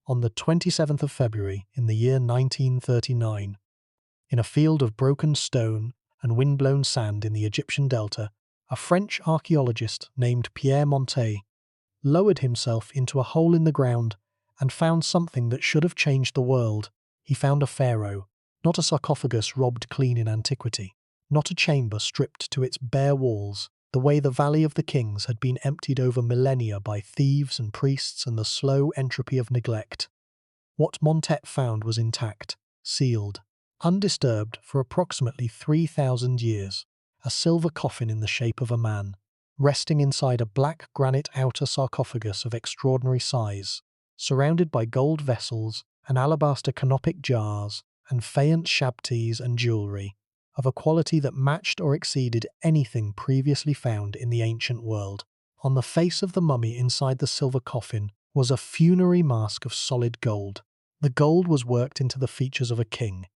on the 27th of February in the year 1939. In a field of broken stone and windblown sand in the Egyptian delta, a French archaeologist named Pierre Montet lowered himself into a hole in the ground and found something that should have changed the world. He found a pharaoh, not a sarcophagus robbed clean in antiquity, not a chamber stripped to its bare walls, the way the Valley of the Kings had been emptied over millennia by thieves and priests and the slow entropy of neglect. What Montet found was intact, sealed, undisturbed for approximately 3,000 years, a silver coffin in the shape of a man, resting inside a black granite outer sarcophagus of extraordinary size, surrounded by gold vessels and alabaster canopic jars and faience shabtis and jewellery, of a quality that matched or exceeded anything previously found in the ancient world. On the face of the mummy inside the silver coffin was a funerary mask of solid gold. The gold was worked into the features of a king.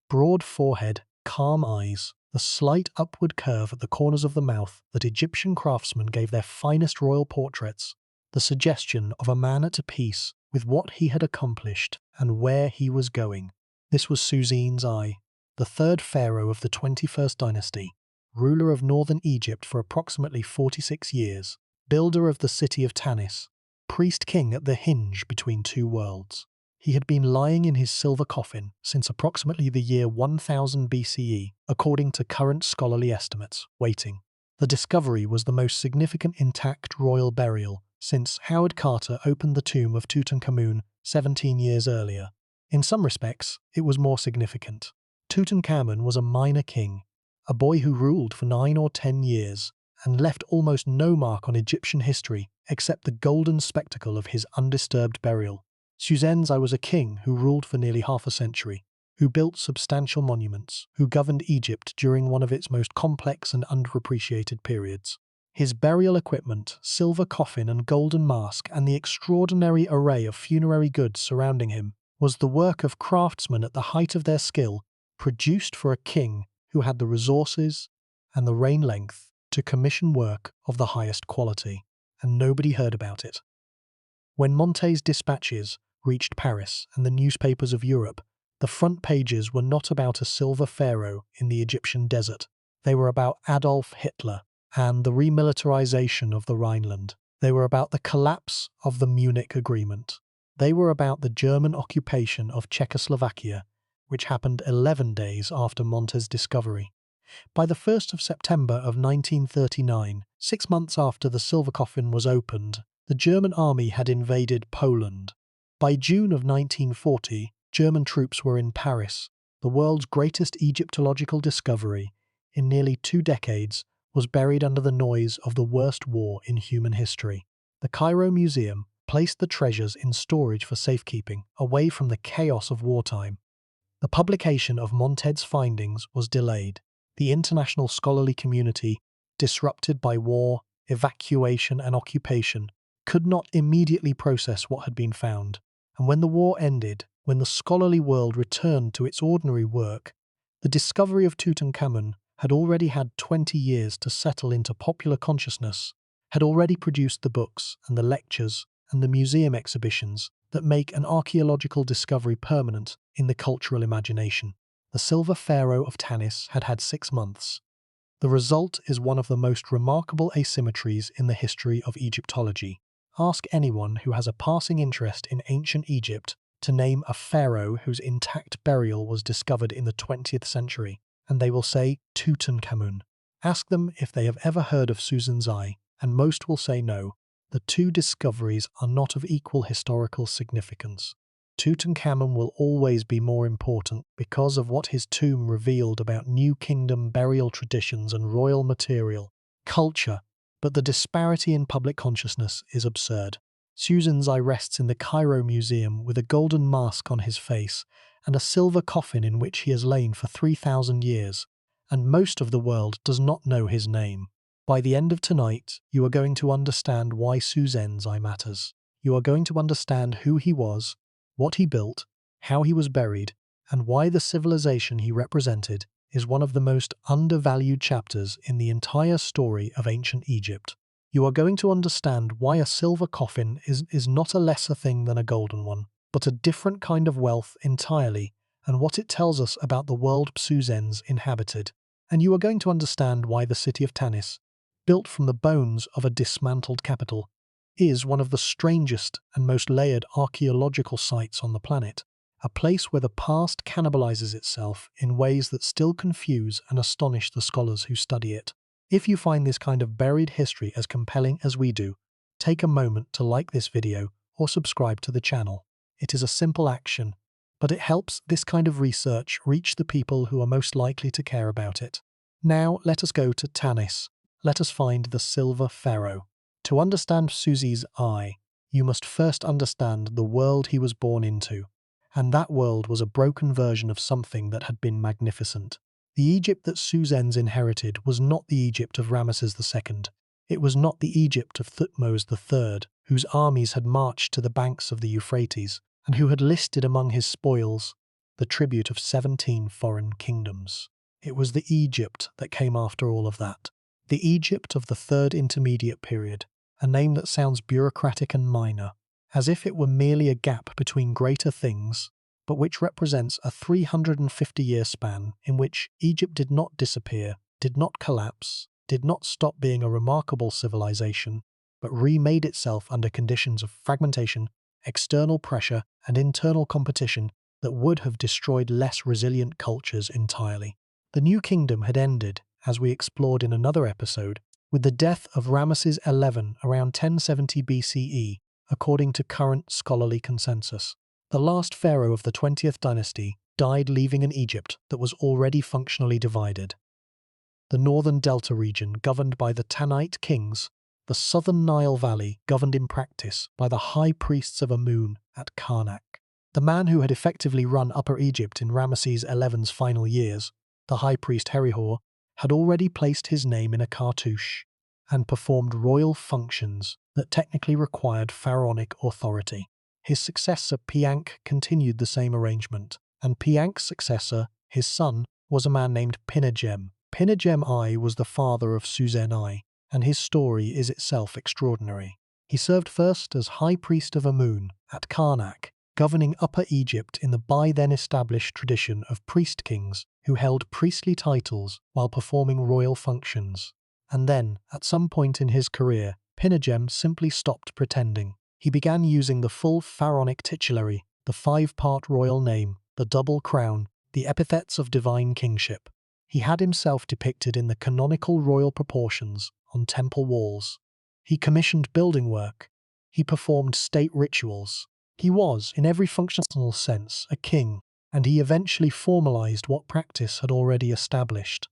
Broad forehead, calm eyes, the slight upward curve at the corners of the mouth that Egyptian craftsmen gave their finest royal portraits, the suggestion of a man at peace with what he had accomplished and where he was going. This was Psusennes I, the third pharaoh of the 21st dynasty, ruler of northern Egypt for approximately 46 years, builder of the city of Tanis, priest-king at the hinge between two worlds. He had been lying in his silver coffin since approximately the year 1000 BCE, according to current scholarly estimates, waiting. The discovery was the most significant intact royal burial since Howard Carter opened the tomb of Tutankhamun 17 years earlier. In some respects, it was more significant. Tutankhamun was a minor king, a boy who ruled for 9 or 10 years and left almost no mark on Egyptian history except the golden spectacle of his undisturbed burial. Psusennes I was a king who ruled for nearly half a century, who built substantial monuments, who governed Egypt during one of its most complex and underappreciated periods. His burial equipment, silver coffin and golden mask, and the extraordinary array of funerary goods surrounding him was the work of craftsmen at the height of their skill, produced for a king who had the resources and the reign length to commission work of the highest quality, and nobody heard about it. When Montet's dispatches reached Paris and the newspapers of Europe, the front pages were not about a silver pharaoh in the Egyptian desert. They were about Adolf Hitler and the remilitarization of the Rhineland. They were about the collapse of the Munich Agreement. They were about the German occupation of Czechoslovakia, which happened 11 days after Montet's discovery. By the 1st of September of 1939, 6 months after the silver coffin was opened, the German army had invaded Poland. By June of 1940, German troops were in Paris. The world's greatest Egyptological discovery, in nearly 2 decades, was buried under the noise of the worst war in human history. The Cairo Museum placed the treasures in storage for safekeeping, away from the chaos of wartime. The publication of Montet's findings was delayed. The international scholarly community, disrupted by war, evacuation and occupation, could not immediately process what had been found. And when the war ended, when the scholarly world returned to its ordinary work, the discovery of Tutankhamun had already had 20 years to settle into popular consciousness, had already produced the books and the lectures and the museum exhibitions that make an archaeological discovery permanent in the cultural imagination. The silver pharaoh of Tanis had had 6 months. The result is one of the most remarkable asymmetries in the history of Egyptology. Ask anyone who has a passing interest in ancient Egypt to name a pharaoh whose intact burial was discovered in the 20th century, and they will say Tutankhamun. Ask them if they have ever heard of Psusennes I, and most will say no. The two discoveries are not of equal historical significance. Tutankhamun will always be more important because of what his tomb revealed about New Kingdom burial traditions and royal material, culture, but the disparity in public consciousness is absurd. Psusennes I rests in the Cairo Museum with a golden mask on his face and a silver coffin in which he has lain for 3,000 years, and most of the world does not know his name. By the end of tonight, you are going to understand why Psusennes I matters. You are going to understand who he was, what he built, how he was buried, and why the civilization he represented is one of the most undervalued chapters in the entire story of ancient Egypt. You are going to understand why a silver coffin is not a lesser thing than a golden one. but a different kind of wealth entirely, and what it tells us about the world Psusennes inhabited. And you are going to understand why the city of Tanis, built from the bones of a dismantled capital, is one of the strangest and most layered archaeological sites on the planet, a place where the past cannibalizes itself in ways that still confuse and astonish the scholars who study it. If you find this kind of buried history as compelling as we do, take a moment to like this video or subscribe to the channel. It is a simple action, but it helps this kind of research reach the people who are most likely to care about it. Now let us go to Tanis. Let us find the Silver Pharaoh. To understand Psusennes I, you must first understand the world he was born into, and that world was a broken version of something that had been magnificent. The Egypt that Psusennes inherited was not the Egypt of Ramesses II. It was not the Egypt of Thutmose III, whose armies had marched to the banks of the Euphrates, and who had listed among his spoils the tribute of 17 foreign kingdoms. It was the Egypt that came after all of that. The Egypt of the Third Intermediate Period, a name that sounds bureaucratic and minor, as if it were merely a gap between greater things, but which represents a 350-year span in which Egypt did not disappear, did not collapse, did not stop being a remarkable civilization, but remade itself under conditions of fragmentation, external pressure, and internal competition that would have destroyed less resilient cultures entirely. The New Kingdom had ended, as we explored in another episode, with the death of Ramesses XI around 1070 BCE, according to current scholarly consensus. The last pharaoh of the 20th dynasty died, leaving an Egypt that was already functionally divided. The northern delta region governed by the Tanite kings, the southern Nile Valley governed in practice by the High Priests of Amun at Karnak. The man who had effectively run Upper Egypt in Ramesses XI's final years, the High Priest Herihor, had already placed his name in a cartouche and performed royal functions that technically required pharaonic authority. His successor Piank continued the same arrangement, and Piank's successor, his son, was a man named Pinagem. Pinagem I was the father of Psusennes I, and his story is itself extraordinary. He served first as High Priest of Amun at Karnak, governing Upper Egypt in the by then established tradition of priest kings who held priestly titles while performing royal functions. And then, at some point in his career, Pinagem simply stopped pretending. He began using the full pharaonic titulary, the 5-part royal name, the double crown, the epithets of divine kingship. He had himself depicted in the canonical royal proportions on temple walls. He commissioned building work. He performed state rituals. He was, in every functional sense, a king, and he eventually formalized what practice had already established.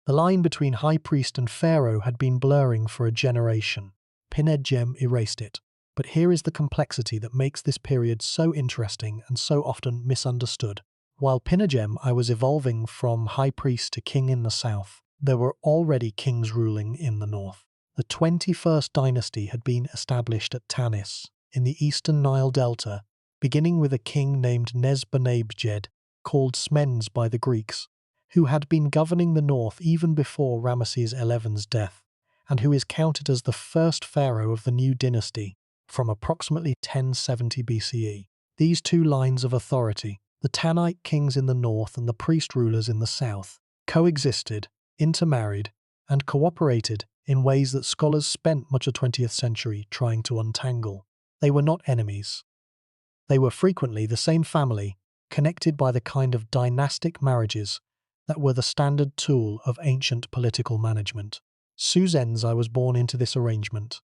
The line between high priest and pharaoh had been blurring for a generation. Pinagem erased it. But here is the complexity that makes this period so interesting and so often misunderstood. While Pinagem I was evolving from high priest to king in the south, there were already kings ruling in the north. The 21st dynasty had been established at Tanis, in the eastern Nile Delta, beginning with a king named Nesbanebjed, called Smendes by the Greeks, who had been governing the north even before Ramesses XI's death, and who is counted as the first pharaoh of the new dynasty, from approximately 1070 BCE. These two lines of authority, the Tanite kings in the north and the priest rulers in the south, coexisted, intermarried, and cooperated in ways that scholars spent much of the 20th century trying to untangle. They were not enemies. They were frequently the same family, connected by the kind of dynastic marriages that were the standard tool of ancient political management. Psusennes I was born into this arrangement.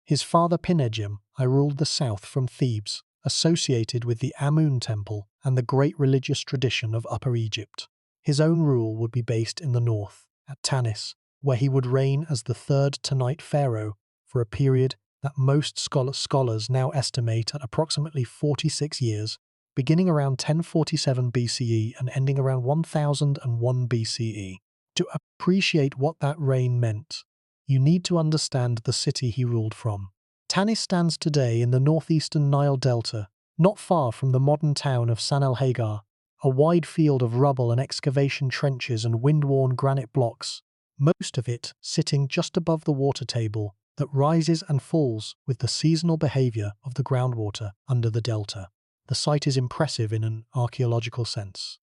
His father Pinagem I ruled the south from Thebes, associated with the Amun temple and the great religious tradition of Upper Egypt. His own rule would be based in the north, at Tanis, where he would reign as the third Tanite pharaoh for a period that most scholars now estimate at approximately 46 years, beginning around 1047 BCE and ending around 1001 BCE. To appreciate what that reign meant, you need to understand the city he ruled from. Tanis stands today in the northeastern Nile Delta, not far from the modern town of San el-Hagar, a wide field of rubble and excavation trenches and wind-worn granite blocks, most of it sitting just above the water table that rises and falls with the seasonal behavior of the groundwater under the delta. The site is impressive in an archaeological sense.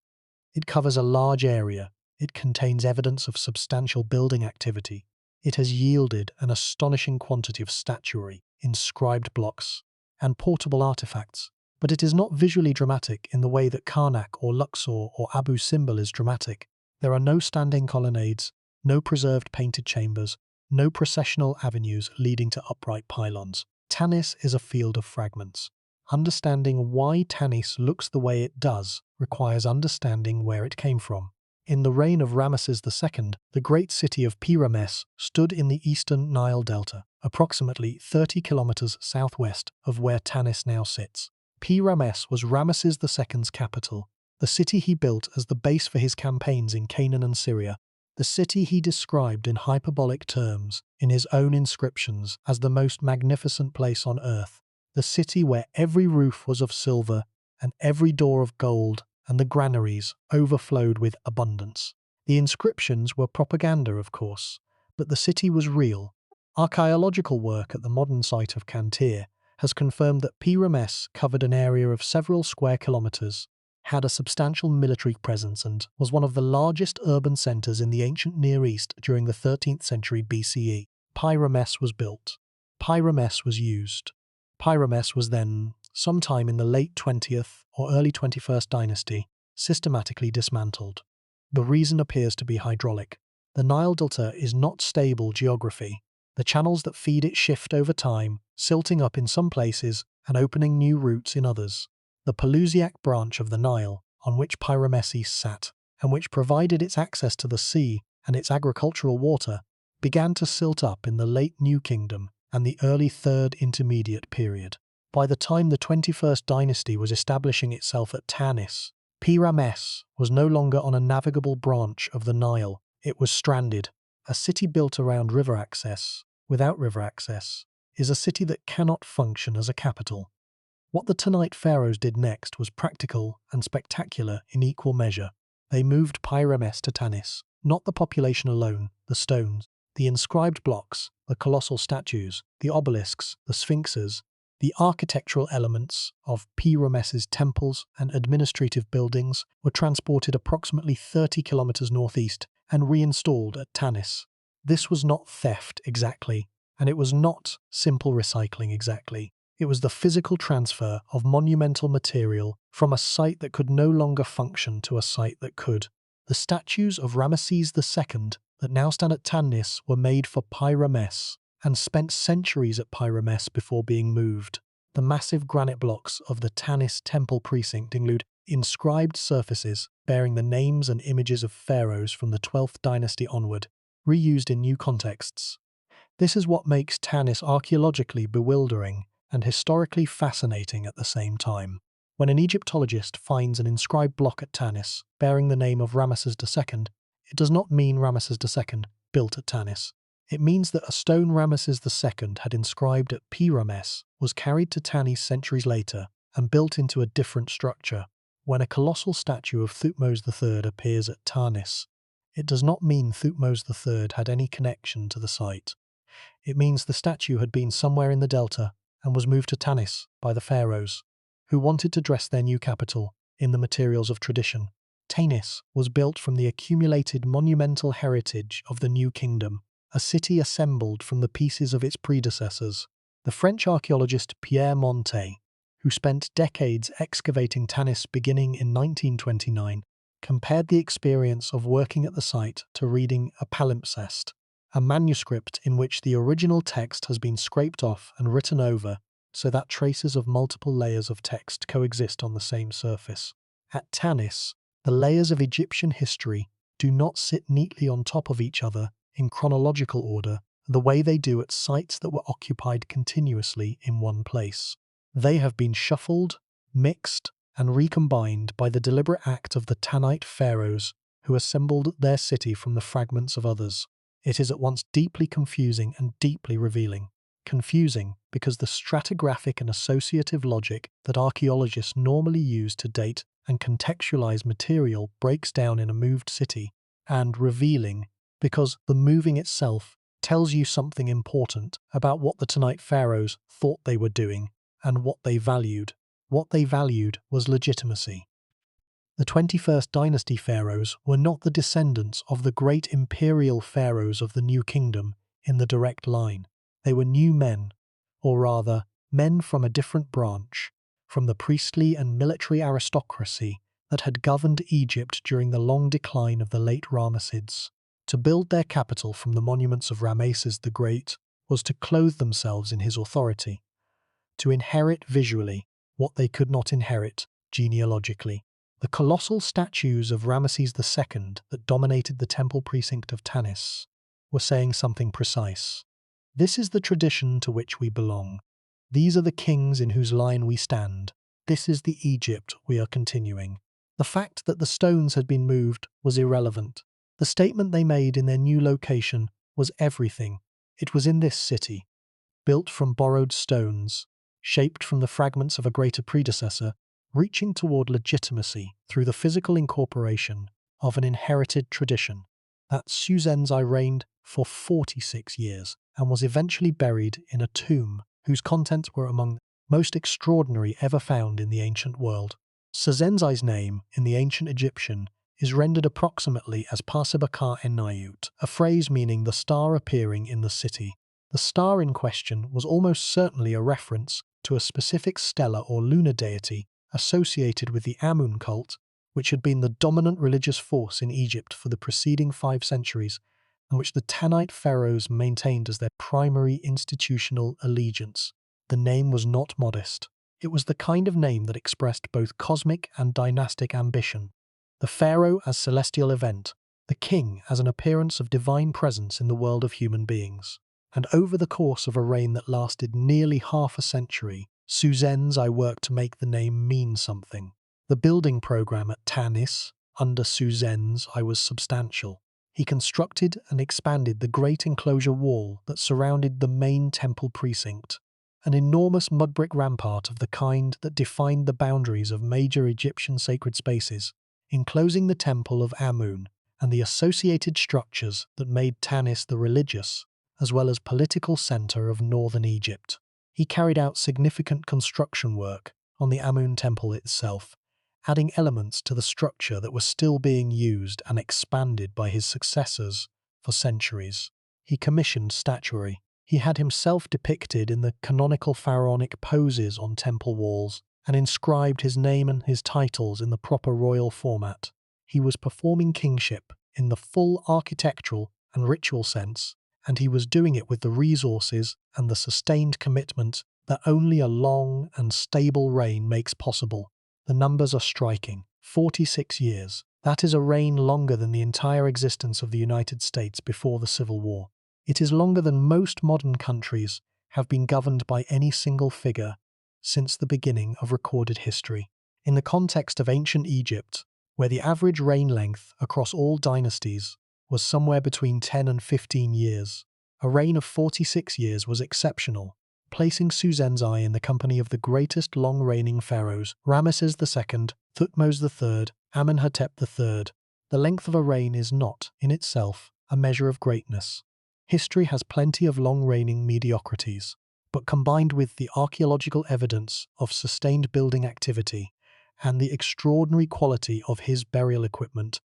It covers a large area, it contains evidence of substantial building activity, it has yielded an astonishing quantity of statuary, inscribed blocks, and portable artifacts, but it is not visually dramatic in the way that Karnak or Luxor or Abu Simbel is dramatic. There are no standing colonnades, no preserved painted chambers, no processional avenues leading to upright pylons. Tanis is a field of fragments. Understanding why Tanis looks the way it does requires understanding where it came from. In the reign of Ramesses II, the great city of Ramesses stood in the eastern Nile Delta, approximately 30 kilometers southwest of where Tanis now sits. Ramesses was Ramesses II's capital, the city he built as the base for his campaigns in Canaan and Syria, the city he described in hyperbolic terms in his own inscriptions as the most magnificent place on earth, the city where every roof was of silver and every door of gold, and the granaries overflowed with abundance. The inscriptions were propaganda, of course, but the city was real. Archaeological work at the modern site of Cantir has confirmed that Ramesses covered an area of several square kilometers, had a substantial military presence, and was one of the largest urban centers in the ancient Near East during the 13th century BCE. Ramesses was built. Ramesses was used. Ramesses was then, sometime in the late 20th or early 21st dynasty, systematically dismantled. The reason appears to be hydraulic. The Nile Delta is not stable geography. The channels that feed it shift over time, silting up in some places and opening new routes in others. The Pelusiac branch of the Nile, on which Ramesses sat, and which provided its access to the sea and its agricultural water, began to silt up in the late New Kingdom and the early Third Intermediate period. By the time the 21st dynasty was establishing itself at Tanis, Ramesses was no longer on a navigable branch of the Nile. It was stranded. A city built around river access, without river access, is a city that cannot function as a capital. What the Tanite pharaohs did next was practical and spectacular in equal measure. They moved Ramesses to Tanis, not the population alone, the stones, the inscribed blocks, the colossal statues, the obelisks, the sphinxes, the architectural elements of Ramesses' temples and administrative buildings were transported approximately 30 kilometers northeast and reinstalled at Tanis. This was not theft exactly, and it was not simple recycling exactly. It was the physical transfer of monumental material from a site that could no longer function to a site that could. The statues of Ramesses II that now stand at Tanis were made for Ramesses and spent centuries at Ramesses before being moved. The massive granite blocks of the Tanis temple precinct include inscribed surfaces bearing the names and images of pharaohs from the 12th dynasty onward, reused in new contexts. This is what makes Tanis archaeologically bewildering and historically fascinating at the same time. When an Egyptologist finds an inscribed block at Tanis bearing the name of Ramesses II, it does not mean Ramesses II built at Tanis. It means that a stone Ramesses II had inscribed at Ramesses was carried to Tanis centuries later and built into a different structure. When a colossal statue of Thutmose III appears at Tanis, it does not mean Thutmose III had any connection to the site. It means the statue had been somewhere in the delta and was moved to Tanis by the pharaohs, who wanted to dress their new capital in the materials of tradition. Tanis was built from the accumulated monumental heritage of the New Kingdom, a city assembled from the pieces of its predecessors. The French archaeologist Pierre Montet, who spent decades excavating Tanis beginning in 1929, compared the experience of working at the site to reading a palimpsest, a manuscript in which the original text has been scraped off and written over so that traces of multiple layers of text coexist on the same surface. At Tanis, the layers of Egyptian history do not sit neatly on top of each other in chronological order the way they do at sites that were occupied continuously in one place. They have been shuffled, mixed, and recombined by the deliberate act of the Tanite pharaohs who assembled their city from the fragments of others. It is at once deeply confusing and deeply revealing. Confusing because the stratigraphic and associative logic that archaeologists normally use to date and contextualize material breaks down in a moved city, and revealing because the moving itself tells you something important about what the Tanite pharaohs thought they were doing and what they valued. what they valued was legitimacy. The 21st dynasty pharaohs were not the descendants of the great imperial pharaohs of the New Kingdom in the direct line. They were new men, or rather, men from a different branch, from the priestly and military aristocracy that had governed Egypt during the long decline of the late Ramessids. To build their capital from the monuments of Ramesses the Great was to clothe themselves in his authority, to inherit visually what they could not inherit genealogically. The colossal statues of Ramesses II that dominated the temple precinct of Tanis were saying something precise. This is the tradition to which we belong. These are the kings in whose line we stand. This is the Egypt we are continuing. The fact that the stones had been moved was irrelevant. The statement they made in their new location was everything. It was in this city, built from borrowed stones, shaped from the fragments of a greater predecessor, reaching toward legitimacy through the physical incorporation of an inherited tradition. That Psusennes I reigned for 46 years and was eventually buried in a tomb whose contents were among the most extraordinary ever found in the ancient world. Psusennes I's name in the ancient Egyptian is rendered approximately as Pasibaka Enayut, a phrase meaning the star appearing in the city. The star in question was almost certainly a reference to a specific stellar or lunar deity associated with the Amun cult, which had been the dominant religious force in Egypt for the preceding 5 centuries, and which the Tanite pharaohs maintained as their primary institutional allegiance. The name was not modest. It was the kind of name that expressed both cosmic and dynastic ambition. The pharaoh as celestial event, the king as an appearance of divine presence in the world of human beings. And over the course of a reign that lasted nearly half a century, Psusennes I worked to make the name mean something. The building program at Tanis, under Psusennes I was substantial. He constructed and expanded the great enclosure wall that surrounded the main temple precinct, an enormous mud brick rampart of the kind that defined the boundaries of major Egyptian sacred spaces, enclosing the temple of Amun and the associated structures that made Tanis the religious as well as political centre of northern Egypt. He carried out significant construction work on the Amun temple itself, adding elements to the structure that were still being used and expanded by his successors for centuries. He commissioned statuary. He had himself depicted in the canonical pharaonic poses on temple walls and inscribed his name and his titles in the proper royal format. He was performing kingship in the full architectural and ritual sense, and he was doing it with the resources and the sustained commitment that only a long and stable reign makes possible. The numbers are striking. 46 years. That is a reign longer than the entire existence of the United States before the Civil War. It is longer than most modern countries have been governed by any single figure since the beginning of recorded history. In the context of ancient Egypt, where the average reign length across all dynasties was somewhere between 10 and 15 years, a reign of 46 years was exceptional, placing Psusennes I in the company of the greatest long-reigning pharaohs, Ramesses II, Thutmose III, Amenhotep III. The length of a reign is not, in itself, a measure of greatness. History has plenty of long-reigning mediocrities, but combined with the archaeological evidence of sustained building activity and the extraordinary quality of his burial equipment,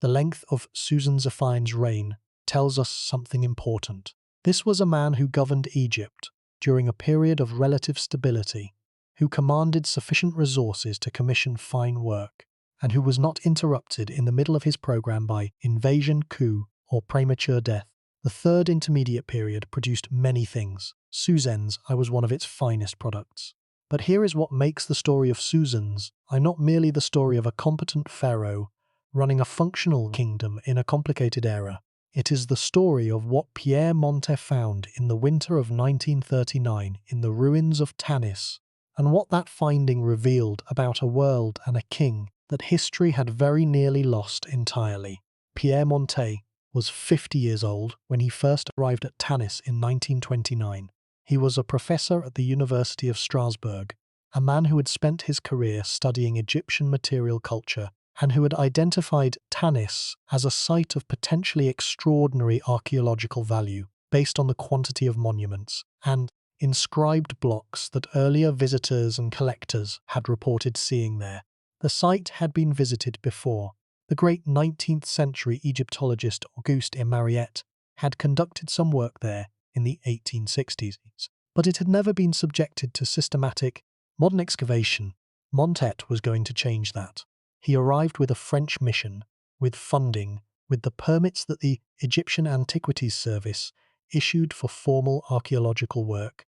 the length of Psusennes I's reign tells us something important. This was a man who governed Egypt during a period of relative stability, who commanded sufficient resources to commission fine work, and who was not interrupted in the middle of his program by invasion, coup, or premature death. The third intermediate period produced many things. Psusennes I was one of its finest products. But here is what makes the story of Psusennes I not merely the story of a competent pharaoh running a functional kingdom in a complicated era. It is the story of what Pierre Montet found in the winter of 1939 in the ruins of Tanis, and what that finding revealed about a world and a king that history had very nearly lost entirely. Pierre Montet was 50 years old when he first arrived at Tanis in 1929. He was a professor at the University of Strasbourg, a man who had spent his career studying Egyptian material culture and who had identified Tanis as a site of potentially extraordinary archaeological value based on the quantity of monuments and, inscribed blocks that earlier visitors and collectors had reported seeing there. The site had been visited before. The great 19th century Egyptologist Auguste Mariette had conducted some work there in the 1860s, but it had never been subjected to systematic, modern excavation. Montet was going to change that. He arrived with a French mission, with funding, with the permits that the Egyptian Antiquities Service issued for formal archaeological work,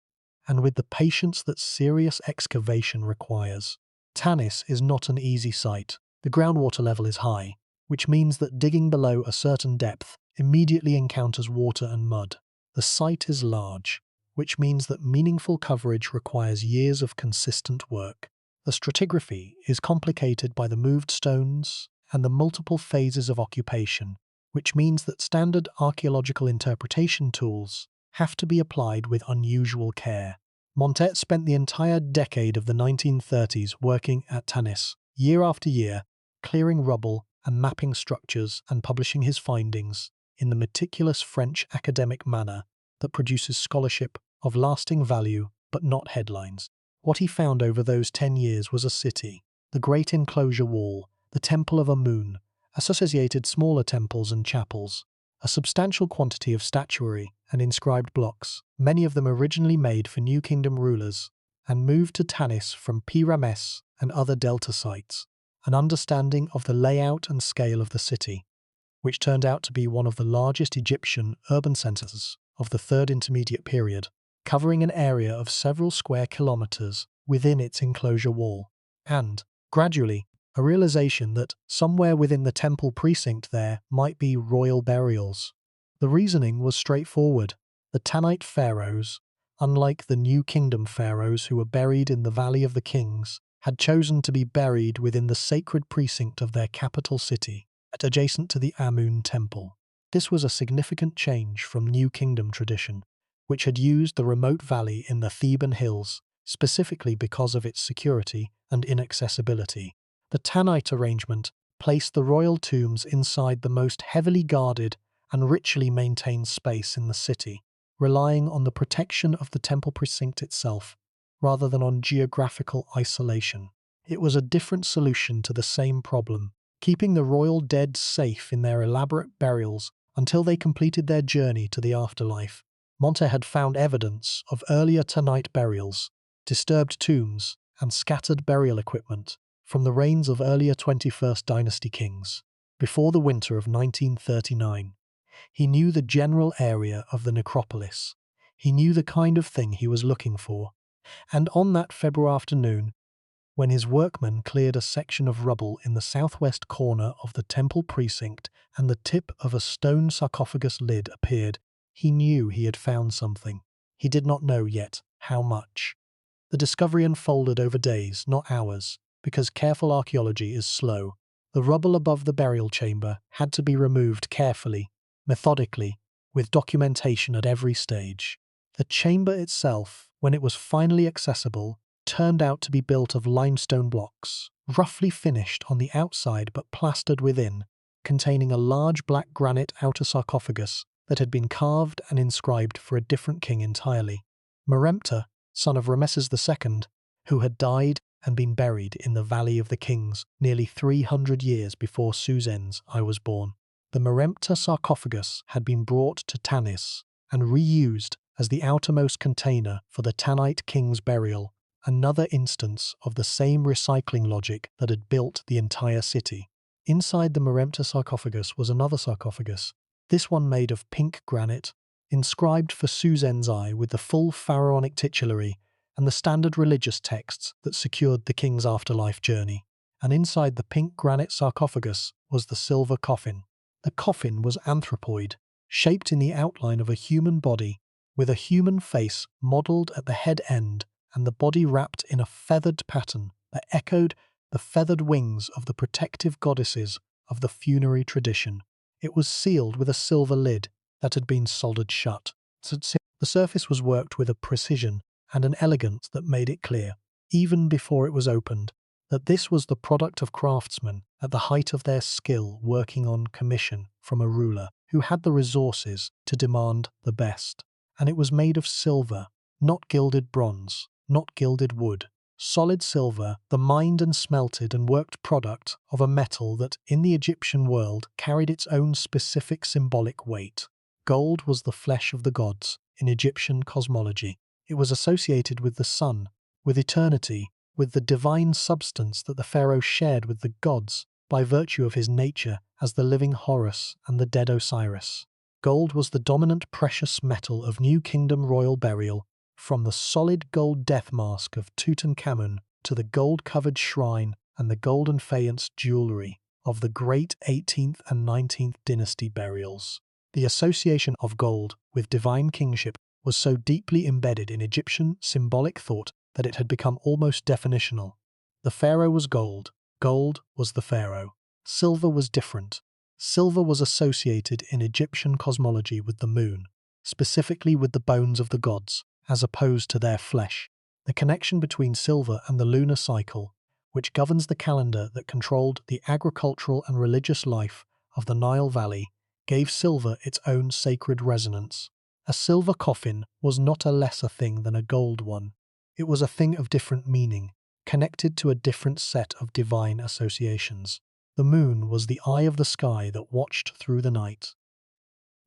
and with the patience that serious excavation requires. Tanis is not an easy site. The groundwater level is high, which means that digging below a certain depth immediately encounters water and mud. The site is large, which means that meaningful coverage requires years of consistent work. The stratigraphy is complicated by the moved stones and the multiple phases of occupation, which means that standard archaeological interpretation tools have to be applied with unusual care. Montet spent the entire decade of the 1930s working at Tanis, year after year, clearing rubble and mapping structures and publishing his findings in the meticulous French academic manner that produces scholarship of lasting value but not headlines. What he found over those 10 years was a city, the Great Enclosure Wall, the Temple of Amun, associated smaller temples and chapels, a substantial quantity of statuary and inscribed blocks, many of them originally made for New Kingdom rulers, and moved to Tanis from Ramesses and other delta sites, an understanding of the layout and scale of the city, which turned out to be one of the largest Egyptian urban centers of the Third Intermediate Period, covering an area of several square kilometers within its enclosure wall, and, gradually, a realization that somewhere within the temple precinct there might be royal burials. The reasoning was straightforward. The Tanite pharaohs, unlike the New Kingdom pharaohs who were buried in the Valley of the Kings, had chosen to be buried within the sacred precinct of their capital city, adjacent to the Amun temple. This was a significant change from New Kingdom tradition, which had used the remote valley in the Theban hills, specifically because of its security and inaccessibility. The Tanite arrangement placed the royal tombs inside the most heavily guarded and ritually maintained space in the city, relying on the protection of the temple precinct itself, rather than on geographical isolation. It was a different solution to the same problem, keeping the royal dead safe in their elaborate burials until they completed their journey to the afterlife. Montet had found evidence of earlier Tanite burials, disturbed tombs, and scattered burial equipment from the reigns of earlier 21st dynasty kings. Before the winter of 1939, he knew the general area of the necropolis. He knew the kind of thing he was looking for. And on that February afternoon, when his workmen cleared a section of rubble in the southwest corner of the temple precinct and the tip of a stone sarcophagus lid appeared, he knew he had found something. He did not know yet how much. The discovery unfolded over days, not hours, because careful archaeology is slow. The rubble above the burial chamber had to be removed carefully, methodically, with documentation at every stage. The chamber itself, when it was finally accessible, turned out to be built of limestone blocks, roughly finished on the outside but plastered within, containing a large black granite outer sarcophagus that had been carved and inscribed for a different king entirely. Mentuhotep, son of Ramesses II, who had died and been buried in the Valley of the Kings nearly 300 years before Psusennes I was born. The Mentuhotep sarcophagus had been brought to Tanis and reused as the outermost container for the Tanite king's burial, another instance of the same recycling logic that had built the entire city. Inside the Mentuhotep sarcophagus was another sarcophagus, this one made of pink granite, inscribed for Psusennes I with the full pharaonic titulary and the standard religious texts that secured the king's afterlife journey. And inside the pink granite sarcophagus was the silver coffin. The coffin was anthropoid, shaped in the outline of a human body, with a human face modelled at the head end and the body wrapped in a feathered pattern that echoed the feathered wings of the protective goddesses of the funerary tradition. It was sealed with a silver lid that had been soldered shut. The surface was worked with a precision and an elegance that made it clear, even before it was opened, that this was the product of craftsmen at the height of their skill working on commission from a ruler who had the resources to demand the best. And it was made of silver, not gilded bronze, not gilded wood. Solid silver, the mined and smelted and worked product of a metal that, in the Egyptian world, carried its own specific symbolic weight. Gold was the flesh of the gods in Egyptian cosmology. It was associated with the sun, with eternity, with the divine substance that the pharaoh shared with the gods by virtue of his nature as the living Horus and the dead Osiris. Gold was the dominant precious metal of New Kingdom royal burial, from the solid gold death mask of Tutankhamun to the gold-covered shrine and the golden faience jewellery of the great 18th and 19th dynasty burials. The association of gold with divine kingship was so deeply embedded in Egyptian symbolic thought that it had become almost definitional. The pharaoh was gold, gold was the pharaoh. Silver was different. Silver was associated in Egyptian cosmology with the moon, specifically with the bones of the gods, as opposed to their flesh. The connection between silver and the lunar cycle, which governs the calendar that controlled the agricultural and religious life of the Nile Valley, gave silver its own sacred resonance. A silver coffin was not a lesser thing than a gold one. It was a thing of different meaning, connected to a different set of divine associations. The moon was the eye of the sky that watched through the night.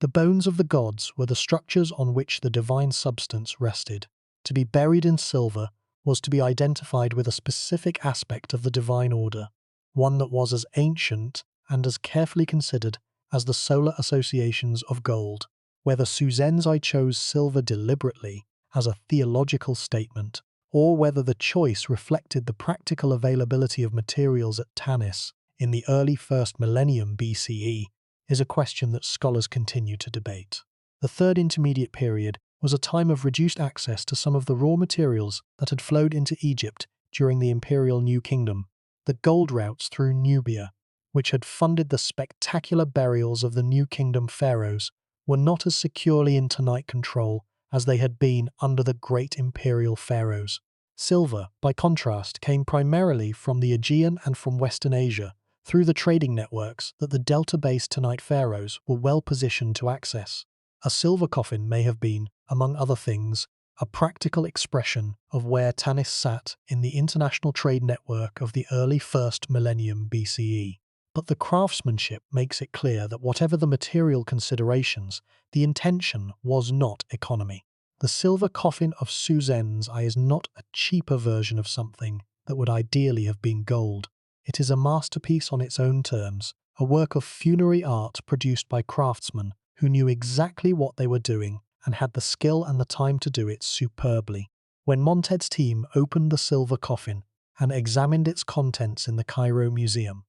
The bones of the gods were the structures on which the divine substance rested. To be buried in silver was to be identified with a specific aspect of the divine order, one that was as ancient and as carefully considered as the solar associations of gold. Whether Psusennes I chose silver deliberately as a theological statement, or whether the choice reflected the practical availability of materials at Tanis in the early 1st millennium BCE, is a question that scholars continue to debate. The Third Intermediate Period was a time of reduced access to some of the raw materials that had flowed into Egypt during the imperial New Kingdom. The gold routes through Nubia, which had funded the spectacular burials of the New Kingdom pharaohs, were not as securely in Tanite control as they had been under the great imperial pharaohs. Silver, by contrast, came primarily from the Aegean and from Western Asia, through the trading networks that the delta-based Tanite pharaohs were well positioned to access. A silver coffin may have been, among other things, a practical expression of where Tanis sat in the international trade network of the early 1st millennium BCE. But the craftsmanship makes it clear that whatever the material considerations, the intention was not economy. The silver coffin of Psusennes I is not a cheaper version of something that would ideally have been gold. It is a masterpiece on its own terms, a work of funerary art produced by craftsmen who knew exactly what they were doing and had the skill and the time to do it superbly. When Monted's team opened the silver coffin and examined its contents in the Cairo Museum,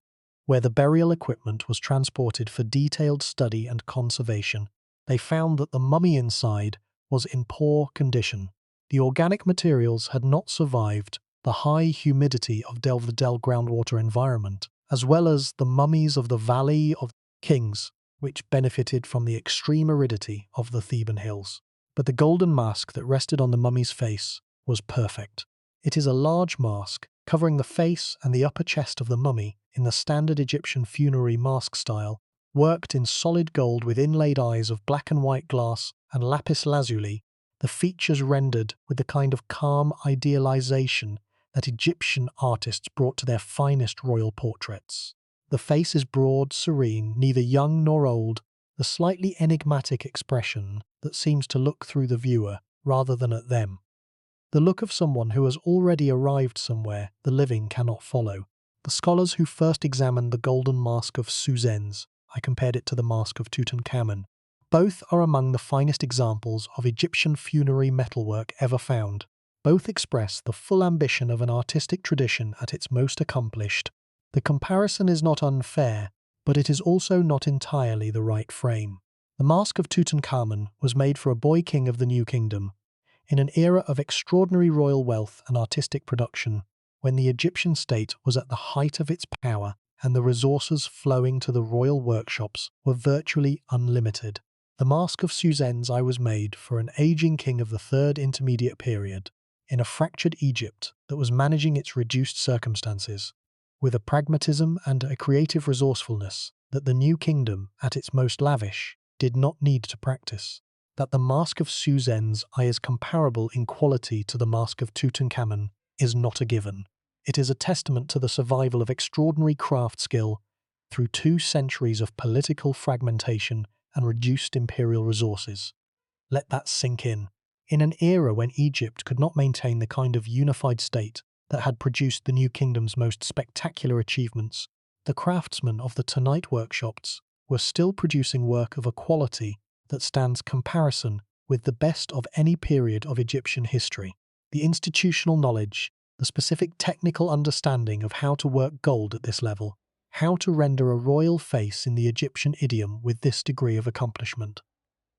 where the burial equipment was transported for detailed study and conservation, they found that the mummy inside was in poor condition. The organic materials had not survived the high humidity of the groundwater environment, as well as the mummies of the Valley of Kings, which benefited from the extreme aridity of the Theban hills. But the golden mask that rested on the mummy's face was perfect. It is a large mask covering the face and the upper chest of the mummy in the standard Egyptian funerary mask style, worked in solid gold with inlaid eyes of black and white glass and lapis lazuli, the features rendered with the kind of calm idealization that Egyptian artists brought to their finest royal portraits. The face is broad, serene, neither young nor old, the slightly enigmatic expression that seems to look through the viewer rather than at them. The look of someone who has already arrived somewhere the living cannot follow. The scholars who first examined the golden mask of Psusennes, I compared it to the mask of Tutankhamun. Both are among the finest examples of Egyptian funerary metalwork ever found. Both express the full ambition of an artistic tradition at its most accomplished. The comparison is not unfair, but it is also not entirely the right frame. The mask of Tutankhamun was made for a boy king of the New Kingdom, in an era of extraordinary royal wealth and artistic production, when the Egyptian state was at the height of its power and the resources flowing to the royal workshops were virtually unlimited. The mask of Psusennes I was made for an aging king of the Third Intermediate Period, in a fractured Egypt that was managing its reduced circumstances, with a pragmatism and a creative resourcefulness that the New Kingdom, at its most lavish, did not need to practice. That the mask of Psusennes I is comparable in quality to the mask of Tutankhamun is not a given. It is a testament to the survival of extraordinary craft skill through 2 centuries of political fragmentation and reduced imperial resources. Let that sink in. In an era when Egypt could not maintain the kind of unified state that had produced the New Kingdom's most spectacular achievements, the craftsmen of the Tanite workshops were still producing work of a quality that stands comparison with the best of any period of Egyptian history. The institutional knowledge, the specific technical understanding of how to work gold at this level, how to render a royal face in the Egyptian idiom with this degree of accomplishment,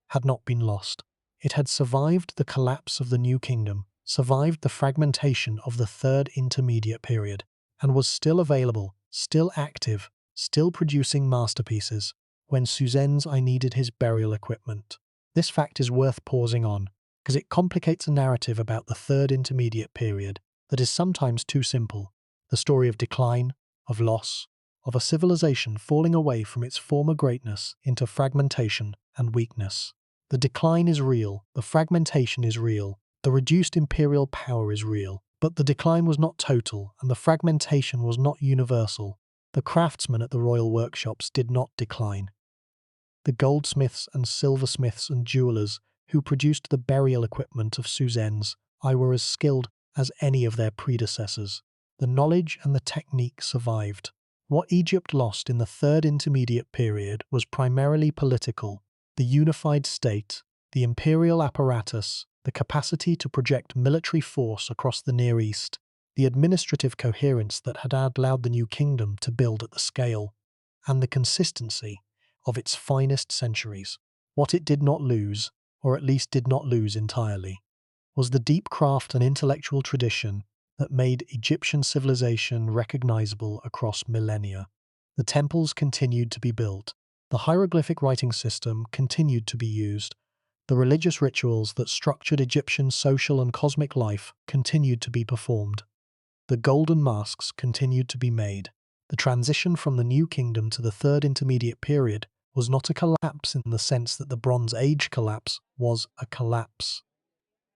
had not been lost. It had survived the collapse of the New Kingdom, survived the fragmentation of the Third Intermediate Period, and was still available, still active, still producing masterpieces, when Psusennes I needed his burial equipment. This fact is worth pausing on, because it complicates a narrative about the Third Intermediate Period that is sometimes too simple, the story of decline, of loss, of a civilization falling away from its former greatness into fragmentation and weakness. The decline is real, the fragmentation is real, the reduced imperial power is real, but the decline was not total and the fragmentation was not universal. The craftsmen at the royal workshops did not decline. The goldsmiths and silversmiths and jewelers who produced the burial equipment of Psusennes I were as skilled as any of their predecessors. The knowledge and the technique survived. What Egypt lost in the Third Intermediate Period was primarily political. The unified state, the imperial apparatus, the capacity to project military force across the Near East, the administrative coherence that had allowed the New Kingdom to build at the scale, and the consistency of its finest centuries. What it did not lose, or at least did not lose entirely, was the deep craft and intellectual tradition that made Egyptian civilization recognizable across millennia. The temples continued to be built, the hieroglyphic writing system continued to be used, the religious rituals that structured Egyptian social and cosmic life continued to be performed. The golden masks continued to be made. The transition from the New Kingdom to the Third Intermediate Period was not a collapse in the sense that the Bronze Age collapse was a collapse.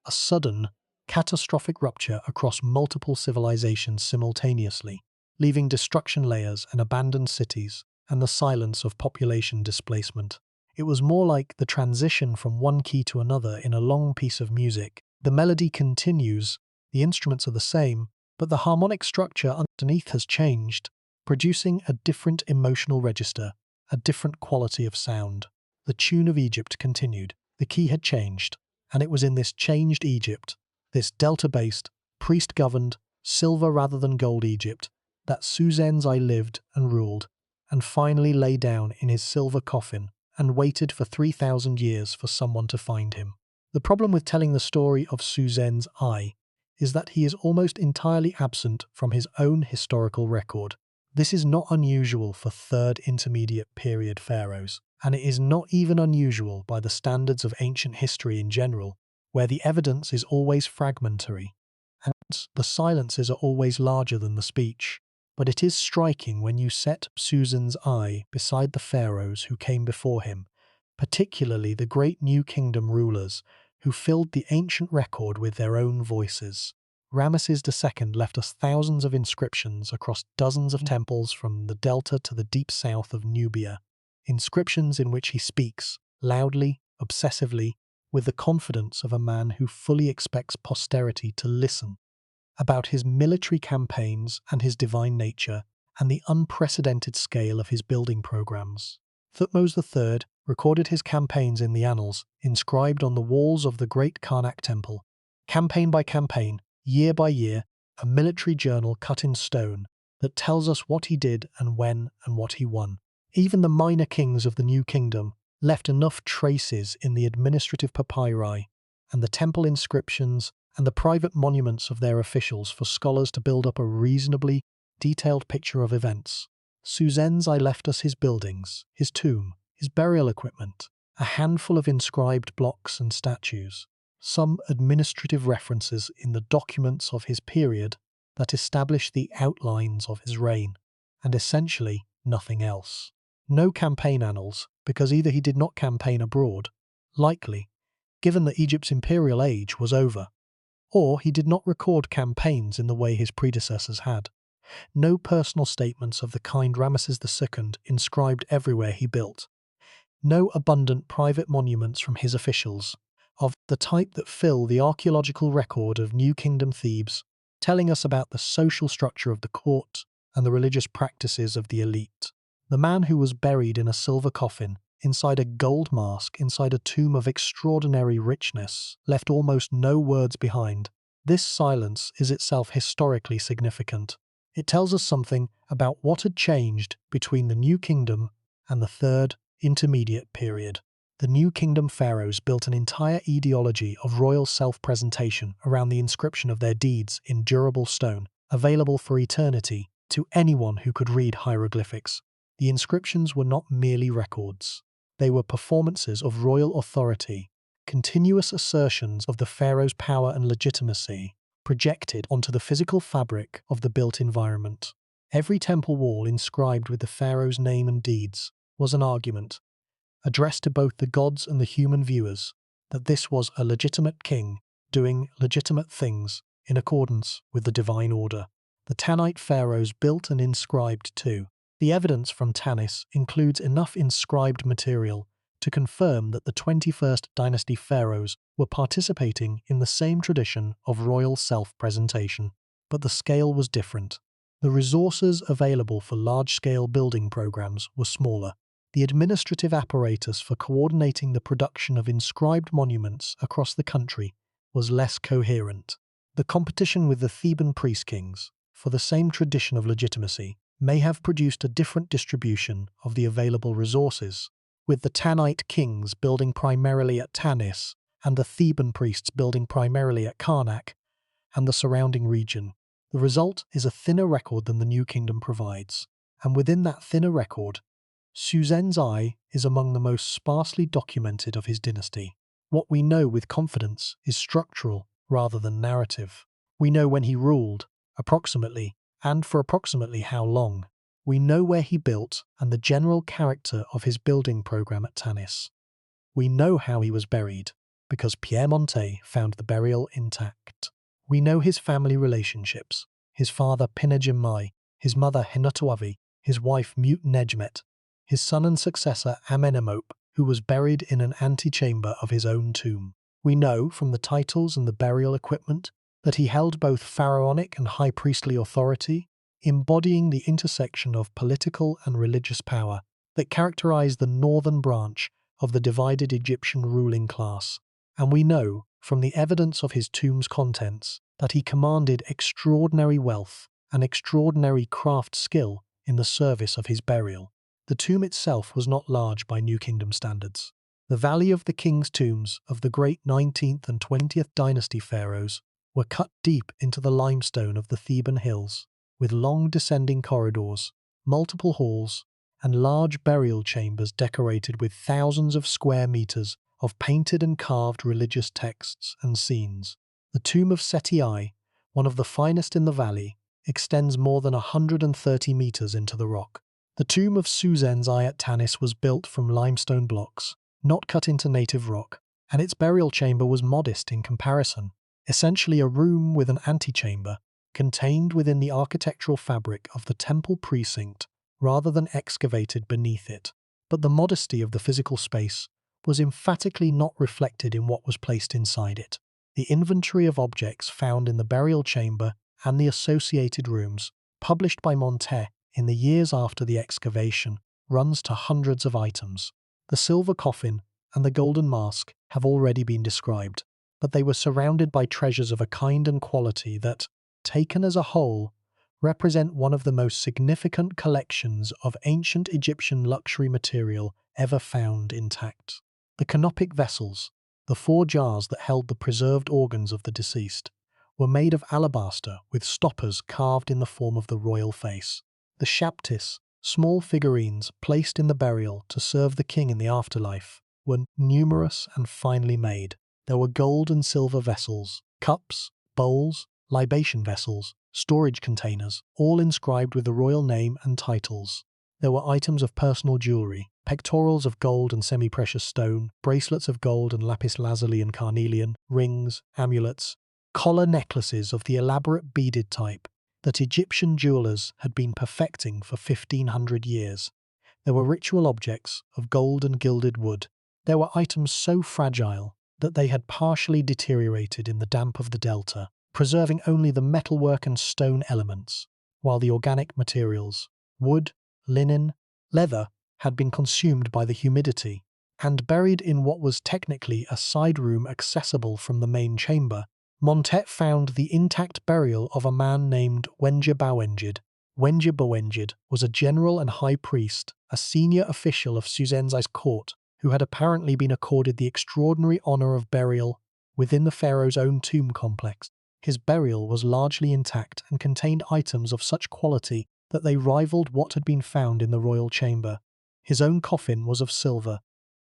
A sudden, catastrophic rupture across multiple civilizations simultaneously, leaving destruction layers and abandoned cities, and the silence of population displacement. It was more like the transition from one key to another in a long piece of music. The melody continues, the instruments are the same, but the harmonic structure underneath has changed, producing a different emotional register, a different quality of sound. The tune of Egypt continued. The key had changed, and it was in this changed Egypt, this delta-based, priest-governed, silver rather than gold Egypt, that Psusennes I lived and ruled, and finally lay down in his silver coffin and waited for 3,000 years for someone to find him. The problem with telling the story of Psusennes I is that he is almost entirely absent from his own historical record. This is not unusual for Third Intermediate Period pharaohs, and it is not even unusual by the standards of ancient history in general, where the evidence is always fragmentary, and the silences are always larger than the speech. But it is striking when you set Psusennes I beside the pharaohs who came before him, particularly the great New Kingdom rulers who filled the ancient record with their own voices. Ramesses II left us thousands of inscriptions across dozens of temples from the delta to the deep south of Nubia, inscriptions in which he speaks, loudly, obsessively, with the confidence of a man who fully expects posterity to listen, about his military campaigns and his divine nature, and the unprecedented scale of his building programs. Thutmose III recorded his campaigns in the annals, inscribed on the walls of the great Karnak temple, campaign by campaign, year by year, a military journal cut in stone that tells us what he did and when and what he won. Even the minor kings of the New Kingdom left enough traces in the administrative papyri and the temple inscriptions and the private monuments of their officials for scholars to build up a reasonably detailed picture of events. Psusennes I left us his buildings, his tomb, his burial equipment, a handful of inscribed blocks and statues, some administrative references in the documents of his period that establish the outlines of his reign, and essentially nothing else. No campaign annals, because either he did not campaign abroad, likely, given that Egypt's imperial age was over. Or he did not record campaigns in the way his predecessors had. No personal statements of the kind Ramesses II inscribed everywhere he built. No abundant private monuments from his officials, of the type that fill the archaeological record of New Kingdom Thebes, telling us about the social structure of the court and the religious practices of the elite. The man who was buried in a silver coffin, inside a gold mask, inside a tomb of extraordinary richness, left almost no words behind. This silence is itself historically significant. It tells us something about what had changed between the New Kingdom and the Third Intermediate period. The New Kingdom pharaohs built an entire ideology of royal self-presentation around the inscription of their deeds in durable stone, available for eternity to anyone who could read hieroglyphics. The inscriptions were not merely records. They were performances of royal authority, continuous assertions of the pharaoh's power and legitimacy, projected onto the physical fabric of the built environment. Every temple wall inscribed with the pharaoh's name and deeds was an argument, addressed to both the gods and the human viewers, that this was a legitimate king doing legitimate things in accordance with the divine order. The Tanite pharaohs built and inscribed too. The evidence from Tanis includes enough inscribed material to confirm that the 21st dynasty pharaohs were participating in the same tradition of royal self-presentation. But the scale was different. The resources available for large-scale building programs were smaller. The administrative apparatus for coordinating the production of inscribed monuments across the country was less coherent. The competition with the Theban priest kings for the same tradition of legitimacy may have produced a different distribution of the available resources, with the Tanite kings building primarily at Tanis and the Theban priests building primarily at Karnak and the surrounding region. The result is a thinner record than the New Kingdom provides, and within that thinner record, Psusennes I is among the most sparsely documented of his dynasty. What we know with confidence is structural rather than narrative. We know when he ruled, approximately, and for approximately how long. We know where he built and the general character of his building program at Tanis. We know how he was buried, because Piemonte found the burial intact. We know his family relationships, his father Pinegem I, his mother Henutawvi, his wife Mut-Nejmet, his son and successor Amenemop, who was buried in an antechamber of his own tomb. We know, from the titles and the burial equipment, that he held both pharaonic and high priestly authority, embodying the intersection of political and religious power that characterized the northern branch of the divided Egyptian ruling class. And we know, from the evidence of his tomb's contents, that he commanded extraordinary wealth and extraordinary craft skill in the service of his burial. The tomb itself was not large by New Kingdom standards. The valley of the king's tombs of the great 19th and 20th dynasty pharaohs were cut deep into the limestone of the Theban hills, with long descending corridors, multiple halls, and large burial chambers decorated with thousands of square meters of painted and carved religious texts and scenes. The tomb of Seti I, one of the finest in the valley, extends more than 130 meters into the rock. The tomb of Psusennes I at Tanis was built from limestone blocks, not cut into native rock, and its burial chamber was modest in comparison, essentially a room with an antechamber contained within the architectural fabric of the temple precinct rather than excavated beneath it. But the modesty of the physical space was emphatically not reflected in what was placed inside it. The inventory of objects found in the burial chamber and the associated rooms, published by Montet in the years after the excavation, runs to hundreds of items. The silver coffin and the golden mask have already been described, but they were surrounded by treasures of a kind and quality that, taken as a whole, represent one of the most significant collections of ancient Egyptian luxury material ever found intact. The canopic vessels, the 4 jars that held the preserved organs of the deceased, were made of alabaster with stoppers carved in the form of the royal face. The shaptis, small figurines placed in the burial to serve the king in the afterlife, were numerous and finely made. There were gold and silver vessels, cups, bowls, libation vessels, storage containers, all inscribed with the royal name and titles. There were items of personal jewelry, pectorals of gold and semi-precious stone, bracelets of gold and lapis lazuli and carnelian, rings, amulets, collar necklaces of the elaborate beaded type that Egyptian jewelers had been perfecting for 1500 years. There were ritual objects of gold and gilded wood. There were items so fragile that they had partially deteriorated in the damp of the delta, preserving only the metalwork and stone elements, while the organic materials, wood, linen, leather, had been consumed by the humidity, and buried in what was technically a side room accessible from the main chamber. Montet found the intact burial of a man named Wenje Bawengid was a general and high priest, a senior official of Psusennes' court, who had apparently been accorded the extraordinary honor of burial within the pharaoh's own tomb complex. His burial was largely intact and contained items of such quality that they rivaled what had been found in the royal chamber. His own coffin was of silver.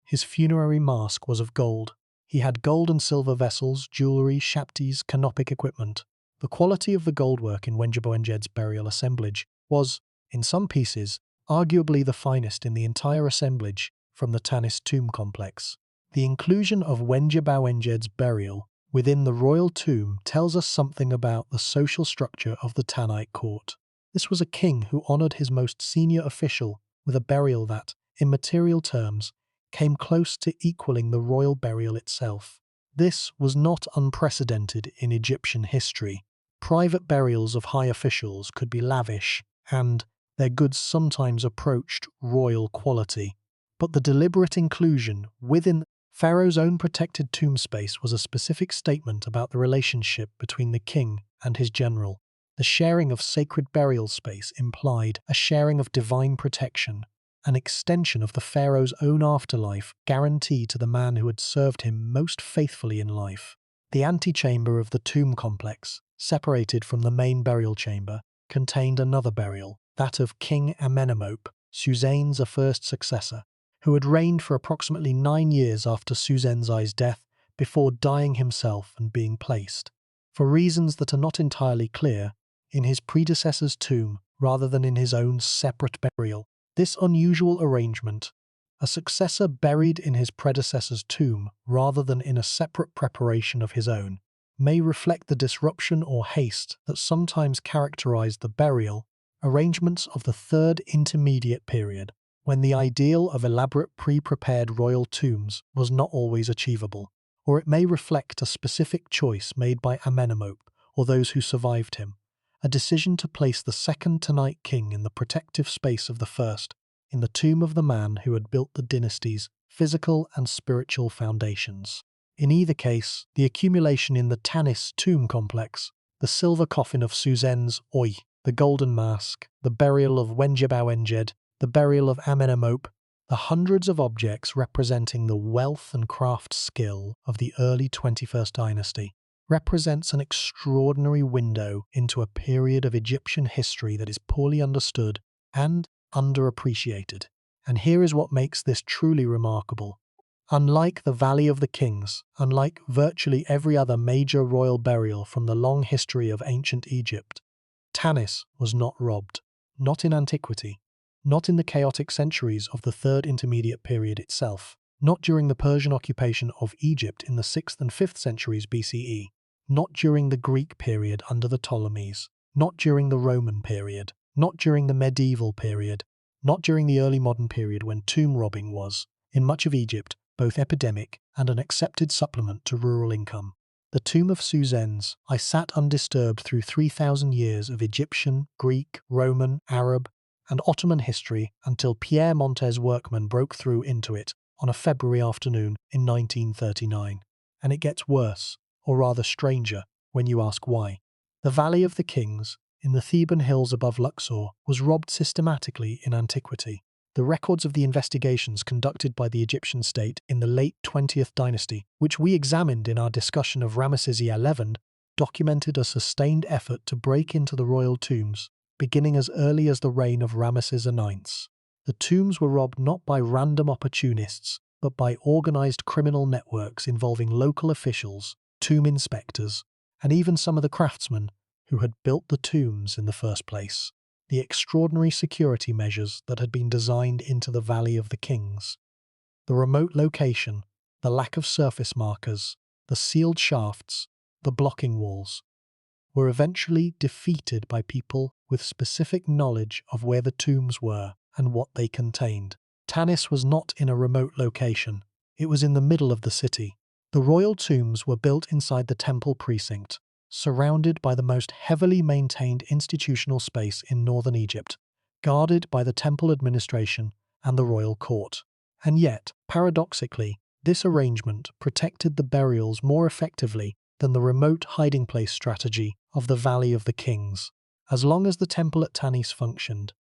His funerary mask was of gold. He had gold and silver vessels, jewellery, shapties, canopic equipment. The quality of the goldwork in Wenje Bawengid's burial assemblage was, in some pieces, arguably the finest in the entire assemblage from the Tanis tomb complex. The inclusion of Wenje Bawengid's burial within the royal tomb tells us something about the social structure of the Tanite court. This was a king who honoured his most senior official with a burial that, in material terms, came close to equaling the royal burial itself. This was not unprecedented in Egyptian history. Private burials of high officials could be lavish, and their goods sometimes approached royal quality. But the deliberate inclusion within Pharaoh's own protected tomb space was a specific statement about the relationship between the king and his general. The sharing of sacred burial space implied a sharing of divine protection, an extension of the pharaoh's own afterlife guarantee to the man who had served him most faithfully in life. The antechamber of the tomb complex, separated from the main burial chamber, contained another burial, that of King Amenemop, Psusennes' first successor, who had reigned for approximately 9 years after Psusennes I's death before dying himself and being placed, for reasons that are not entirely clear, in his predecessor's tomb rather than in his own separate burial. This unusual arrangement, a successor buried in his predecessor's tomb rather than in a separate preparation of his own, may reflect the disruption or haste that sometimes characterized the burial arrangements of the Third Intermediate Period, when the ideal of elaborate pre-prepared royal tombs was not always achievable, or it may reflect a specific choice made by Amenemop or those who survived him, a decision to place the second Tanite king in the protective space of the first, in the tomb of the man who had built the dynasty's physical and spiritual foundations. In either case, the accumulation in the Tanis tomb complex, the silver coffin of Psusennes I, the golden mask, the burial of Wenje Bawengid, the burial of Amenemop, the hundreds of objects representing the wealth and craft skill of the early 21st dynasty, represents an extraordinary window into a period of Egyptian history that is poorly understood and underappreciated. And here is what makes this truly remarkable. Unlike the Valley of the Kings, unlike virtually every other major royal burial from the long history of ancient Egypt, Tanis was not robbed, not in antiquity, not in the chaotic centuries of the Third Intermediate Period itself, not during the Persian occupation of Egypt in the 6th and 5th centuries BCE, not during the Greek period under the Ptolemies, not during the Roman period, not during the medieval period, not during the early modern period when tomb robbing was, in much of Egypt, both epidemic and an accepted supplement to rural income. The tomb of Psusennes I sat undisturbed through 3,000 years of Egyptian, Greek, Roman, Arab, and Ottoman history until Pierre Montez workmen broke through into it on a February afternoon in 1939. And it gets worse, or rather stranger, when you ask why. The Valley of the Kings, in the Theban hills above Luxor, was robbed systematically in antiquity. The records of the investigations conducted by the Egyptian state in the late 20th dynasty, which we examined in our discussion of Ramesses XI, documented a sustained effort to break into the royal tombs, beginning as early as the reign of Ramesses IX. The tombs were robbed not by random opportunists, but by organized criminal networks involving local officials, tomb inspectors, and even some of the craftsmen who had built the tombs in the first place. the extraordinary security measures that had been designed into the Valley of the Kings. The remote location, the lack of surface markers, the sealed shafts, the blocking walls, were eventually defeated by people with specific knowledge of where the tombs were and what they contained. Tanis was not in a remote location. It was in the middle of the city. The royal tombs were built inside the temple precinct, surrounded by the most heavily maintained institutional space in northern Egypt, guarded by the temple administration and the royal court. And yet, paradoxically, this arrangement protected the burials more effectively than the remote hiding place strategy of the Valley of the Kings. As long as the temple at Tanis functioned,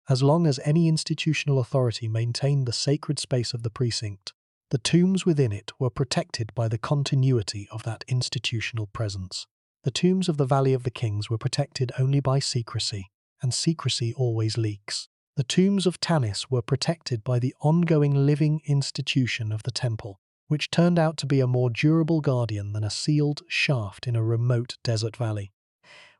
as long as any institutional authority maintained the sacred space of the precinct, the tombs within it were protected by the continuity of that institutional presence. The tombs of the Valley of the Kings were protected only by secrecy, and secrecy always leaks. The tombs of Tanis were protected by the ongoing living institution of the temple, which turned out to be a more durable guardian than a sealed shaft in a remote desert valley.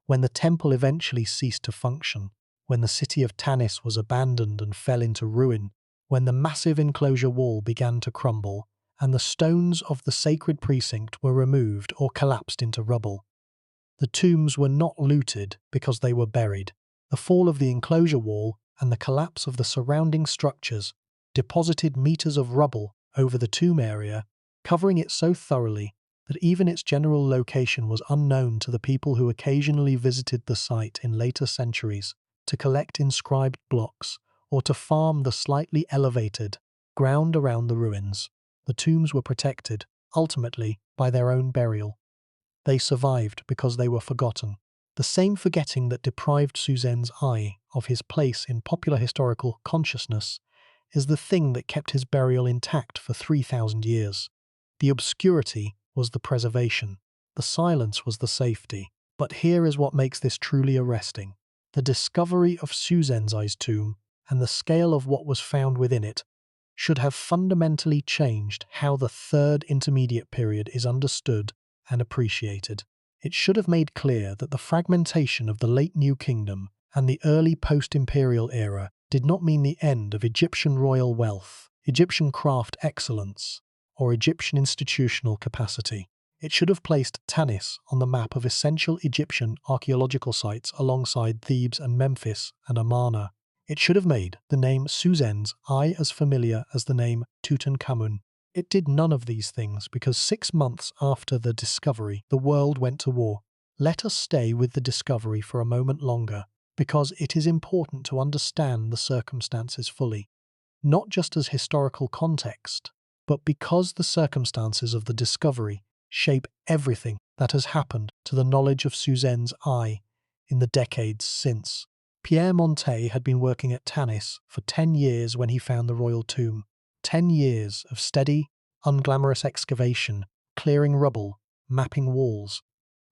When the temple eventually ceased to function, when the city of Tanis was abandoned and fell into ruin, when the massive enclosure wall began to crumble, and the stones of the sacred precinct were removed or collapsed into rubble, the tombs were not looted because they were buried. The fall of the enclosure wall and the collapse of the surrounding structures deposited meters of rubble over the tomb area, covering it so thoroughly that even its general location was unknown to the people who occasionally visited the site in later centuries to collect inscribed blocks or to farm the slightly elevated ground around the ruins. The tombs were protected, ultimately, by their own burial. They survived because they were forgotten. The same forgetting that deprived Psusennes I of his place in popular historical consciousness is the thing that kept his burial intact for 3,000 years. The obscurity was the preservation. The silence was the safety. But here is what makes this truly arresting. The discovery of Psusennes I's tomb and the scale of what was found within it should have fundamentally changed how the Third Intermediate Period is understood and appreciated. It should have made clear that the fragmentation of the late New Kingdom and the early post-imperial era did not mean the end of Egyptian royal wealth, Egyptian craft excellence, or Egyptian institutional capacity. It should have placed Tanis on the map of essential Egyptian archaeological sites alongside Thebes and Memphis and Amarna. It should have made the name Psusennes I as familiar as the name Tutankhamun. It did none of these things because 6 months after the discovery, the world went to war. Let us stay with the discovery for a moment longer, because it is important to understand the circumstances fully, not just as historical context, but because the circumstances of the discovery shape everything that has happened to the knowledge of Psusennes I in the decades since. Pierre Montet had been working at Tanis for 10 years when he found the royal tomb. 10 years of steady, unglamorous excavation, clearing rubble, mapping walls,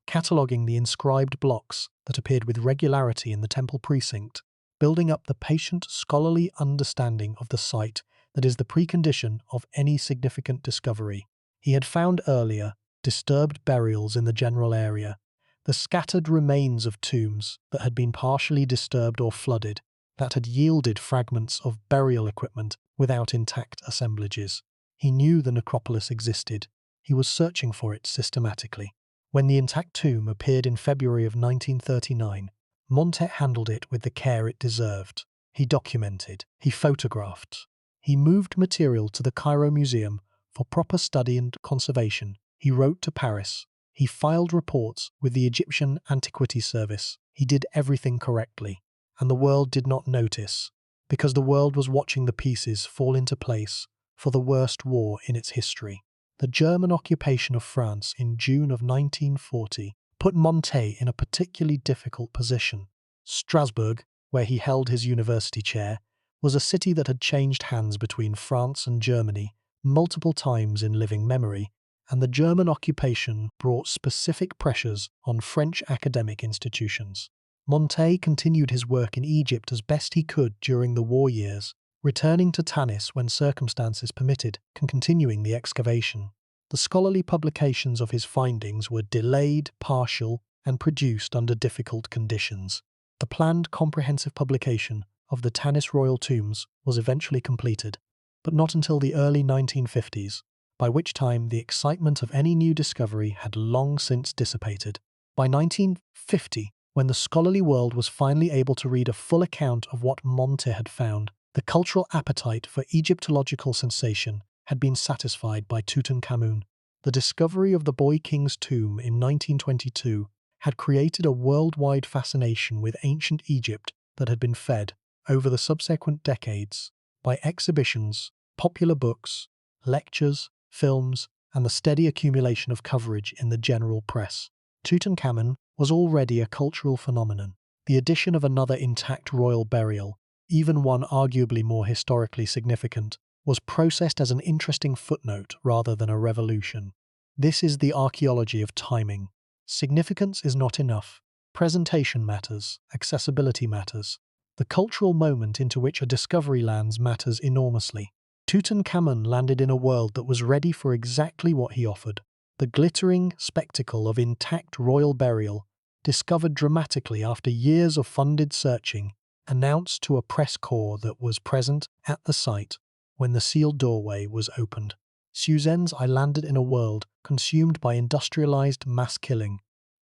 cataloguing the inscribed blocks that appeared with regularity in the temple precinct, building up the patient, scholarly understanding of the site that is the precondition of any significant discovery. He had found earlier disturbed burials in the general area, the scattered remains of tombs that had been partially disturbed or flooded, that had yielded fragments of burial equipment without intact assemblages. He knew the necropolis existed. He was searching for it systematically. When the intact tomb appeared in February of 1939, Montet handled it with the care it deserved. He documented, he photographed, he moved material to the Cairo Museum for proper study and conservation. He wrote to Paris. He filed reports with the Egyptian Antiquities Service. He did everything correctly, and the world did not notice, because the world was watching the pieces fall into place for the worst war in its history. The German occupation of France in June of 1940 put Montet in a particularly difficult position. Strasbourg, where he held his university chair, was a city that had changed hands between France and Germany multiple times in living memory, and the German occupation brought specific pressures on French academic institutions. Montet continued his work in Egypt as best he could during the war years, returning to Tanis when circumstances permitted and continuing the excavation. The scholarly publications of his findings were delayed, partial, and produced under difficult conditions. The planned comprehensive publication of the Tanis royal tombs was eventually completed, but not until the early 1950s, by which time the excitement of any new discovery had long since dissipated. By 1950, when the scholarly world was finally able to read a full account of what Monte had found, the cultural appetite for Egyptological sensation had been satisfied by Tutankhamun. The discovery of the boy king's tomb in 1922 had created a worldwide fascination with ancient Egypt that had been fed, over the subsequent decades, by exhibitions, popular books, lectures, films, and the steady accumulation of coverage in the general press. Tutankhamun was already a cultural phenomenon. The addition of another intact royal burial, even one arguably more historically significant, was processed as an interesting footnote rather than a revolution. This is the archaeology of timing. Significance is not enough. Presentation matters, accessibility matters. The cultural moment into which a discovery lands matters enormously. Tutankhamun landed in a world that was ready for exactly what he offered. The glittering spectacle of intact royal burial, discovered dramatically after years of funded searching, announced to a press corps that was present at the site when the sealed doorway was opened. Psusennes I landed in a world consumed by industrialized mass killing.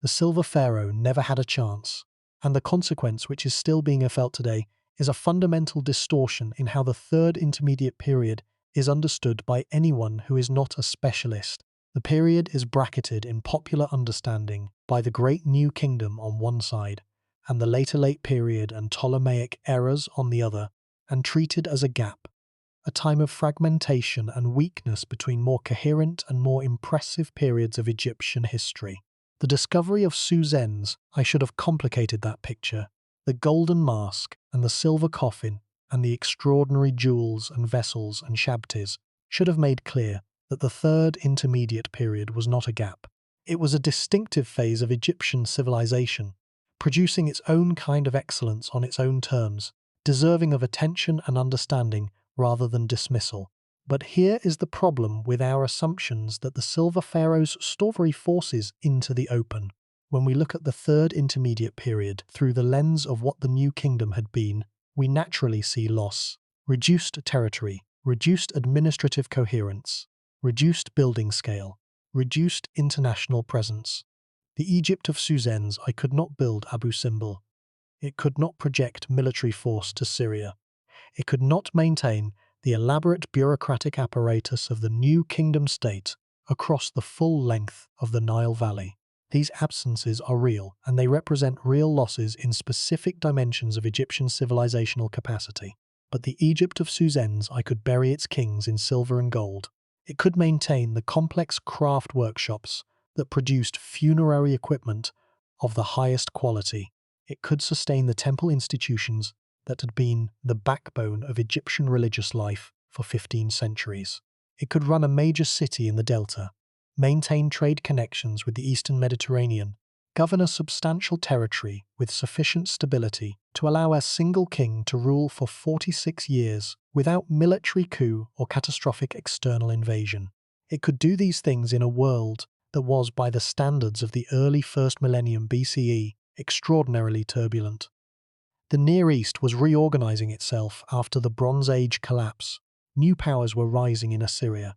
The silver pharaoh never had a chance, and the consequence, which is still being felt today, is a fundamental distortion in how the third intermediate period is understood by anyone who is not a specialist. The period is bracketed in popular understanding by the Great New Kingdom on one side, and the later late period and Ptolemaic eras on the other, and treated as a gap, a time of fragmentation and weakness between more coherent and more impressive periods of Egyptian history. The discovery of Psusennes I should have complicated that picture. The golden mask and the silver coffin and the extraordinary jewels and vessels and shabtis should have made clear that the third intermediate period was not a gap. It was a distinctive phase of Egyptian civilization, producing its own kind of excellence on its own terms, deserving of attention and understanding rather than dismissal. But here is the problem with our assumptions that the Silver Pharaoh's story forces into the open. When we look at the third intermediate period through the lens of what the New Kingdom had been, we naturally see loss, reduced territory, reduced administrative coherence, reduced building scale, reduced international presence. The Egypt of Psusennes I could not build Abu Simbel. It could not project military force to Syria. It could not maintain the elaborate bureaucratic apparatus of the New Kingdom state across the full length of the Nile Valley. These absences are real, and they represent real losses in specific dimensions of Egyptian civilizational capacity. But the Egypt of Psusennes I could bury its kings in silver and gold. It could maintain the complex craft workshops that produced funerary equipment of the highest quality. It could sustain the temple institutions that had been the backbone of Egyptian religious life for 15 centuries. It could run a major city in the Delta, maintain trade connections with the Eastern Mediterranean, govern a substantial territory with sufficient stability to allow a single king to rule for 46 years without military coup or catastrophic external invasion. It could do these things in a world that was, by the standards of the early first millennium BCE, extraordinarily turbulent. The Near East was reorganizing itself after the Bronze Age collapse. New powers were rising in Assyria.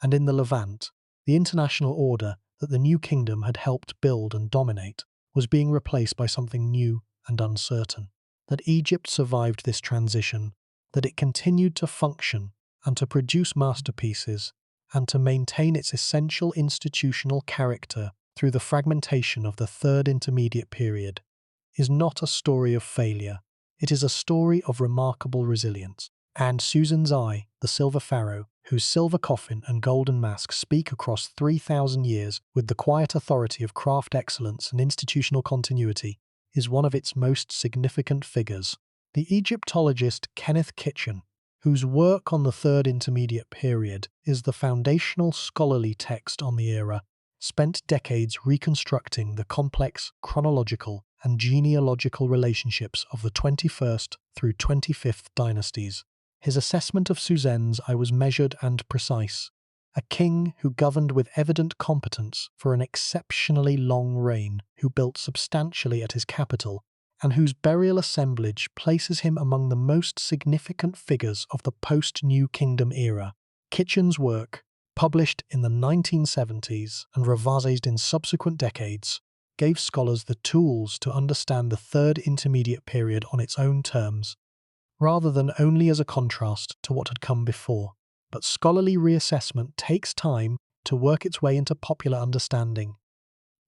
And in the Levant, the international order that the New Kingdom had helped build and dominate was being replaced by something new and uncertain. That Egypt survived this transition, that it continued to function and to produce masterpieces and to maintain its essential institutional character through the fragmentation of the third intermediate period, is not a story of failure. It is a story of remarkable resilience. And Psusennes I, the Silver Pharaoh, whose silver coffin and golden mask speak across 3,000 years with the quiet authority of craft excellence and institutional continuity, is one of its most significant figures. The Egyptologist Kenneth Kitchen, whose work on the third intermediate period is the foundational scholarly text on the era, spent decades reconstructing the complex chronological and genealogical relationships of the 21st through 25th dynasties. His assessment of Psusennes I was measured and precise. A king who governed with evident competence for an exceptionally long reign, who built substantially at his capital, and whose burial assemblage places him among the most significant figures of the post-New Kingdom era. Kitchen's work, published in the 1970s and revised in subsequent decades, gave scholars the tools to understand the Third Intermediate Period on its own terms, rather than only as a contrast to what had come before. But scholarly reassessment takes time to work its way into popular understanding.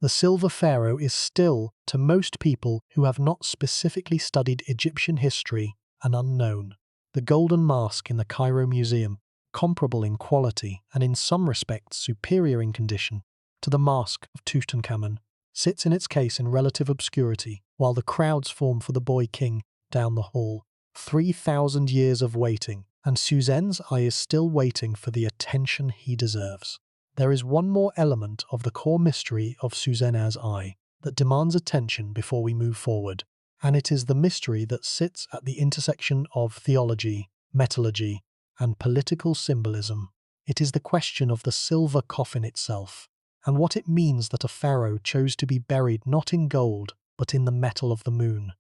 The Silver Pharaoh is still, to most people who have not specifically studied Egyptian history, an unknown. The golden mask in the Cairo Museum, comparable in quality and in some respects superior in condition to the mask of Tutankhamun, sits in its case in relative obscurity, while the crowds form for the boy king down the hall. 3,000 years of waiting, and Psusennes I is still waiting for the attention he deserves. There is one more element of the core mystery of Psusennes I that demands attention before we move forward, and it is the mystery that sits at the intersection of theology, metallurgy, and political symbolism. It is the question of the silver coffin itself, and what it means that a pharaoh chose to be buried not in gold, but in the metal of the moon.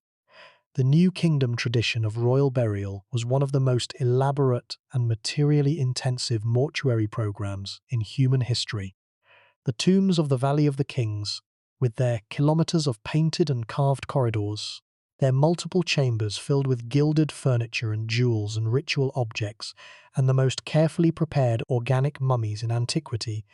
The New Kingdom tradition of royal burial was one of the most elaborate and materially intensive mortuary programs in human history. The tombs of the Valley of the Kings, with their kilometers of painted and carved corridors, their multiple chambers filled with gilded furniture and jewels and ritual objects, and the most carefully prepared organic mummies in antiquity,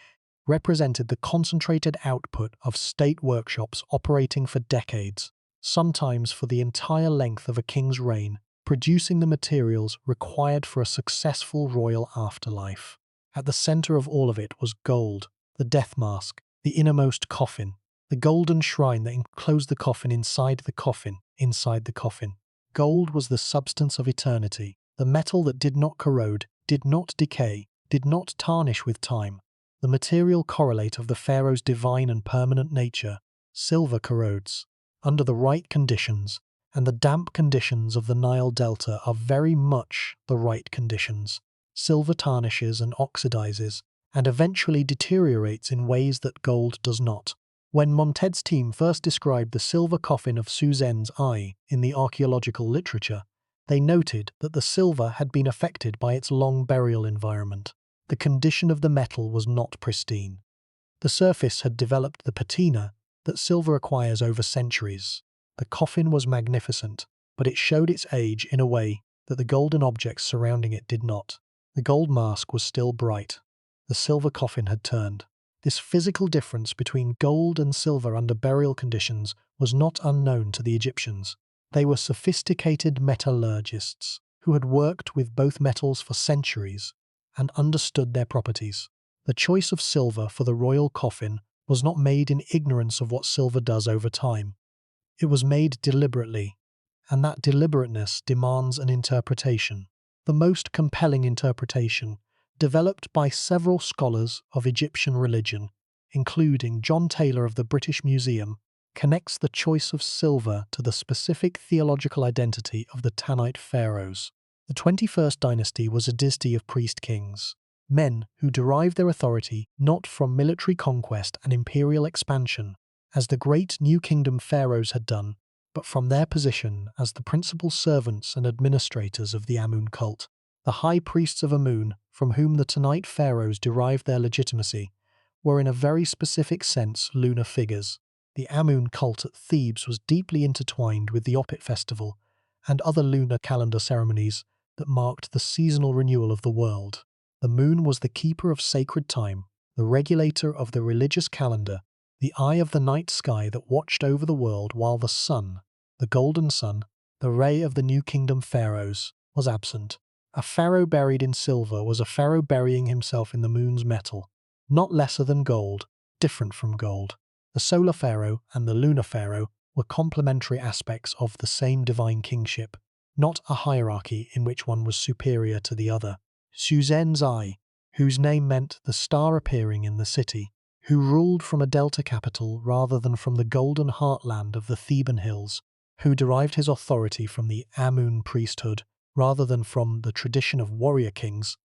represented the concentrated output of state workshops operating for decades, sometimes for the entire length of a king's reign, producing the materials required for a successful royal afterlife. At the center of all of it was gold, the death mask, the innermost coffin, the golden shrine that enclosed the coffin inside the coffin, inside the coffin. Gold was the substance of eternity, the metal that did not corrode, did not decay, did not tarnish with time, the material correlate of the pharaoh's divine and permanent nature. Silver corrodes under the right conditions, and the damp conditions of the Nile Delta are very much the right conditions. Silver tarnishes and oxidizes, and eventually deteriorates in ways that gold does not. When Monted's team first described the silver coffin of Psusennes I in the archaeological literature, they noted that the silver had been affected by its long burial environment. The condition of the metal was not pristine. The surface had developed the patina that silver acquires over centuries. The coffin was magnificent, but it showed its age in a way that the golden objects surrounding it did not. The gold mask was still bright. The silver coffin had turned. This physical difference between gold and silver under burial conditions was not unknown to the Egyptians. They were sophisticated metallurgists who had worked with both metals for centuries and understood their properties. The choice of silver for the royal coffin was not made in ignorance of what silver does over time. It was made deliberately, and that deliberateness demands an interpretation. The most compelling interpretation, developed by several scholars of Egyptian religion, including John Taylor of the British Museum, connects the choice of silver to the specific theological identity of the Tanite pharaohs. The 21st dynasty was a dynasty of priest kings, men who derived their authority not from military conquest and imperial expansion, as the great New Kingdom pharaohs had done, but from their position as the principal servants and administrators of the Amun cult. The High Priests of Amun, from whom the Tanite pharaohs derived their legitimacy, were in a very specific sense lunar figures. The Amun cult at Thebes was deeply intertwined with the Opet festival and other lunar calendar ceremonies that marked the seasonal renewal of the world. The moon was the keeper of sacred time, the regulator of the religious calendar, the eye of the night sky that watched over the world, while the sun, the golden sun, the ray of the New Kingdom pharaohs, was absent. A pharaoh buried in silver was a pharaoh burying himself in the moon's metal, not lesser than gold, different from gold. The solar pharaoh and the lunar pharaoh were complementary aspects of the same divine kingship, not a hierarchy in which one was superior to the other. Psusennes I, whose name meant the star appearing in the city, who ruled from a delta capital rather than from the golden heartland of the Theban hills, who derived his authority from the Amun priesthood rather than from the tradition of warrior kings,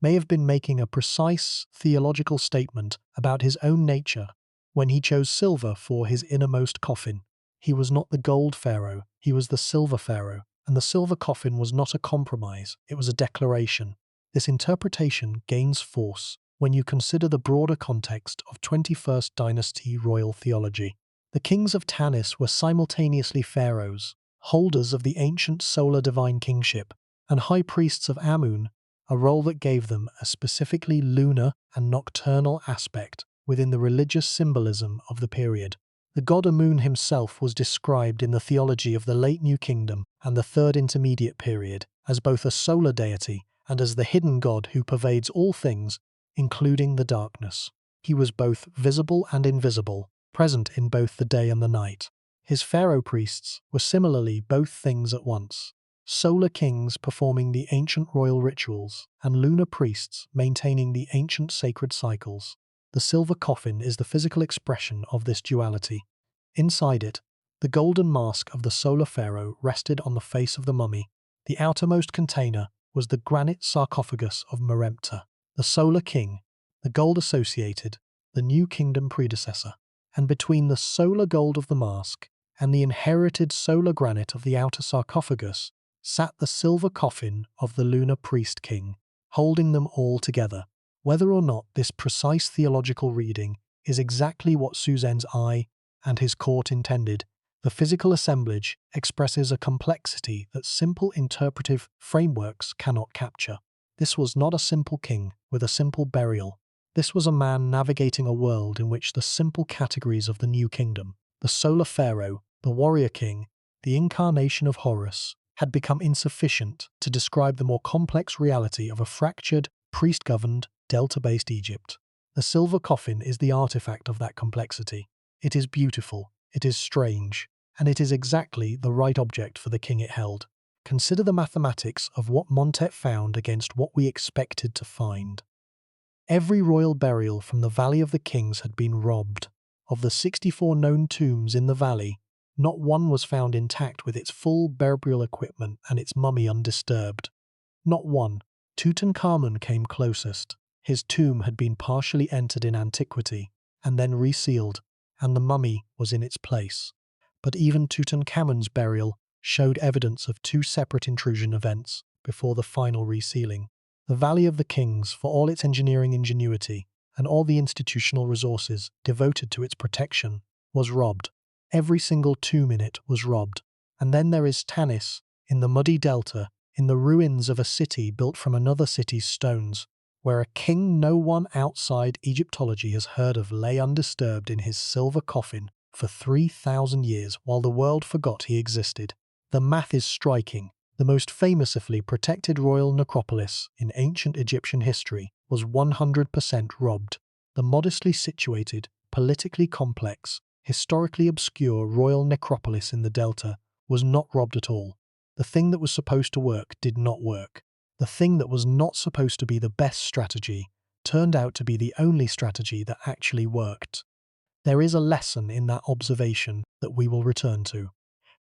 may have been making a precise theological statement about his own nature when he chose silver for his innermost coffin. He was not the gold pharaoh, he was the silver pharaoh, and the silver coffin was not a compromise, it was a declaration. This interpretation gains force when you consider the broader context of 21st dynasty royal theology. The kings of Tanis were simultaneously pharaohs, holders of the ancient solar divine kingship, and high priests of Amun, a role that gave them a specifically lunar and nocturnal aspect within the religious symbolism of the period. The god Amun himself was described in the theology of the late New Kingdom and the Third Intermediate Period as both a solar deity and as the hidden god who pervades all things, including the darkness. He was both visible and invisible, present in both the day and the night. His pharaoh priests were similarly both things at once, solar kings performing the ancient royal rituals and lunar priests maintaining the ancient sacred cycles. The silver coffin is the physical expression of this duality. Inside it, the golden mask of the solar pharaoh rested on the face of the mummy. The outermost container was the granite sarcophagus of Meremptah, the solar king, the gold associated, the New Kingdom predecessor. And between the solar gold of the mask and the inherited solar granite of the outer sarcophagus sat the silver coffin of the lunar priest king, holding them all together. Whether or not this precise theological reading is exactly what Psusennes I and his court intended, the physical assemblage expresses a complexity that simple interpretive frameworks cannot capture. This was not a simple king with a simple burial. This was a man navigating a world in which the simple categories of the New Kingdom, the solar pharaoh, the warrior king, the incarnation of Horus, had become insufficient to describe the more complex reality of a fractured, priest-governed, delta-based Egypt. The silver coffin is the artifact of that complexity. It is beautiful, it is strange, and it is exactly the right object for the king it held. Consider the mathematics of what Montet found against what we expected to find. Every royal burial from the Valley of the Kings had been robbed. Of the 64 known tombs in the valley, not one was found intact with its full burial equipment and its mummy undisturbed. Not one. Tutankhamun came closest. His tomb had been partially entered in antiquity, and then resealed, and the mummy was in its place. But even Tutankhamun's burial showed evidence of 2 separate intrusion events before the final resealing. The Valley of the Kings, for all its engineering ingenuity and all the institutional resources devoted to its protection, was robbed. Every single tomb in it was robbed. And then there is Tanis, in the muddy delta, in the ruins of a city built from another city's stones, where a king no one outside Egyptology has heard of lay undisturbed in his silver coffin for 3,000 years while the world forgot he existed. The math is striking. The most famously protected royal necropolis in ancient Egyptian history was 100% robbed. The modestly situated, politically complex, historically obscure royal necropolis in the Delta was not robbed at all. The thing that was supposed to work did not work. The thing that was not supposed to be the best strategy turned out to be the only strategy that actually worked. There is a lesson in that observation that we will return to.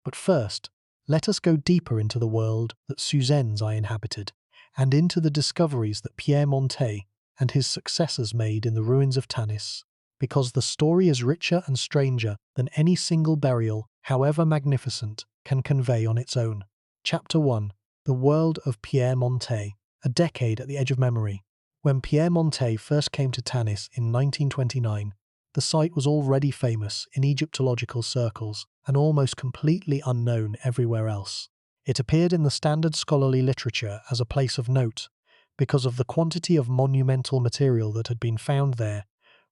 But first, let us go deeper into the world that Psusennes I inhabited, and into the discoveries that Pierre Montet and his successors made in the ruins of Tanis, because the story is richer and stranger than any single burial, however magnificent, can convey on its own. Chapter 1. The World of Pierre Montet. A decade at the edge of memory. When Pierre Montet first came to Tanis in 1929, the site was already famous in Egyptological circles and almost completely unknown everywhere else. It appeared in the standard scholarly literature as a place of note because of the quantity of monumental material that had been found there,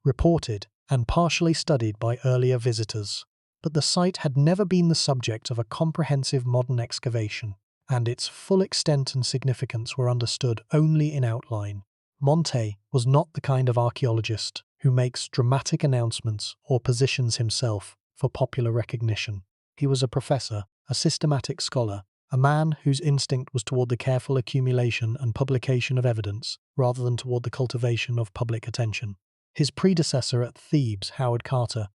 reported and partially studied by earlier visitors. But the site had never been the subject of a comprehensive modern excavation, and its full extent and significance were understood only in outline. Montet was not the kind of archaeologist who makes dramatic announcements or positions himself for popular recognition. He was a professor, a systematic scholar, a man whose instinct was toward the careful accumulation and publication of evidence rather than toward the cultivation of public attention. His predecessor at Thebes, Howard Carter,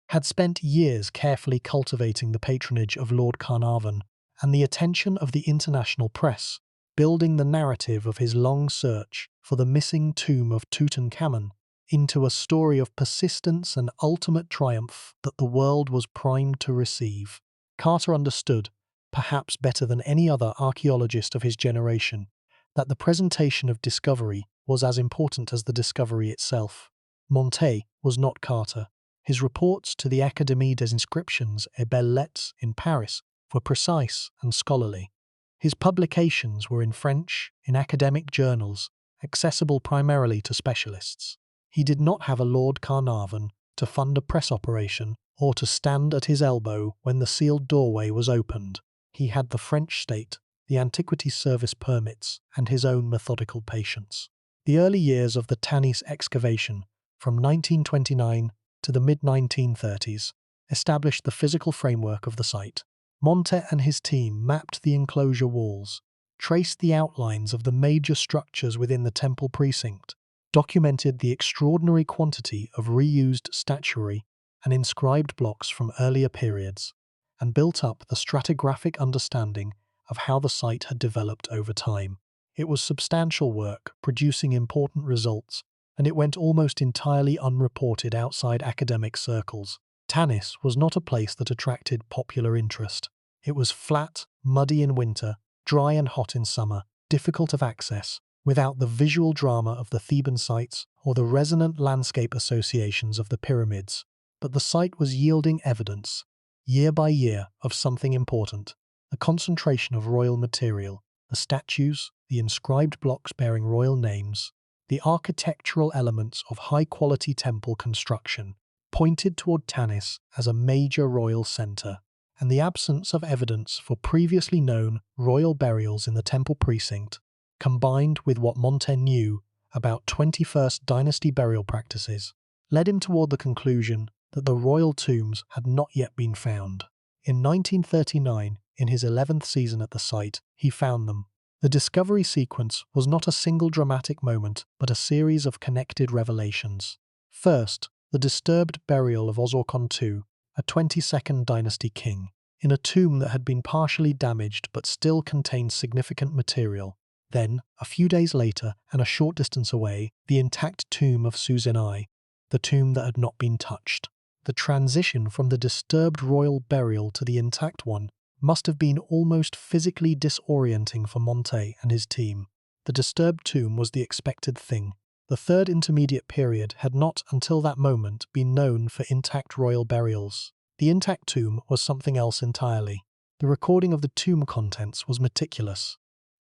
had spent years carefully cultivating the patronage of Lord Carnarvon and the attention of the international press, building the narrative of his long search for the missing tomb of Tutankhamun into a story of persistence and ultimate triumph that the world was primed to receive. Carter understood, perhaps better than any other archaeologist of his generation, that the presentation of discovery was as important as the discovery itself. Montet was not Carter. His reports to the Académie des Inscriptions et Belles-Lettres in Paris were precise and scholarly. His publications were in French, in academic journals, accessible primarily to specialists. He did not have a Lord Carnarvon to fund a press operation or to stand at his elbow when the sealed doorway was opened. He had the French state, the Antiquities Service permits, and his own methodical patience. The early years of the Tanis excavation, from 1929 to the mid-1930s, established the physical framework of the site. Montet and his team mapped the enclosure walls, traced the outlines of the major structures within the temple precinct, documented the extraordinary quantity of reused statuary and inscribed blocks from earlier periods, and built up the stratigraphic understanding of how the site had developed over time. It was substantial work, producing important results, and it went almost entirely unreported outside academic circles. Tanis was not a place that attracted popular interest. It was flat, muddy in winter, dry and hot in summer, difficult of access, without the visual drama of the Theban sites or the resonant landscape associations of the pyramids. But the site was yielding evidence, year by year, of something important: the concentration of royal material, the statues, the inscribed blocks bearing royal names, the architectural elements of high-quality temple construction, pointed toward Tanis as a major royal centre, and the absence of evidence for previously known royal burials in the temple precinct, combined with what Montet knew about 21st dynasty burial practices, led him toward the conclusion that the royal tombs had not yet been found. In 1939, in his 11th season at the site, he found them. The discovery sequence was not a single dramatic moment, but a series of connected revelations. First, the disturbed burial of Ahmose II, a 22nd dynasty king, in a tomb that had been partially damaged but still contained significant material. Then, a few days later, and a short distance away, the intact tomb of Psusennes, the tomb that had not been touched. The transition from the disturbed royal burial to the intact one must have been almost physically disorienting for Montet and his team. The disturbed tomb was the expected thing. The third intermediate period had not, until that moment, been known for intact royal burials. The intact tomb was something else entirely. The recording of the tomb contents was meticulous.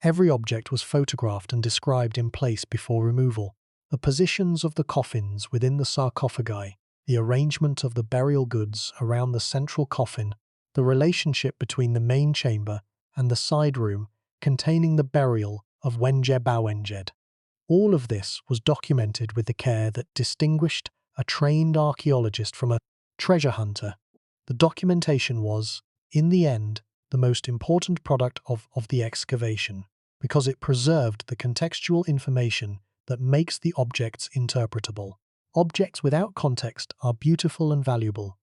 Every object was photographed and described in place before removal. The positions of the coffins within the sarcophagi, the arrangement of the burial goods around the central coffin, the relationship between the main chamber and the side room containing the burial of Wenje Bawenged. All of this was documented with the care that distinguished a trained archaeologist from a treasure hunter. The documentation was, in the end, the most important product of the excavation, because it preserved the contextual information that makes the objects interpretable. Objects without context are beautiful and valuable.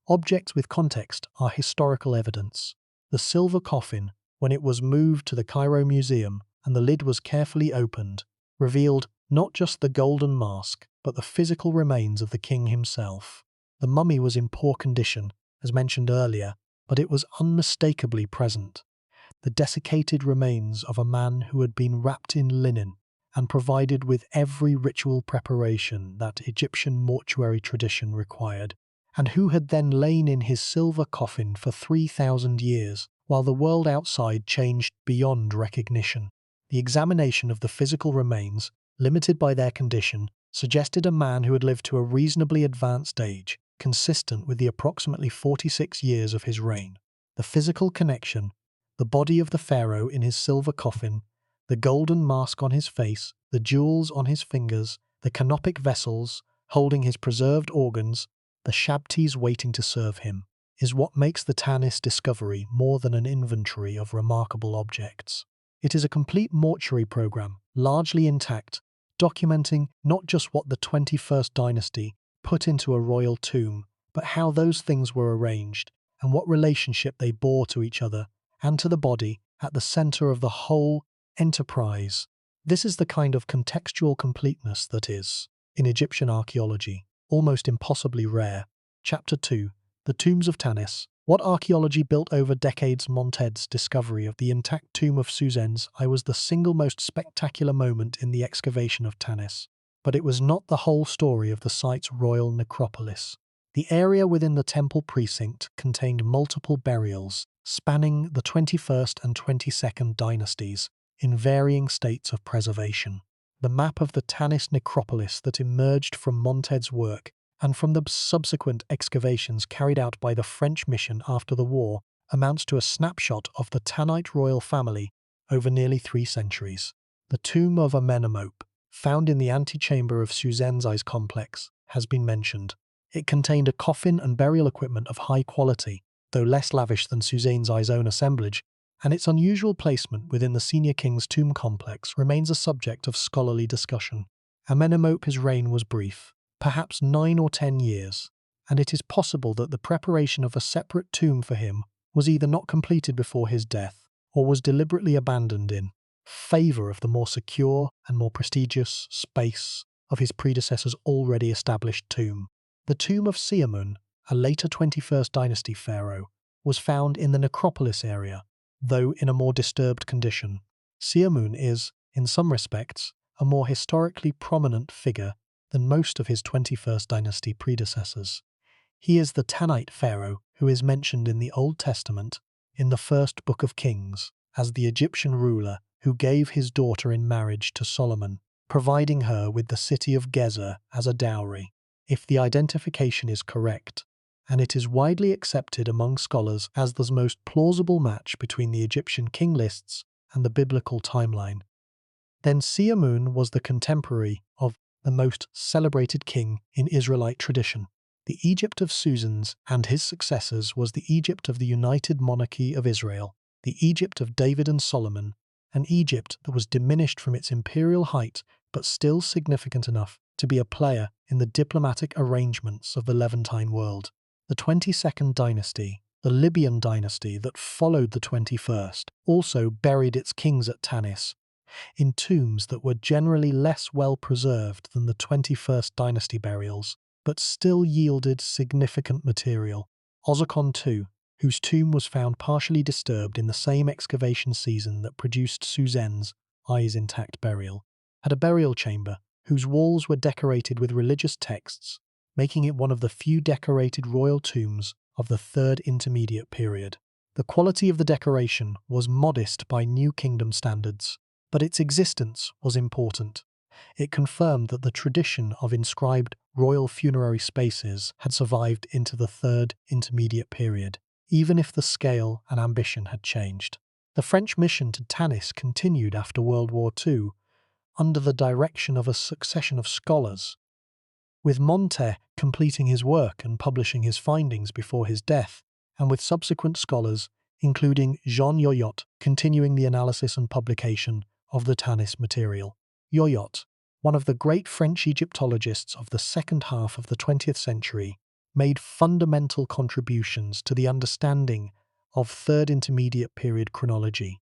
Objects with context are historical evidence. The silver coffin, when it was moved to the Cairo Museum and the lid was carefully opened, revealed not just the golden mask, but the physical remains of the king himself. The mummy was in poor condition, as mentioned earlier, but it was unmistakably present. The desiccated remains of a man who had been wrapped in linen and provided with every ritual preparation that Egyptian mortuary tradition required, and who had then lain in his silver coffin for 3,000 years, while the world outside changed beyond recognition. The examination of the physical remains, limited by their condition, suggested a man who had lived to a reasonably advanced age, consistent with the approximately 46 years of his reign. The physical connection, the body of the pharaoh in his silver coffin, the golden mask on his face, the jewels on his fingers, the canopic vessels holding his preserved organs, the shabtis waiting to serve him, is what makes the Tanis discovery more than an inventory of remarkable objects. It is a complete mortuary program, largely intact, documenting not just what the 21st dynasty put into a royal tomb, but how those things were arranged and what relationship they bore to each other and to the body at the center of the whole enterprise. This is the kind of contextual completeness that is in Egyptian archaeology, almost impossibly rare. Chapter 2. The Tombs of Tanis. What archaeology built over decades. Monted's discovery of the intact tomb of Psusennes I was the single most spectacular moment in the excavation of Tanis. But it was not the whole story of the site's royal necropolis. The area within the temple precinct contained multiple burials, spanning the 21st and 22nd dynasties, in varying states of preservation. The map of the Tanis necropolis that emerged from Monted's work and from the subsequent excavations carried out by the French mission after the war amounts to a snapshot of the Tanite royal family over nearly 3 centuries. The tomb of Amenemhotep, found in the antechamber of Psusennes I's complex, has been mentioned. It contained a coffin and burial equipment of high quality, though less lavish than Psusennes I's own assemblage, and its unusual placement within the senior king's tomb complex remains a subject of scholarly discussion. Amenemhotep's reign was brief, perhaps 9 or 10 years, and it is possible that the preparation of a separate tomb for him was either not completed before his death or was deliberately abandoned in favour of the more secure and more prestigious space of his predecessor's already established tomb. The tomb of Amun, a later 21st dynasty pharaoh, was found in the necropolis area, though in a more disturbed condition. Amun is, in some respects, a more historically prominent figure than most of his 21st dynasty predecessors. He is the Tanite pharaoh who is mentioned in the Old Testament in the first book of Kings as the Egyptian ruler who gave his daughter in marriage to Solomon, providing her with the city of Gezer as a dowry. If the identification is correct, and it is widely accepted among scholars as the most plausible match between the Egyptian king lists and the biblical timeline, then Amun was the contemporary of the most celebrated king in Israelite tradition. The Egypt of Psusennes and his successors was the Egypt of the United Monarchy of Israel, the Egypt of David and Solomon, an Egypt that was diminished from its imperial height but still significant enough to be a player in the diplomatic arrangements of the Levantine world. The 22nd dynasty, the Libyan dynasty that followed the 21st, also buried its kings at Tanis, in tombs that were generally less well preserved than the 21st dynasty burials, but still yielded significant material. Ahmose II, whose tomb was found partially disturbed in the same excavation season that produced Psusennes I's intact burial, had a burial chamber whose walls were decorated with religious texts, making it one of the few decorated royal tombs of the Third Intermediate Period. The quality of the decoration was modest by New Kingdom standards, but its existence was important. It confirmed that the tradition of inscribed royal funerary spaces had survived into the Third Intermediate Period, even if the scale and ambition had changed. The French mission to Tanis continued after World War II, under the direction of a succession of scholars, with Montez completing his work and publishing his findings before his death, and with subsequent scholars, including Jean Yoyot, continuing the analysis and publication of the Tanis material. Yoyot, one of the great French Egyptologists of the second half of the 20th century, made fundamental contributions to the understanding of Third Intermediate Period chronology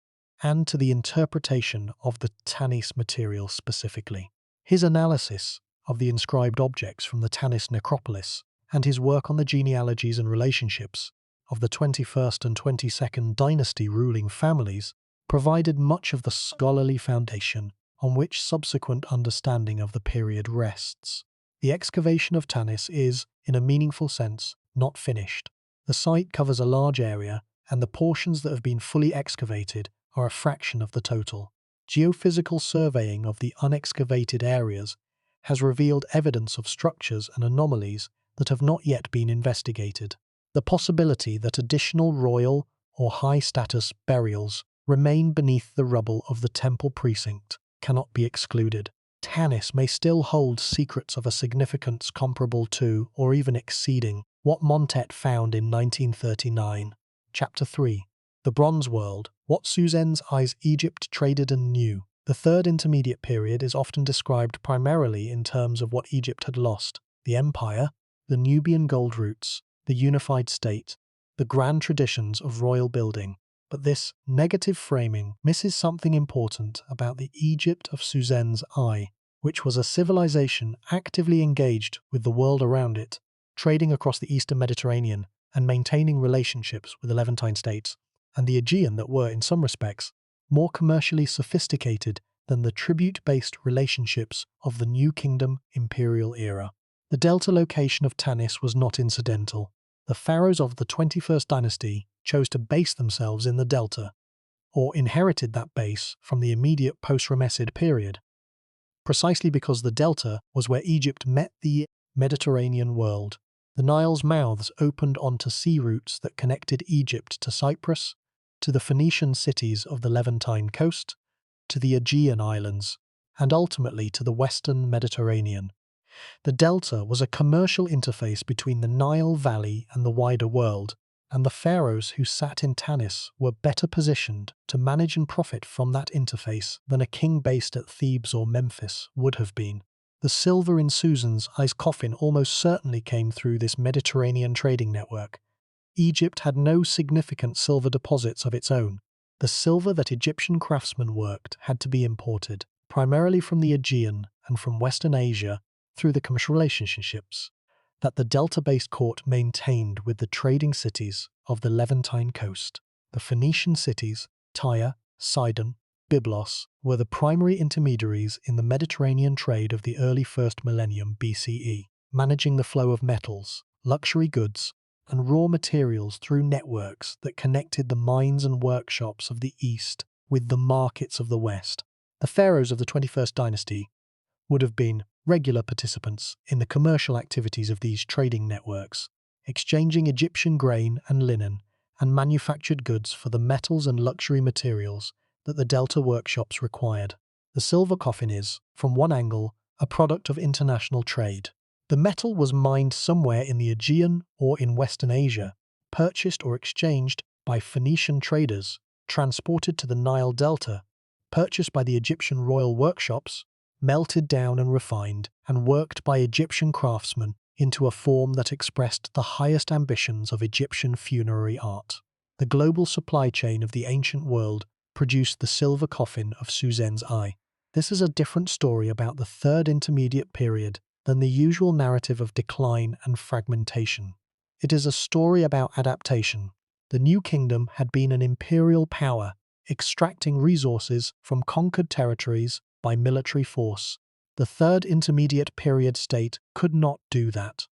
and to the interpretation of the Tanis material specifically. His analysis of the inscribed objects from the Tanis necropolis and his work on the genealogies and relationships of the 21st and 22nd dynasty ruling families provided much of the scholarly foundation on which subsequent understanding of the period rests. The excavation of Tanis is, in a meaningful sense, not finished. The site covers a large area, and the portions that have been fully excavated are a fraction of the total. Geophysical surveying of the unexcavated areas has revealed evidence of structures and anomalies that have not yet been investigated. The possibility that additional royal or high-status burials remain beneath the rubble of the temple precinct cannot be excluded. Tanis may still hold secrets of a significance comparable to, or even exceeding, what Montet found in 1939. Chapter 3. The Bronze World, what Psusennes I's Egypt traded and knew. The Third Intermediate Period is often described primarily in terms of what Egypt had lost: the empire, the Nubian gold routes, the unified state, the grand traditions of royal building. But this negative framing misses something important about the Egypt of Psusennes I. which was a civilization actively engaged with the world around it, trading across the eastern Mediterranean and maintaining relationships with the Levantine states, and the Aegean that were, in some respects, more commercially sophisticated than the tribute-based relationships of the New Kingdom imperial era. The delta location of Tanis was not incidental. The pharaohs of the 21st dynasty chose to base themselves in the delta, or inherited that base from the immediate post-Ramessid period, precisely because the delta was where Egypt met the Mediterranean world. The Nile's mouths opened onto sea routes that connected Egypt to Cyprus, to the Phoenician cities of the Levantine coast, to the Aegean islands, and ultimately to the western Mediterranean. The delta was a commercial interface between the Nile Valley and the wider world, and the pharaohs who sat in Tanis were better positioned to manage and profit from that interface than a king based at Thebes or Memphis would have been. The silver in Psusennes I's coffin almost certainly came through this Mediterranean trading network. Egypt had no significant silver deposits of its own. The silver that Egyptian craftsmen worked had to be imported, primarily from the Aegean and from Western Asia, through the commercial relationships that the delta-based court maintained with the trading cities of the Levantine coast. The Phoenician cities, Tyre, Sidon, Byblos, were the primary intermediaries in the Mediterranean trade of the early 1st millennium BCE, managing the flow of metals, luxury goods, and raw materials through networks that connected the mines and workshops of the East with the markets of the West. The pharaohs of the 21st dynasty would have been regular participants in the commercial activities of these trading networks, exchanging Egyptian grain and linen and manufactured goods for the metals and luxury materials that the Delta workshops required. The silver coffin is, from one angle, a product of international trade. The metal was mined somewhere in the Aegean or in Western Asia, purchased or exchanged by Phoenician traders, transported to the Nile Delta, purchased by the Egyptian royal workshops, melted down and refined, and worked by Egyptian craftsmen into a form that expressed the highest ambitions of Egyptian funerary art. The global supply chain of the ancient world produced the silver coffin of Psusennes I. This is a different story about the third intermediate period than the usual narrative of decline and fragmentation. It is a story about adaptation. The New Kingdom had been an imperial power, extracting resources from conquered territories by military force. The third intermediate period state could not do that.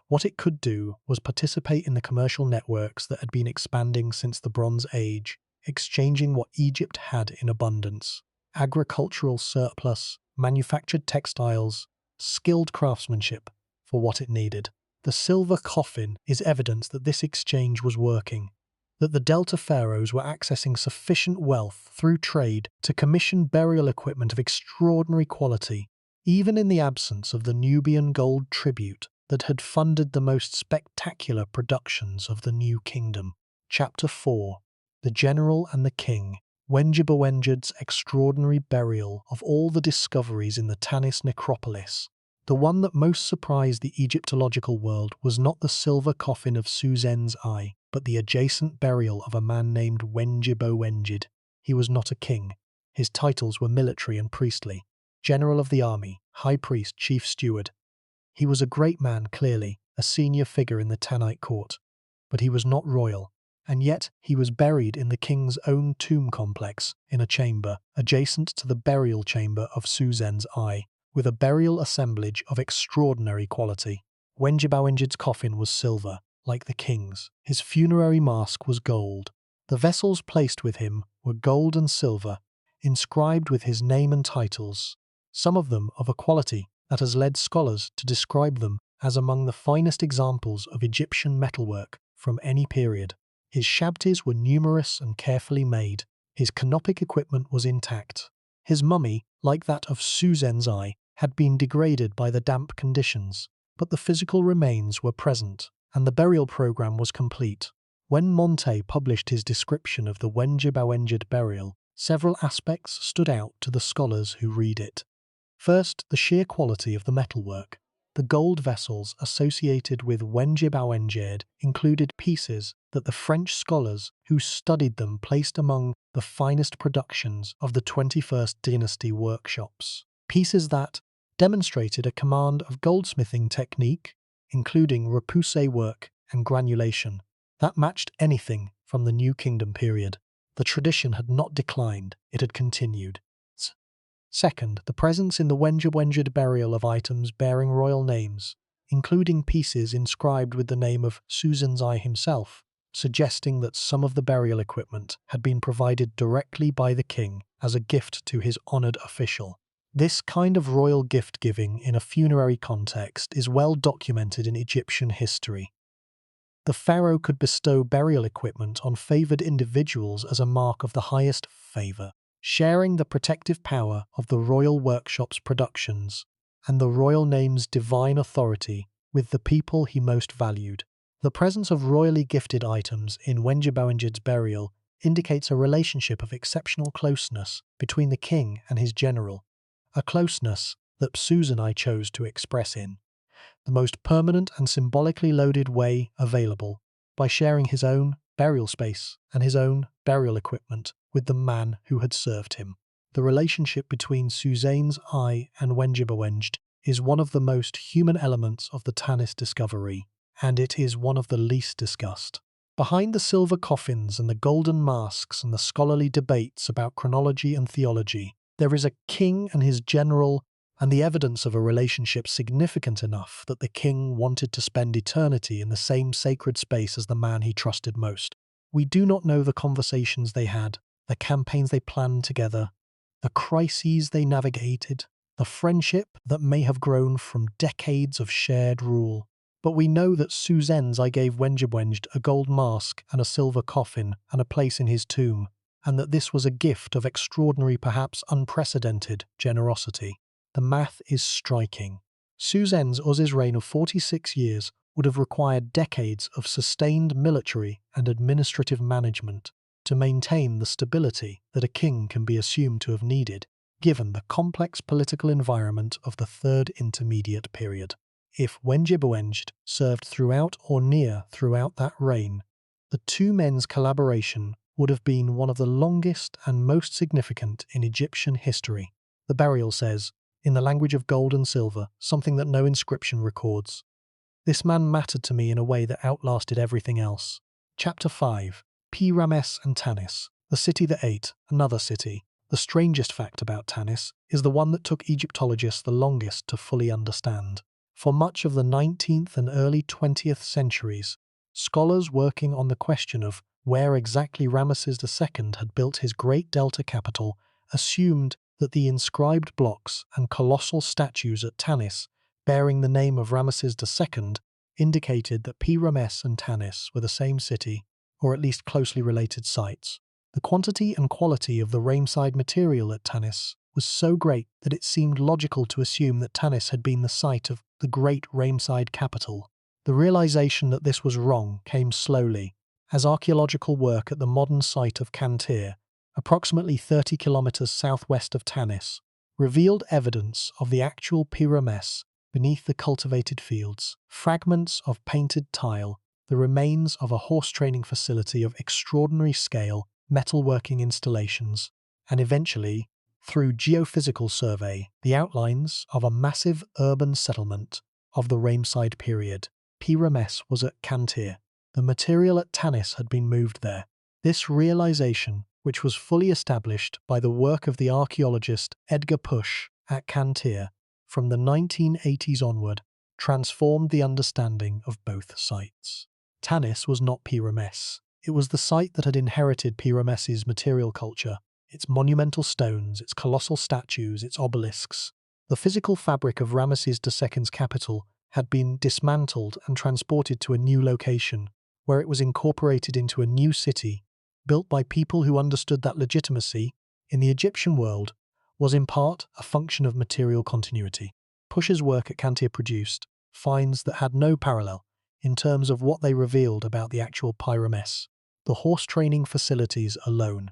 What it could do was participate in the commercial networks that had been expanding since the Bronze Age, exchanging what Egypt had in abundance: agricultural surplus, manufactured textiles, skilled craftsmanship, for what it needed. The silver coffin is evidence that this exchange was working, that the Delta pharaohs were accessing sufficient wealth through trade to commission burial equipment of extraordinary quality, even in the absence of the Nubian gold tribute that had funded the most spectacular productions of the New Kingdom. Chapter 4. The General and the King. Wenjibowenjid's extraordinary burial of all the discoveries in the Tanis necropolis. The one that most surprised the Egyptological world was not the silver coffin of Psusennes I, but the adjacent burial of a man named Wenjibowenjid. He was not a king. His titles were military and priestly: General of the Army, High Priest, Chief Steward. He was a great man, clearly, a senior figure in the Tanite court, but he was not royal, and yet he was buried in the king's own tomb complex in a chamber adjacent to the burial chamber of Psusennes I, with a burial assemblage of extraordinary quality. Wenjibowenjid's coffin was silver, like the king's. His funerary mask was gold. The vessels placed with him were gold and silver, inscribed with his name and titles, some of them of a quality that has led scholars to describe them as among the finest examples of Egyptian metalwork from any period. His shabtis were numerous and carefully made. His canopic equipment was intact. His mummy, like that of Psusennes I, had been degraded by the damp conditions, but the physical remains were present, and the burial program was complete. When Monte published his description of the Wenjibowenjid burial, several aspects stood out to the scholars who read it. First, the sheer quality of the metalwork. The gold vessels associated with Wenjibowenjid included pieces that the French scholars who studied them placed among the finest productions of the 21st dynasty workshops. pieces that demonstrated a command of goldsmithing technique, including repoussé work and granulation, that matched anything from the New Kingdom period. The tradition had not declined, it had continued. Second, the presence in the Wenja burial of items bearing royal names, including pieces inscribed with the name of Psusennes I himself, suggesting that some of the burial equipment had been provided directly by the king as a gift to his honoured official. This kind of royal gift-giving in a funerary context is well documented in Egyptian history. The pharaoh could bestow burial equipment on favoured individuals as a mark of the highest favour, sharing the protective power of the royal workshop's productions and the royal name's divine authority with the people he most valued. The presence of royally gifted items in Wenja burial indicates a relationship of exceptional closeness between the king and his general, a closeness that Psusennes chose to express in the most permanent and symbolically loaded way available, by sharing his own burial space and his own burial equipment with the man who had served him. The relationship between Psusennes I and Wenja is one of the most human elements of the Tanis discovery, and it is one of the least discussed. Behind the silver coffins and the golden masks and the scholarly debates about chronology and theology, there is a king and his general, and the evidence of a relationship significant enough that the king wanted to spend eternity in the same sacred space as the man he trusted most. We do not know the conversations they had, the campaigns they planned together, the crises they navigated, the friendship that may have grown from decades of shared rule. But we know that Psusennes I gave Wenja a gold mask and a silver coffin and a place in his tomb, and that this was a gift of extraordinary, perhaps unprecedented, generosity. The math is striking. Psusennes I's reign of 46 years would have required decades of sustained military and administrative management to maintain the stability that a king can be assumed to have needed, given the complex political environment of the Third Intermediate Period. If Wenja served throughout or near throughout that reign, the two men's collaboration would have been one of the longest and most significant in Egyptian history. The burial says, in the language of gold and silver, something that no inscription records: "This man mattered to me in a way that outlasted everything else." Chapter 5. Ramesses and Tanis, the city that ate another city. The strangest fact about Tanis is the one that took Egyptologists the longest to fully understand. For much of the 19th and early 20th centuries, scholars working on the question of where exactly Ramesses II had built his great delta capital assumed that the inscribed blocks and colossal statues at Tanis, bearing the name of Ramesses II, indicated that Ramesses and Tanis were the same city, or at least closely related sites. The quantity and quality of the Rameside material at Tanis was so great that it seemed logical to assume that Tanis had been the site of the great Rameside capital. The realization that this was wrong came slowly, as archaeological work at the modern site of Cantir, approximately 30 kilometers southwest of Tanis, revealed evidence of the actual Ramesses beneath the cultivated fields, fragments of painted tile, the remains of a horse training facility of extraordinary scale, metalworking installations, and eventually, through geophysical survey, the outlines of a massive urban settlement of the Rameside period. Ramesses was at Cantir. The material at Tanis had been moved there. This realization, which was fully established by the work of the archaeologist Edgar Pusch at Cantir from the 1980s onward, transformed the understanding of both sites. Tanis was not Ramesses. It was the site that had inherited Ramesses' material culture, its monumental stones, its colossal statues, its obelisks. The physical fabric of Ramesses II's capital had been dismantled and transported to a new location, where it was incorporated into a new city, built by people who understood that legitimacy, in the Egyptian world, was in part a function of material continuity. Pusch's work at Cantir produced finds that had no parallel in terms of what they revealed about the actual Ramesses. The horse training facilities alone,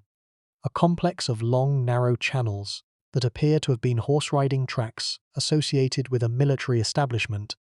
a complex of long, narrow channels that appear to have been horse riding tracks associated with a military establishment,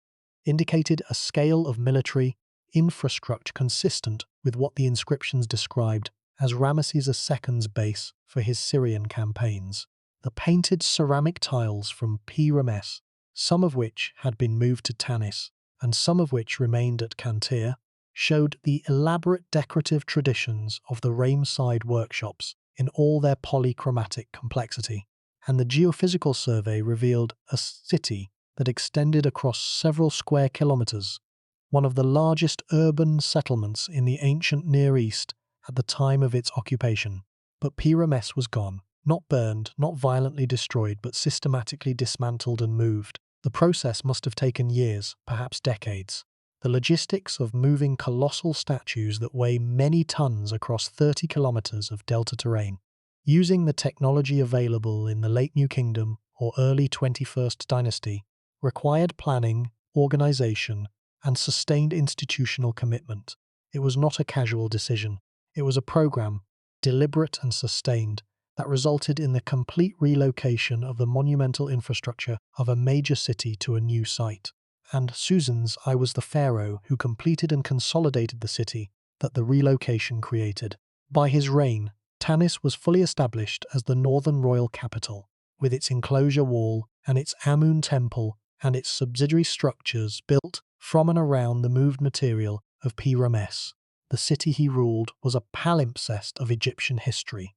indicated a scale of military infrastructure consistent with what the inscriptions described as Ramesses II's base for his Syrian campaigns. The painted ceramic tiles from Ramesses, some of which had been moved to Tanis and some of which remained at Cantir, showed the elaborate decorative traditions of the Ramesses workshops in all their polychromatic complexity, and the geophysical survey revealed a city that extended across several square kilometers, one of the largest urban settlements in the ancient Near East at the time of its occupation. But Ramesses was gone, not burned, not violently destroyed, but systematically dismantled and moved. The process must have taken years, perhaps decades. The logistics of moving colossal statues that weigh many tons across 30 kilometers of delta terrain, using the technology available in the late New Kingdom or early 21st dynasty, required planning, organization, and sustained institutional commitment. It was not a casual decision. It was a program, deliberate and sustained, that resulted in the complete relocation of the monumental infrastructure of a major city to a new site. And Psusennes I was the pharaoh who completed and consolidated the city that the relocation created. By his reign, Tanis was fully established as the northern royal capital, with its enclosure wall and its Amun temple and its subsidiary structures built from and around the moved material of Ramesses. The city he ruled was a palimpsest of Egyptian history,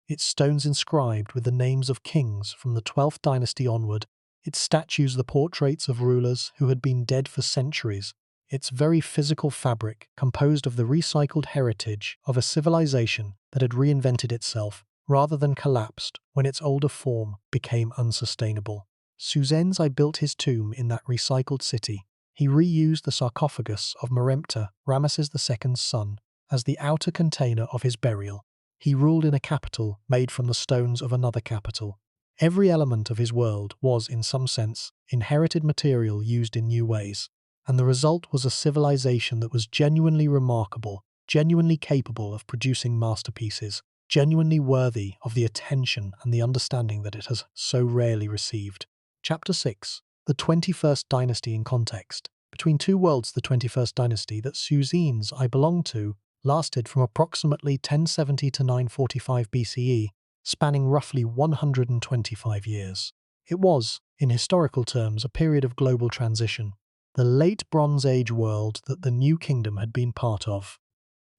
its stones inscribed with the names of kings from the 12th dynasty onward, its statues the portraits of rulers who had been dead for centuries, its very physical fabric composed of the recycled heritage of a civilization that had reinvented itself rather than collapsed when its older form became unsustainable. Psusennes I built his tomb in that recycled city. He reused the sarcophagus of Mentuhotep, Ramesses II's son, as the outer container of his burial. He ruled in a capital made from the stones of another capital. Every element of his world was, in some sense, inherited material used in new ways, and the result was a civilization that was genuinely remarkable, genuinely capable of producing masterpieces, genuinely worthy of the attention and the understanding that it has so rarely received. Chapter 6. The 21st Dynasty in Context. Between two worlds, the 21st Dynasty that Psusennes I belonged to lasted from approximately 1070 to 945 BCE, spanning roughly 125 years. It was, in historical terms, a period of global transition. The late Bronze Age world that the New Kingdom had been part of,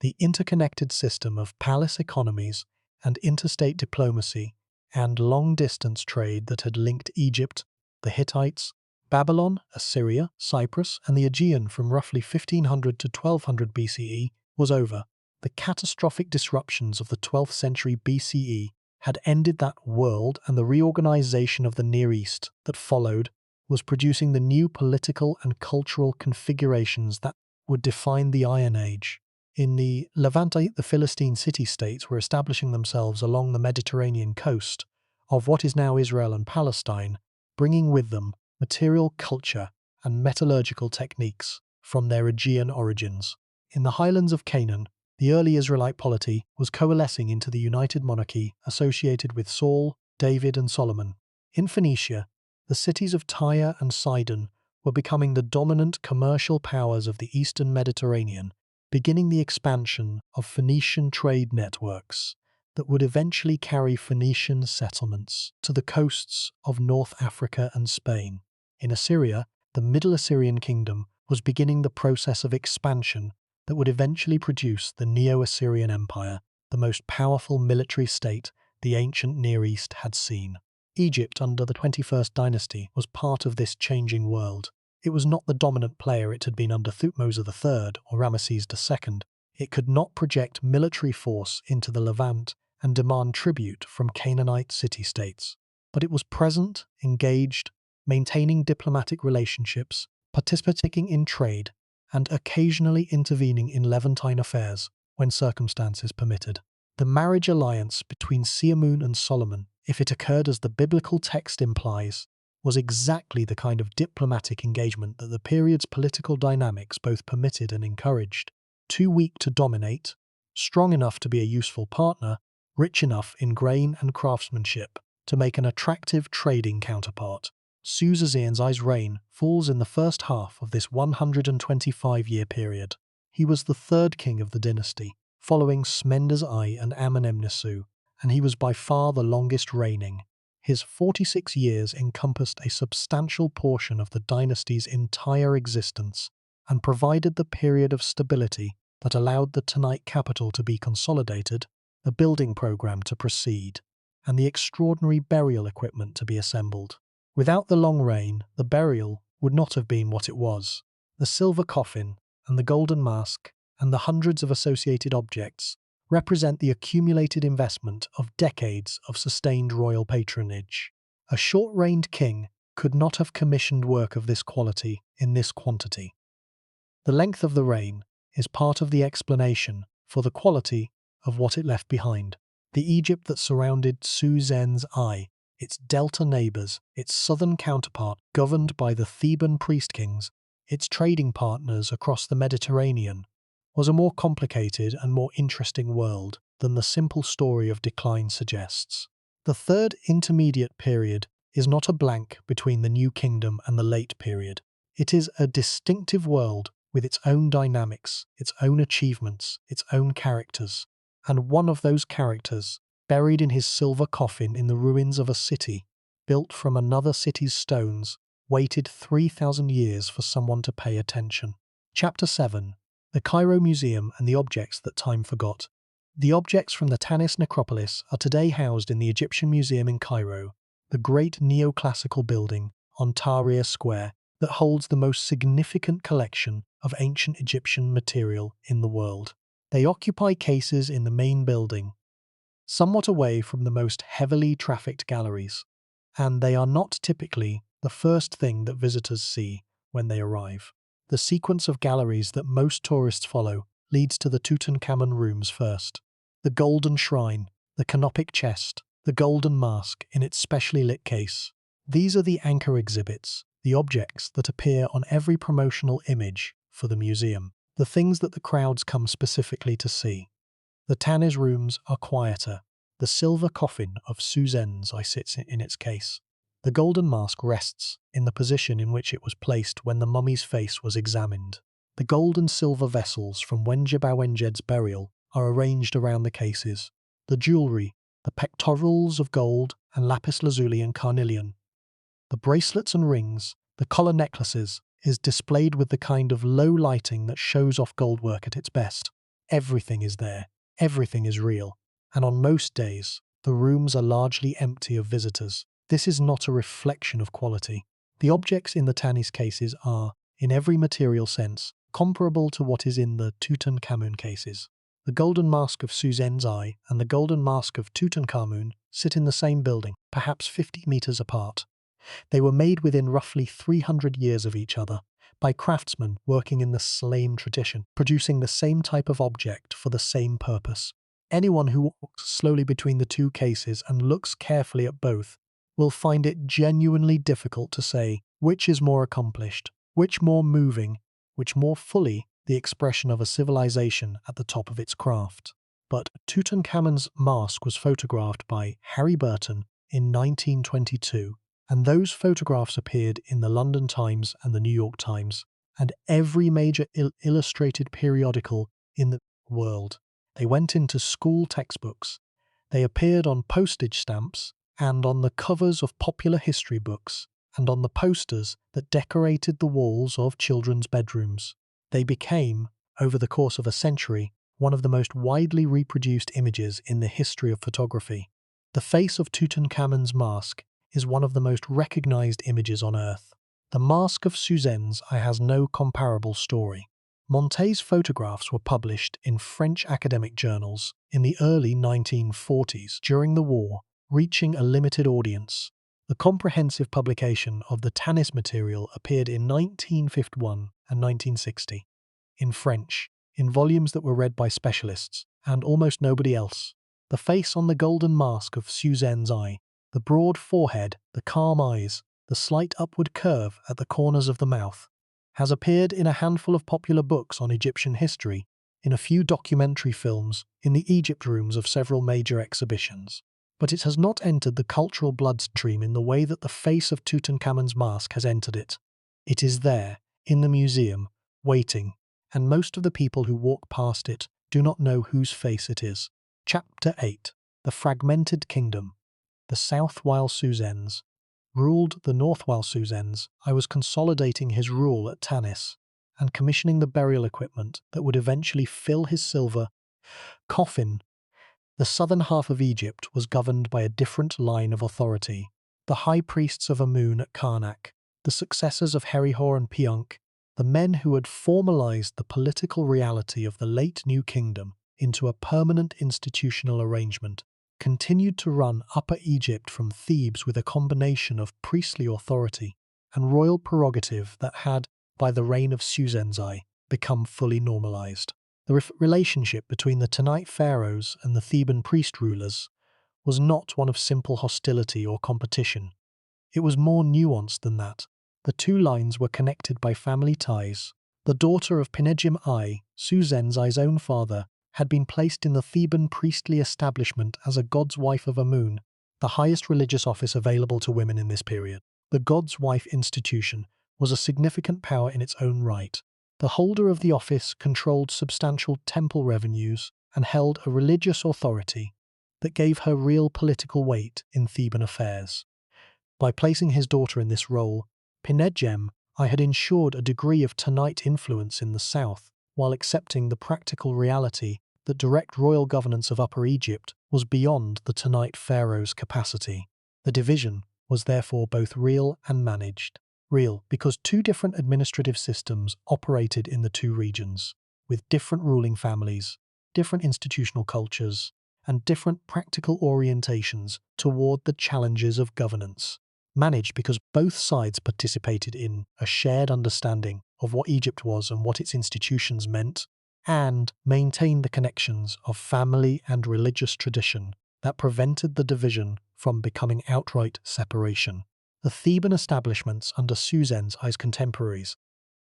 the interconnected system of palace economies and interstate diplomacy and long-distance trade that had linked Egypt, the Hittites, Babylon, Assyria, Cyprus, and the Aegean from roughly 1500 to 1200 BCE was over. The catastrophic disruptions of the 12th century BCE had ended that world, and the reorganization of the Near East that followed was producing the new political and cultural configurations that would define the Iron Age. In the Levante, the Philistine city-states were establishing themselves along the Mediterranean coast of what is now Israel and Palestine, bringing with them material culture and metallurgical techniques from their Aegean origins. In the highlands of Canaan, the early Israelite polity was coalescing into the united monarchy associated with Saul, David, and Solomon. In Phoenicia, the cities of Tyre and Sidon were becoming the dominant commercial powers of the eastern Mediterranean, beginning the expansion of Phoenician trade networks that would eventually carry Phoenician settlements to the coasts of North Africa and Spain. In Assyria, the Middle Assyrian Kingdom was beginning the process of expansion that would eventually produce the Neo-Assyrian Empire, the most powerful military state the ancient Near East had seen. Egypt under the 21st dynasty was part of this changing world. It was not the dominant player it had been under Thutmose III or Ramesses II. It could not project military force into the Levant and demand tribute from Canaanite city-states. But it was present, engaged, maintaining diplomatic relationships, participating in trade, and occasionally intervening in Levantine affairs when circumstances permitted. The marriage alliance between Amun and Solomon, if it occurred as the biblical text implies, was exactly the kind of diplomatic engagement that the period's political dynamics both permitted and encouraged. Too weak to dominate, strong enough to be a useful partner, rich enough in grain and craftsmanship to make an attractive trading counterpart. Psusennes I's reign falls in the first half of this 125-year period. He was the third king of the dynasty, following Smendes I and Ahmose I, and he was by far the longest reigning. His 46 years encompassed a substantial portion of the dynasty's entire existence and provided the period of stability that allowed the Tanite capital to be consolidated, the building program to proceed, and the extraordinary burial equipment to be assembled. Without the long reign, the burial would not have been what it was. The silver coffin and the golden mask and the hundreds of associated objects represent the accumulated investment of decades of sustained royal patronage. A short-reigned king could not have commissioned work of this quality in this quantity. The length of the reign is part of the explanation for the quality of what it left behind. The Egypt that surrounded Psusennes I, its delta neighbours, its southern counterpart governed by the Theban priest kings, its trading partners across the Mediterranean, was a more complicated and more interesting world than the simple story of decline suggests. The third intermediate period is not a blank between the New Kingdom and the late period. It is a distinctive world with its own dynamics, its own achievements, its own characters. And one of those characters, buried in his silver coffin in the ruins of a city, built from another city's stones, waited 3,000 years for someone to pay attention. Chapter 7. The Cairo Museum and the Objects That Time Forgot. The objects from the Tanis necropolis are today housed in the Egyptian Museum in Cairo, the great neoclassical building on Tahrir Square that holds the most significant collection of ancient Egyptian material in the world. They occupy cases in the main building, somewhat away from the most heavily trafficked galleries, and they are not typically the first thing that visitors see when they arrive. The sequence of galleries that most tourists follow leads to the Tutankhamun rooms first. The golden shrine, the canopic chest, the golden mask in its specially lit case. These are the anchor exhibits, the objects that appear on every promotional image for the museum, the things that the crowds come specifically to see. The Tanis rooms are quieter. The silver coffin of Psusennes I sits in its case. The golden mask rests in the position in which it was placed when the mummy's face was examined. The gold and silver vessels from Wenjabawanged's burial are arranged around the cases. The jewellery, the pectorals of gold and lapis lazuli and carnelian, the bracelets and rings, the collar necklaces, is displayed with the kind of low lighting that shows off gold work at its best. Everything is there. Everything is real. And on most days, the rooms are largely empty of visitors. This is not a reflection of quality. The objects in the Tanis cases are, in every material sense, comparable to what is in the Tutankhamun cases. The golden mask of Psusennes I and the golden mask of Tutankhamun sit in the same building, perhaps 50 meters apart. They were made within roughly 300 years of each other, by craftsmen working in the same tradition, producing the same type of object for the same purpose. Anyone who walks slowly between the two cases and looks carefully at both will find it genuinely difficult to say which is more accomplished, which more moving, which more fully the expression of a civilization at the top of its craft. But Tutankhamun's mask was photographed by Harry Burton in 1922, and those photographs appeared in the London Times and the New York Times, and every major illustrated periodical in the world. They went into school textbooks. They appeared on postage stamps and on the covers of popular history books and on the posters that decorated the walls of children's bedrooms. They became, over the course of a century, one of the most widely reproduced images in the history of photography. The face of Tutankhamun's mask is one of the most recognized images on Earth. The Mask of Psusennes I has no comparable story. Montet's photographs were published in French academic journals in the early 1940s during the war, reaching a limited audience. The comprehensive publication of the Tanis material appeared in 1951 and 1960, in French, in volumes that were read by specialists, and almost nobody else. The face on the golden mask of Psusennes I, the broad forehead, the calm eyes, the slight upward curve at the corners of the mouth, has appeared in a handful of popular books on Egyptian history, in a few documentary films, in the Egypt rooms of several major exhibitions. But it has not entered the cultural bloodstream in the way that the face of Tutankhamun's mask has entered it. It is there, in the museum, waiting, and most of the people who walk past it do not know whose face it is. Chapter 8. The Fragmented Kingdom. the south while Psusennes ruled the north while Psusennes I was consolidating his rule at Tanis and commissioning the burial equipment that would eventually fill his silver coffin. The southern half of Egypt was governed by a different line of authority. The High Priests of Amun at Karnak, the successors of Herihor and Piunk, the men who had formalized the political reality of the late New Kingdom into a permanent institutional arrangement, continued to run Upper Egypt from Thebes with a combination of priestly authority and royal prerogative that had, by the reign of Psusennes I, become fully normalized. The relationship between the Tanite pharaohs and the Theban priest rulers was not one of simple hostility or competition. It was more nuanced than that. The two lines were connected by family ties. The daughter of Mentuhotep I, Psusennes I's own father, had been placed in the Theban priestly establishment as a god's wife of Amun, the highest religious office available to women in this period. The god's wife institution was a significant power in its own right. The holder of the office controlled substantial temple revenues and held a religious authority that gave her real political weight in Theban affairs. By placing his daughter in this role, Mentuhotep I had ensured a degree of Tanite influence in the south, while accepting the practical reality that direct royal governance of Upper Egypt was beyond the Tanite pharaoh's capacity. The division was therefore both real and managed. Real because two different administrative systems operated in the two regions, with different ruling families, different institutional cultures, and different practical orientations toward the challenges of governance. Managed because both sides participated in a shared understanding of what Egypt was and what its institutions meant, and maintained the connections of family and religious tradition that prevented the division from becoming outright separation. The Theban establishments under Psusennes I's contemporaries,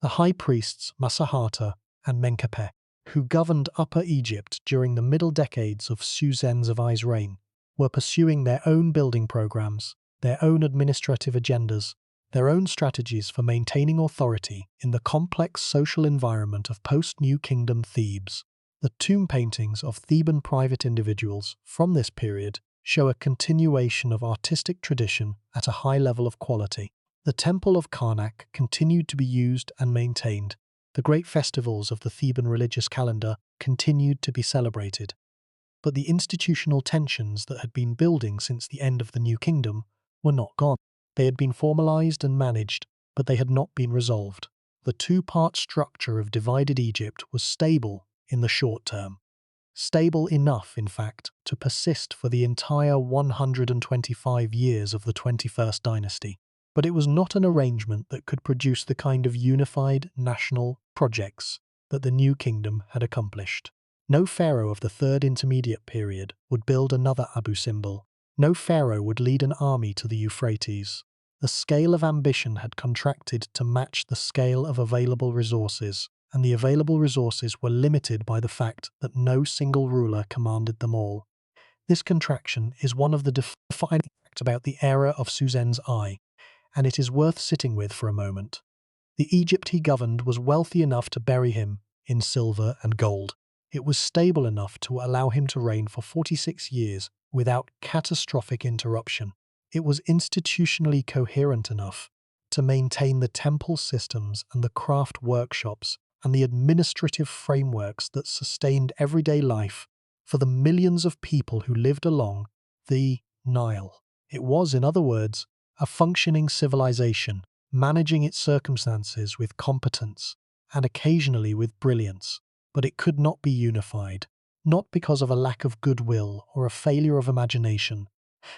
the high priests Mentuhotep and Mentuhotep, who governed Upper Egypt during the middle decades of Psusennes I's reign, were pursuing their own building programs, their own administrative agendas, their own strategies for maintaining authority in the complex social environment of post-New Kingdom Thebes. The tomb paintings of Theban private individuals from this period show a continuation of artistic tradition at a high level of quality. The Temple of Karnak continued to be used and maintained. The great festivals of the Theban religious calendar continued to be celebrated. But the institutional tensions that had been building since the end of the New Kingdom were not gone. They had been formalized and managed, but they had not been resolved. The two-part structure of divided Egypt was stable in the short term. Stable enough, in fact, to persist for the entire 125 years of the 21st dynasty. But it was not an arrangement that could produce the kind of unified national projects that the New Kingdom had accomplished. No pharaoh of the Third Intermediate Period would build another Abu Simbel. No pharaoh would lead an army to the Euphrates. The scale of ambition had contracted to match the scale of available resources, and the available resources were limited by the fact that no single ruler commanded them all. This contraction is one of the defining facts about the era of Psusennes I, and it is worth sitting with for a moment. The Egypt he governed was wealthy enough to bury him in silver and gold. It was stable enough to allow him to reign for 46 years without catastrophic interruption. It was institutionally coherent enough to maintain the temple systems and the craft workshops and the administrative frameworks that sustained everyday life for the millions of people who lived along the Nile. It was, in other words, a functioning civilization, managing its circumstances with competence and occasionally with brilliance, but it could not be unified, not because of a lack of goodwill or a failure of imagination,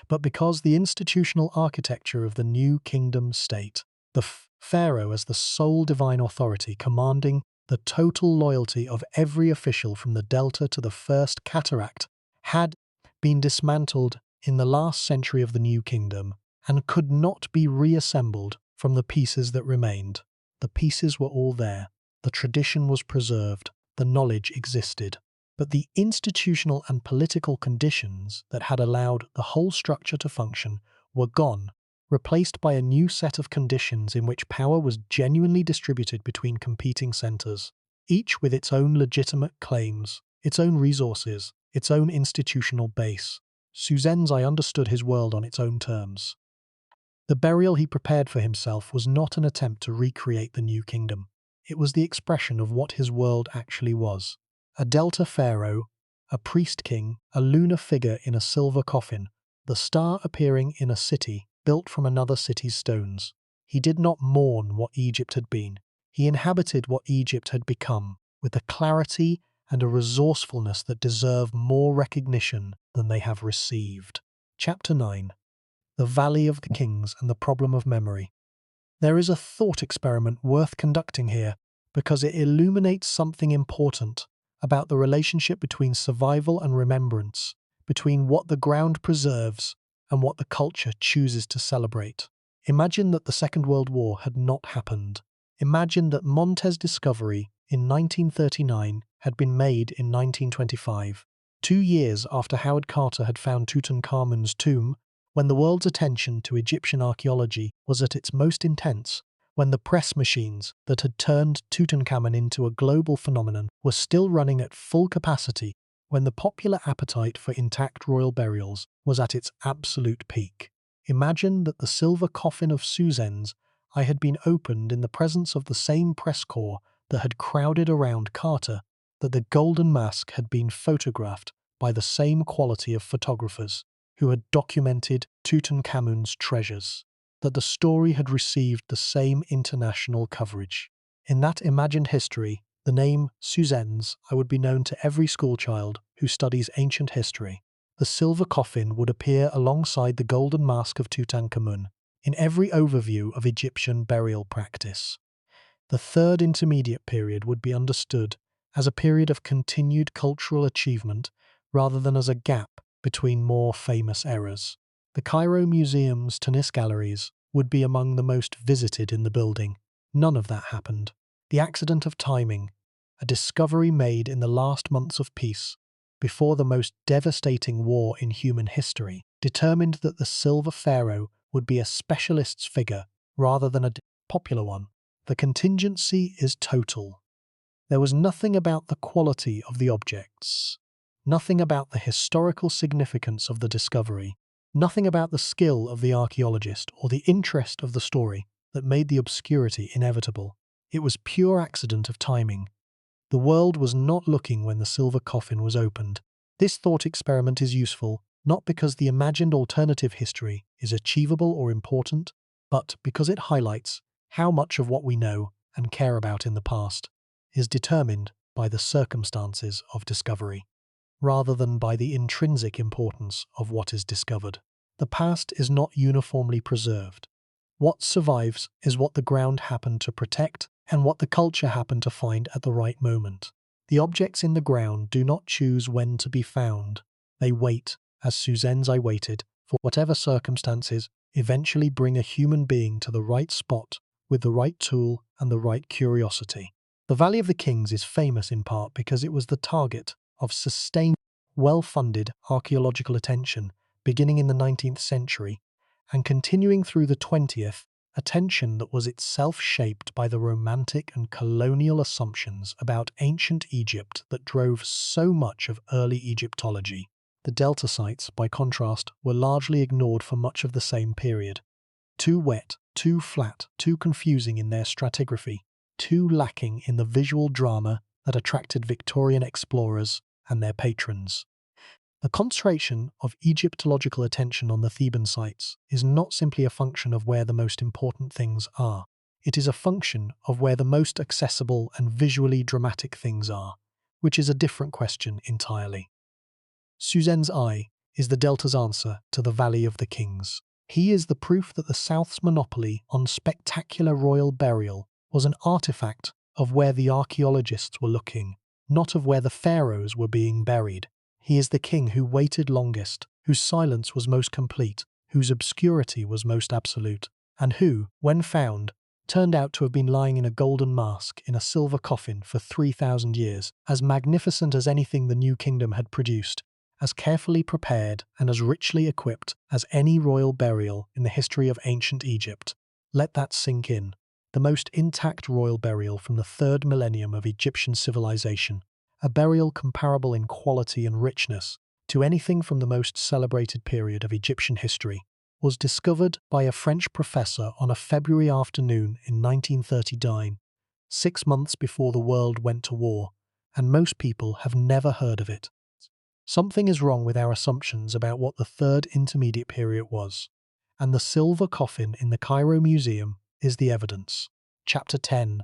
but because the institutional architecture of the New Kingdom state, the pharaoh as the sole divine authority commanding the total loyalty of every official from the Delta to the First Cataract, had been dismantled in the last century of the New Kingdom and could not be reassembled from the pieces that remained. The pieces were all there, the tradition was preserved, the knowledge existed. But the institutional and political conditions that had allowed the whole structure to function were gone, replaced by a new set of conditions in which power was genuinely distributed between competing centers, each with its own legitimate claims, its own resources, its own institutional base. Psusennes I understood his world on its own terms. The burial he prepared for himself was not an attempt to recreate the new kingdom. It was the expression of what his world actually was. A Delta pharaoh, a priest king, a lunar figure in a silver coffin, the star appearing in a city built from another city's stones. He did not mourn what Egypt had been. He inhabited what Egypt had become, with a clarity and a resourcefulness that deserve more recognition than they have received. Chapter 9. The Valley of the Kings and the Problem of Memory. There is a thought experiment worth conducting here because it illuminates something important about the relationship between survival and remembrance, between what the ground preserves and what the culture chooses to celebrate. Imagine that the Second World War had not happened. Imagine that Montes' discovery in 1939 had been made in 1925, 2 years after Howard Carter had found Tutankhamun's tomb, when the world's attention to Egyptian archaeology was at its most intense, when the press machines that had turned Tutankhamun into a global phenomenon were still running at full capacity, when the popular appetite for intact royal burials was at its absolute peak. Imagine that the silver coffin of Psusennes I had been opened in the presence of the same press corps that had crowded around Carter, that the golden mask had been photographed by the same quality of photographers who had documented Tutankhamun's treasures, that the story had received the same international coverage. In that imagined history, the name Psusennes I would be known to every schoolchild who studies ancient history. The silver coffin would appear alongside the golden mask of Tutankhamun in every overview of Egyptian burial practice. The third intermediate period would be understood as a period of continued cultural achievement rather than as a gap between more famous eras. The Cairo Museum's Tanis galleries would be among the most visited in the building. None of that happened. The accident of timing, a discovery made in the last months of peace, before the most devastating war in human history, determined that the silver pharaoh would be a specialist's figure rather than a popular one. The contingency is total. There was nothing about the quality of the objects, nothing about the historical significance of the discovery, nothing about the skill of the archaeologist or the interest of the story that made the obscurity inevitable. It was pure accident of timing. The world was not looking when the silver coffin was opened. This thought experiment is useful, not because the imagined alternative history is achievable or important, but because it highlights how much of what we know and care about in the past is determined by the circumstances of discovery, rather than by the intrinsic importance of what is discovered. The past is not uniformly preserved. What survives is what the ground happened to protect and what the culture happened to find at the right moment. The objects in the ground do not choose when to be found. They wait, as Psusennes I waited, for whatever circumstances eventually bring a human being to the right spot with the right tool and the right curiosity. The Valley of the Kings is famous in part because it was the target of sustained, well-funded archaeological attention beginning in the 19th century and continuing through the 20th, attention that was itself shaped by the romantic and colonial assumptions about ancient Egypt that drove so much of early Egyptology. The delta sites, by contrast, were largely ignored for much of the same period. Too wet, too flat, too confusing in their stratigraphy, too lacking in the visual drama that attracted Victorian explorers and their patrons. The concentration of Egyptological attention on the Theban sites is not simply a function of where the most important things are. It is a function of where the most accessible and visually dramatic things are, which is a different question entirely. Psusennes I is the Delta's answer to the Valley of the Kings. He is the proof that the South's monopoly on spectacular royal burial was an artifact of where the archaeologists were looking, not of where the pharaohs were being buried. He is the king who waited longest, whose silence was most complete, whose obscurity was most absolute, and who, when found, turned out to have been lying in a golden mask in a silver coffin for 3,000 years, as magnificent as anything the New Kingdom had produced, as carefully prepared and as richly equipped as any royal burial in the history of ancient Egypt. Let that sink in. The most intact royal burial from the 3rd millennium of Egyptian civilization, a burial comparable in quality and richness to anything from the most celebrated period of Egyptian history, was discovered by a French professor on a February afternoon in 1939, 6 months before the world went to war, and most people have never heard of it. Something is wrong with our assumptions about what the Third Intermediate Period was, and the silver coffin in the Cairo Museum is the evidence. Chapter 10.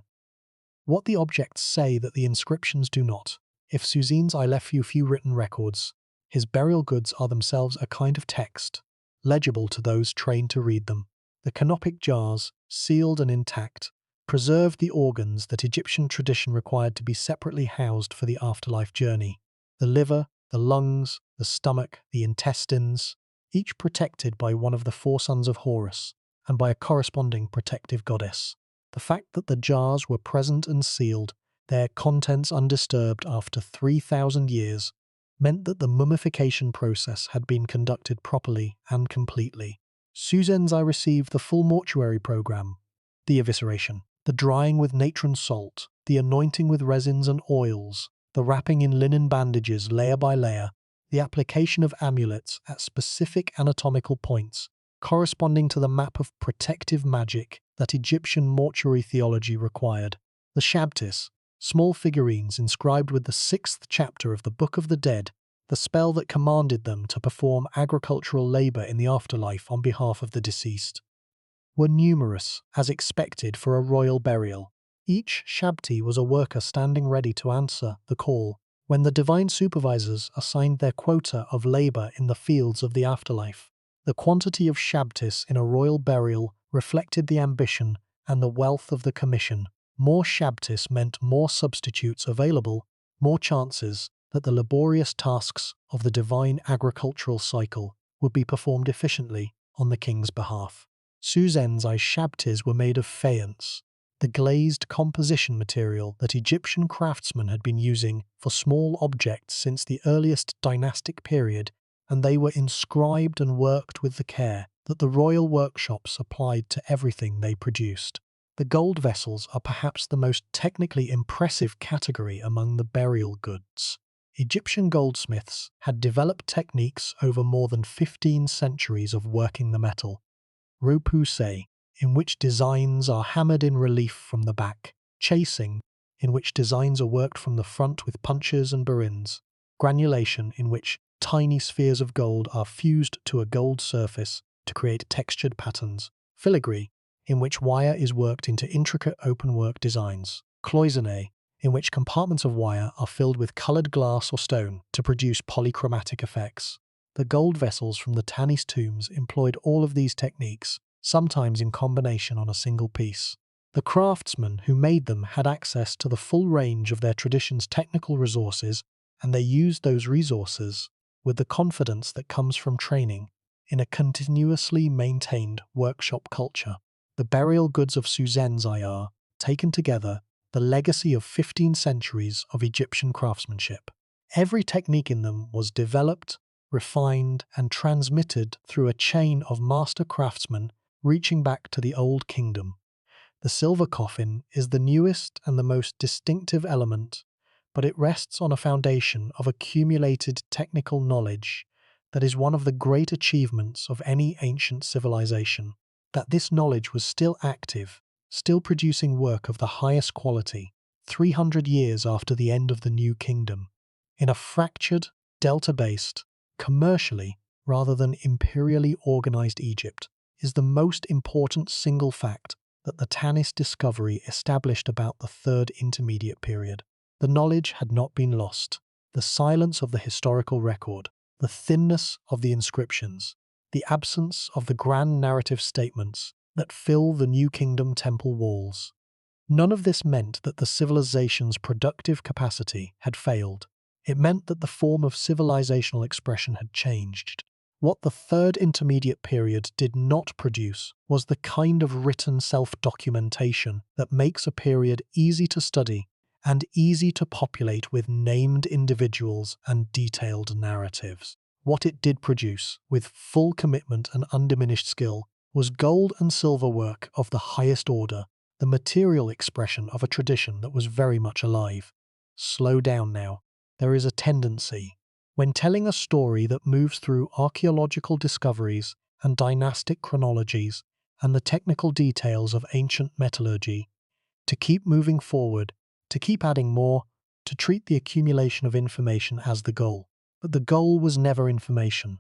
What the objects say that the inscriptions do not. If Psusennes I left you few written records, his burial goods are themselves a kind of text, legible to those trained to read them. The canopic jars, sealed and intact, preserved the organs that Egyptian tradition required to be separately housed for the afterlife journey. The liver, the lungs, the stomach, the intestines, each protected by one of the four sons of Horus, and by a corresponding protective goddess. The fact that the jars were present and sealed, their contents undisturbed after 3,000 years, meant that the mummification process had been conducted properly and completely. Psusennes I received the full mortuary program, the evisceration, the drying with natron salt, the anointing with resins and oils, the wrapping in linen bandages layer by layer, the application of amulets at specific anatomical points, corresponding to the map of protective magic that Egyptian mortuary theology required. The Shabtis, small figurines inscribed with the 6th chapter of the Book of the Dead, the spell that commanded them to perform agricultural labor in the afterlife on behalf of the deceased, were numerous, as expected for a royal burial. Each Shabti was a worker standing ready to answer the call when the divine supervisors assigned their quota of labor in the fields of the afterlife. The quantity of Shabtis in a royal burial reflected the ambition and the wealth of the commission. More Shabtis meant more substitutes available, more chances that the laborious tasks of the divine agricultural cycle would be performed efficiently on the king's behalf. Psusennes I Shabtis were made of faience, the glazed composition material that Egyptian craftsmen had been using for small objects since the earliest dynastic period, and they were inscribed and worked with the care that the royal workshops applied to everything they produced. The gold vessels are perhaps the most technically impressive category among the burial goods. Egyptian goldsmiths had developed techniques over more than 15 centuries of working the metal. Repoussé, in which designs are hammered in relief from the back. Chasing, in which designs are worked from the front with punches and burins. Granulation, in which tiny spheres of gold are fused to a gold surface to create textured patterns. Filigree, in which wire is worked into intricate openwork designs. Cloisonné, in which compartments of wire are filled with coloured glass or stone to produce polychromatic effects. The gold vessels from the Tanis tombs employed all of these techniques, sometimes in combination on a single piece. The craftsmen who made them had access to the full range of their tradition's technical resources, and they used those resources with the confidence that comes from training in a continuously maintained workshop culture. The burial goods of Psusennes I are, taken together, the legacy of 15 centuries of Egyptian craftsmanship. Every technique in them was developed, refined, and transmitted through a chain of master craftsmen reaching back to the Old Kingdom. The silver coffin is the newest and the most distinctive element, but it rests on a foundation of accumulated technical knowledge that is one of the great achievements of any ancient civilization. That this knowledge was still active, still producing work of the highest quality, 300 years after the end of the New Kingdom, in a fractured, delta-based, commercially rather than imperially organized Egypt, is the most important single fact that the Tanis discovery established about the Third Intermediate Period. The knowledge had not been lost. The silence of the historical record, the thinness of the inscriptions, the absence of the grand narrative statements that fill the New Kingdom temple walls. None of this meant that the civilization's productive capacity had failed. It meant that the form of civilizational expression had changed. What the Third Intermediate Period did not produce was the kind of written self-documentation that makes a period easy to study and easy to populate with named individuals and detailed narratives. What it did produce, with full commitment and undiminished skill, was gold and silver work of the highest order, the material expression of a tradition that was very much alive. Slow down now. There is a tendency, When telling a story that moves through archaeological discoveries and dynastic chronologies and the technical details of ancient metallurgy, to keep moving forward, to keep adding more, to treat the accumulation of information as the goal. But the goal was never information.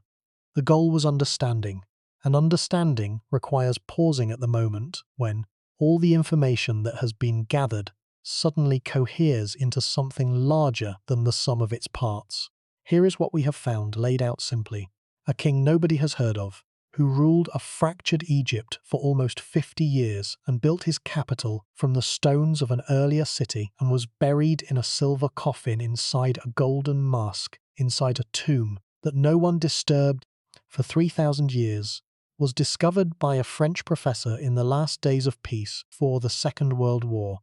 The goal was understanding, and understanding requires pausing at the moment when all the information that has been gathered suddenly coheres into something larger than the sum of its parts. Here is what we have found laid out simply. A king nobody has heard of, who ruled a fractured Egypt for almost 50 years and built his capital from the stones of an earlier city and was buried in a silver coffin inside a golden mask, inside a tomb that no one disturbed for 3,000 years, was discovered by a French professor in the last days of peace for the Second World War,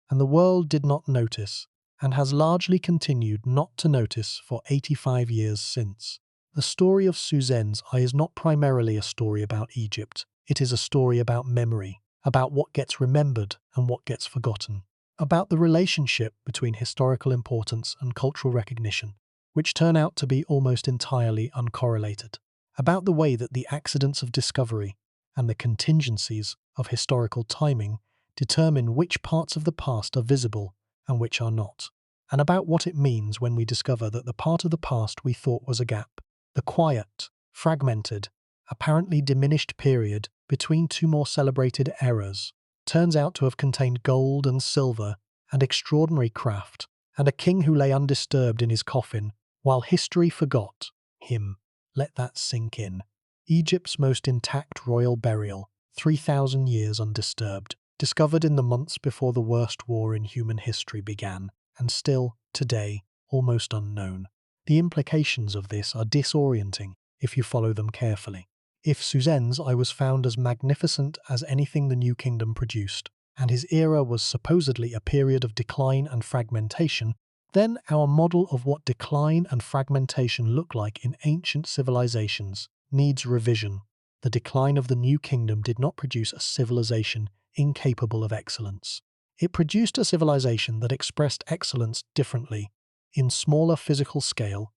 and the world did not notice, and has largely continued not to notice for 85 years since. The story of Psusennes is not primarily a story about Egypt. It is a story about memory, about what gets remembered and what gets forgotten, about the relationship between historical importance and cultural recognition, which turn out to be almost entirely uncorrelated, about the way that the accidents of discovery and the contingencies of historical timing determine which parts of the past are visible and which are not, and about what it means when we discover that the part of the past we thought was a gap, the quiet, fragmented, apparently diminished period between two more celebrated eras, turns out to have contained gold and silver and extraordinary craft, and a king who lay undisturbed in his coffin while history forgot him. Let that sink in. Egypt's most intact royal burial, 3,000 years undisturbed, discovered in the months before the worst war in human history began, and still, today, almost unknown. The implications of this are disorienting if you follow them carefully. If Psusennes was found as magnificent as anything the New Kingdom produced, and his era was supposedly a period of decline and fragmentation, then our model of what decline and fragmentation look like in ancient civilizations needs revision. The decline of the New Kingdom did not produce a civilization incapable of excellence. It produced a civilization that expressed excellence differently, in smaller physical scale,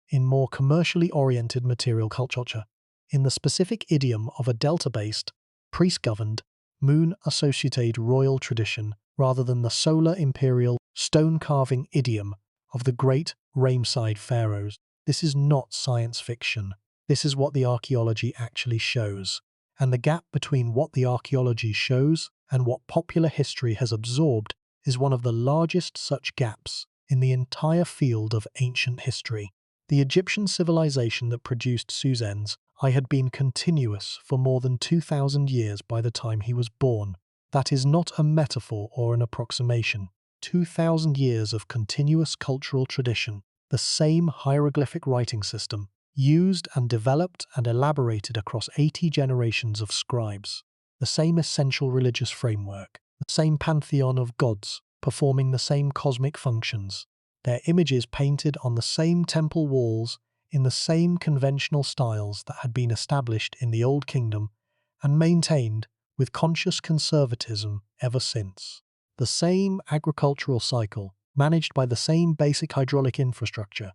in more commercially oriented material culture, in the specific idiom of a delta-based, priest-governed, moon-associated royal tradition rather than the solar imperial stone-carving idiom of the great Ramesses pharaohs. This is not science fiction. This is what the archaeology actually shows. And the gap between what the archaeology shows and what popular history has absorbed is one of the largest such gaps in the entire field of ancient history. The Egyptian civilization that produced Psusennes had been continuous for more than 2,000 years by the time he was born. That is not a metaphor or an approximation. 2,000 years of continuous cultural tradition, the same hieroglyphic writing system, used and developed and elaborated across 80 generations of scribes, the same essential religious framework, the same pantheon of gods performing the same cosmic functions, their images painted on the same temple walls in the same conventional styles that had been established in the Old Kingdom and maintained with conscious conservatism ever since. The same agricultural cycle, managed by the same basic hydraulic infrastructure,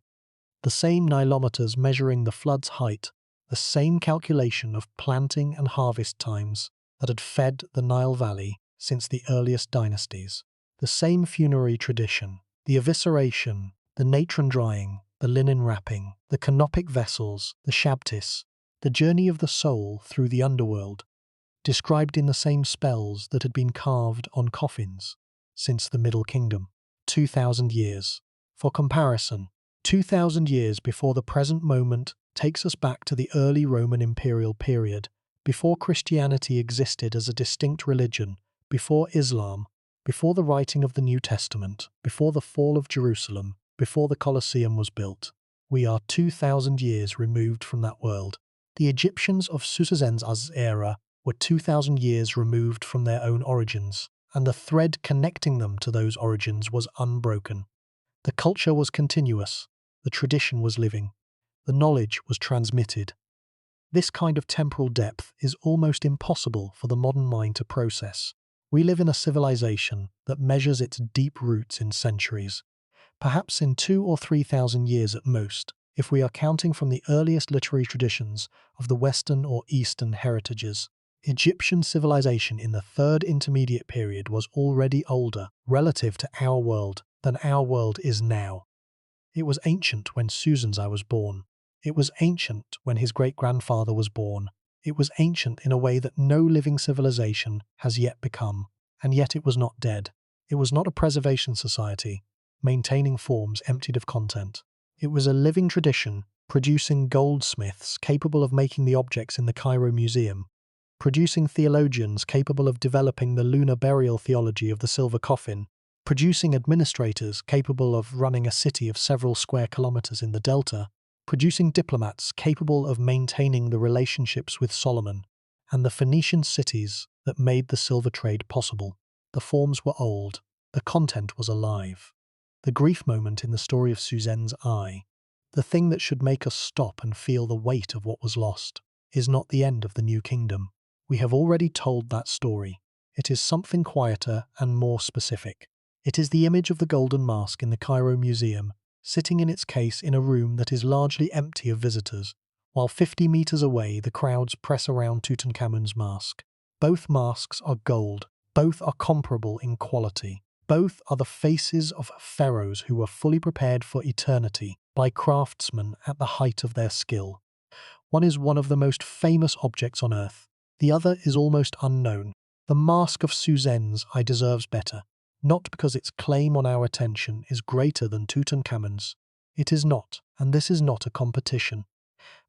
the same nilometers measuring the flood's height, the same calculation of planting and harvest times that had fed the Nile Valley since the earliest dynasties, the same funerary tradition, the evisceration, the natron drying, the linen wrapping, the canopic vessels, the shabtis, the journey of the soul through the underworld, described in the same spells that had been carved on coffins since the Middle Kingdom. 2,000 years. For comparison, 2,000 years before the present moment takes us back to the early Roman imperial period, before Christianity existed as a distinct religion, before Islam, before the writing of the New Testament, before the fall of Jerusalem, before the Colosseum was built. We are 2,000 years removed from that world. The Egyptians of Psusennes' era were 2,000 years removed from their own origins, and the thread connecting them to those origins was unbroken. The culture was continuous, the tradition was living, the knowledge was transmitted. This kind of temporal depth is almost impossible for the modern mind to process. We live in a civilization that measures its deep roots in centuries, perhaps in 2,000 or 3,000 years at most. if we are counting from the earliest literary traditions of the Western or Eastern heritages. Egyptian civilization in the Third Intermediate Period was already older, relative to our world, than our world is now. It was ancient when Psusennes I was born. It was ancient when his great-grandfather was born. It was ancient in a way that no living civilization has yet become, and yet it was not dead. It was not a preservation society, maintaining forms emptied of content. It was a living tradition, producing goldsmiths capable of making the objects in the Cairo Museum, producing theologians capable of developing the lunar burial theology of the silver coffin, producing administrators capable of running a city of several square kilometers in the delta, producing diplomats capable of maintaining the relationships with Solomon, and the Phoenician cities that made the silver trade possible. The forms were old, the content was alive. The grief moment in the story of Psusennes I, the thing that should make us stop and feel the weight of what was lost, is not the end of the new kingdom. We have already told that story. It is something quieter and more specific. It is the image of the golden mask in the Cairo Museum, sitting in its case in a room that is largely empty of visitors, while 50 meters away the crowds press around Tutankhamun's mask. Both masks are gold. Both are comparable in quality. Both are the faces of pharaohs who were fully prepared for eternity by craftsmen at the height of their skill. One is one of the most famous objects on earth. The other is almost unknown. The mask of Psusennes I deserves better, not because its claim on our attention is greater than Tutankhamun's. It is not, and this is not a competition.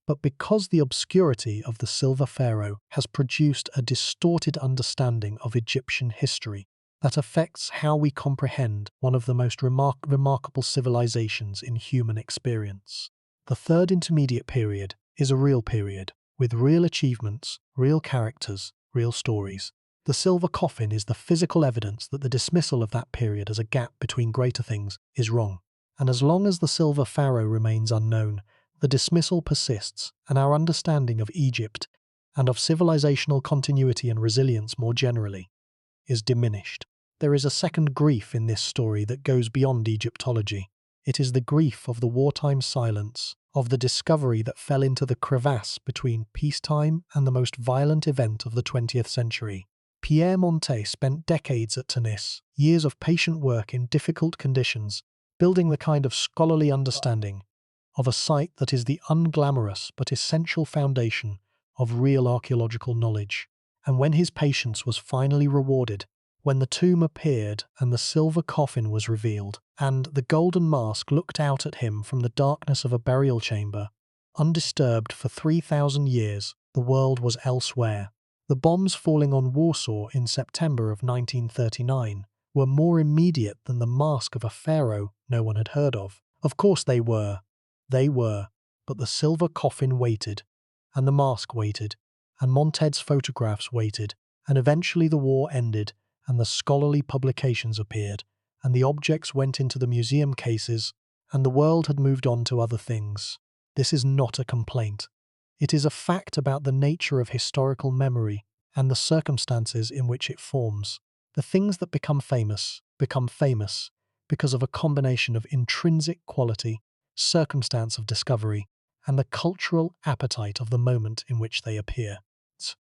But because the obscurity of the silver pharaoh has produced a distorted understanding of Egyptian history that affects how we comprehend one of the most remarkable civilizations in human experience. The Third Intermediate Period is a real period, with real achievements, real characters, real stories. The silver coffin is the physical evidence that the dismissal of that period as a gap between greater things is wrong. And as long as the silver pharaoh remains unknown, the dismissal persists, and our understanding of Egypt and of civilizational continuity and resilience more generally is diminished. There is a second grief in this story that goes beyond Egyptology. It is the grief of the wartime silence, of the discovery that fell into the crevasse between peacetime and the most violent event of the 20th century. Pierre Montet spent decades at Tanis, years of patient work in difficult conditions, building the kind of scholarly understanding of a site that is the unglamorous but essential foundation of real archaeological knowledge. And when his patience was finally rewarded, when the tomb appeared and the silver coffin was revealed, and the golden mask looked out at him from the darkness of a burial chamber, undisturbed for 3,000 years, the world was elsewhere. The bombs falling on Warsaw in September of 1939 were more immediate than the mask of a pharaoh no one had heard of. Of course they were. They were, but the silver coffin waited, and the mask waited, and Montet's photographs waited, and eventually the war ended, and the scholarly publications appeared, and the objects went into the museum cases, and the world had moved on to other things. This is not a complaint. It is a fact about the nature of historical memory and the circumstances in which it forms. The things that become famous because of a combination of intrinsic quality, circumstance of discovery, and the cultural appetite of the moment in which they appear.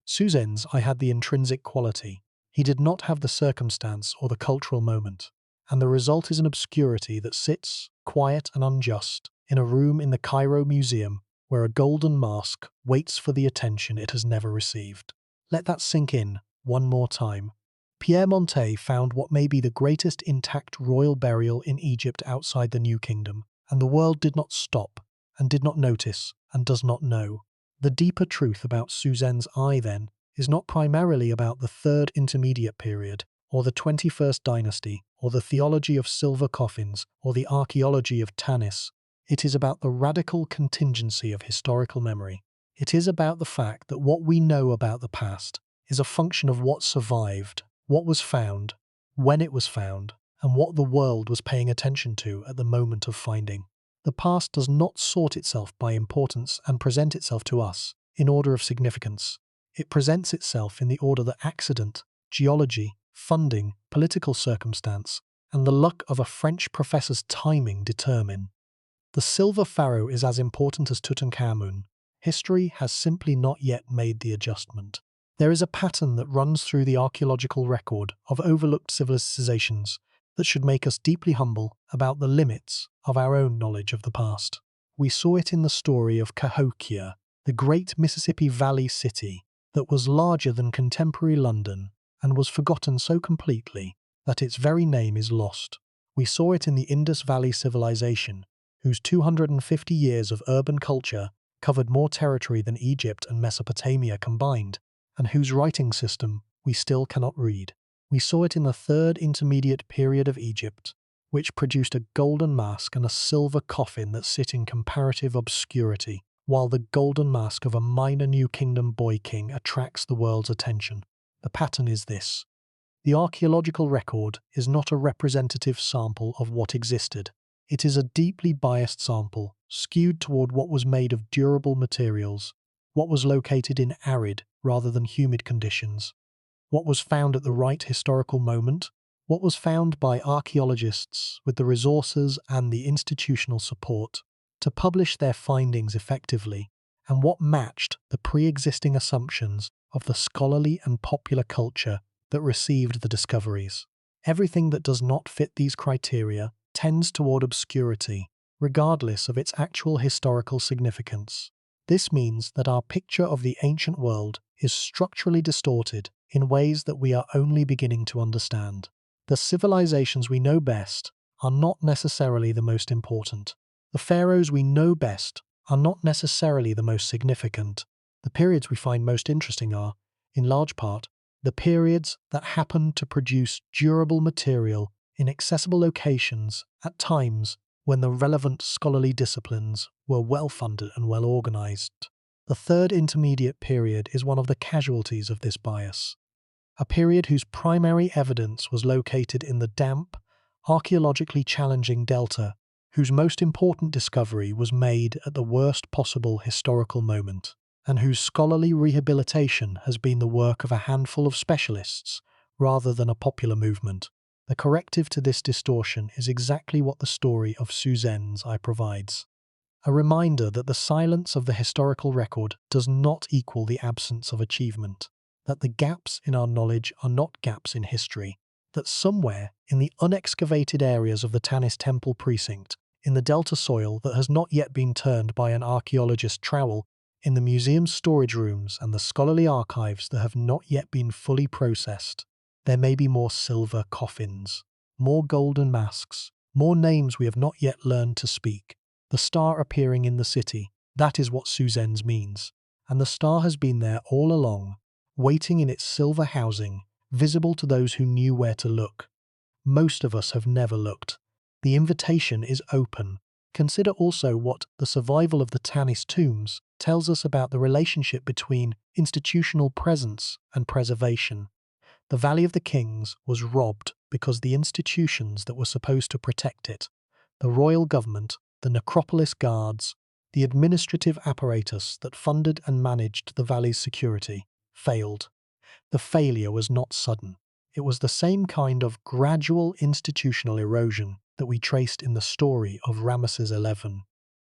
Psusennes I had the intrinsic quality. He did not have the circumstance or the cultural moment, and the result is an obscurity that sits, quiet and unjust, in a room in the Cairo Museum where a golden mask waits for the attention it has never received. Let that sink in one more time. Pierre Montet found what may be the greatest intact royal burial in Egypt outside the New Kingdom, and the world did not stop, and did not notice, and does not know. The deeper truth about Psusennes I, then, is not primarily about the Third Intermediate Period, or the 21st Dynasty, or the theology of silver coffins, or the archaeology of Tanis. It is about the radical contingency of historical memory. It is about the fact that what we know about the past is a function of what survived, what was found, when it was found, and what the world was paying attention to at the moment of finding. The past does not sort itself by importance and present itself to us in order of significance. It presents itself in the order that accident, geology, funding, political circumstance, and the luck of a French professor's timing determine. The silver pharaoh is as important as Tutankhamun. History has simply not yet made the adjustment. There is a pattern that runs through the archaeological record of overlooked civilizations that should make us deeply humble about the limits of our own knowledge of the past. We saw it in the story of Cahokia, the great Mississippi Valley city that was larger than contemporary London and was forgotten so completely that its very name is lost. We saw it in the Indus Valley civilization, whose 250 years of urban culture covered more territory than Egypt and Mesopotamia combined, and whose writing system we still cannot read. We saw it in the third intermediate period of Egypt, which produced a golden mask and a silver coffin that sit in comparative obscurity, while the golden mask of a minor New Kingdom boy king attracts the world's attention. The pattern is this. The archaeological record is not a representative sample of what existed. It is a deeply biased sample, skewed toward what was made of durable materials, what was located in arid rather than humid conditions, what was found at the right historical moment, what was found by archaeologists with the resources and the institutional support to publish their findings effectively, and what matched the pre-existing assumptions of the scholarly and popular culture that received the discoveries. Everything that does not fit these criteria tends toward obscurity, regardless of its actual historical significance. This means that our picture of the ancient world is structurally distorted in ways that we are only beginning to understand. The civilizations we know best are not necessarily the most important. The pharaohs we know best are not necessarily the most significant. The periods we find most interesting are, in large part, the periods that happen to produce durable material in accessible locations at times when the relevant scholarly disciplines were well-funded and well-organized. The third intermediate period is one of the casualties of this bias, a period whose primary evidence was located in the damp, archaeologically challenging delta, whose most important discovery was made at the worst possible historical moment, and whose scholarly rehabilitation has been the work of a handful of specialists rather than a popular movement. The corrective to this distortion is exactly what the story of Psusennes provides. A reminder that the silence of the historical record does not equal the absence of achievement, that the gaps in our knowledge are not gaps in history, that somewhere in the unexcavated areas of the Tanis temple precinct, in the delta soil that has not yet been turned by an archaeologist's trowel, in the museum's storage rooms and the scholarly archives that have not yet been fully processed, there may be more silver coffins, more golden masks, more names we have not yet learned to speak. The star appearing in the city, that is what Psusennes means. And the star has been there all along, waiting in its silver housing, visible to those who knew where to look. Most of us have never looked. The invitation is open. Consider also what the survival of the Tanis tombs tells us about the relationship between institutional presence and preservation. The Valley of the Kings was robbed because the institutions that were supposed to protect it, the royal government, the necropolis guards, the administrative apparatus that funded and managed the valley's security, failed. The failure was not sudden. It was the same kind of gradual institutional erosion that we traced in the story of Ramesses XI.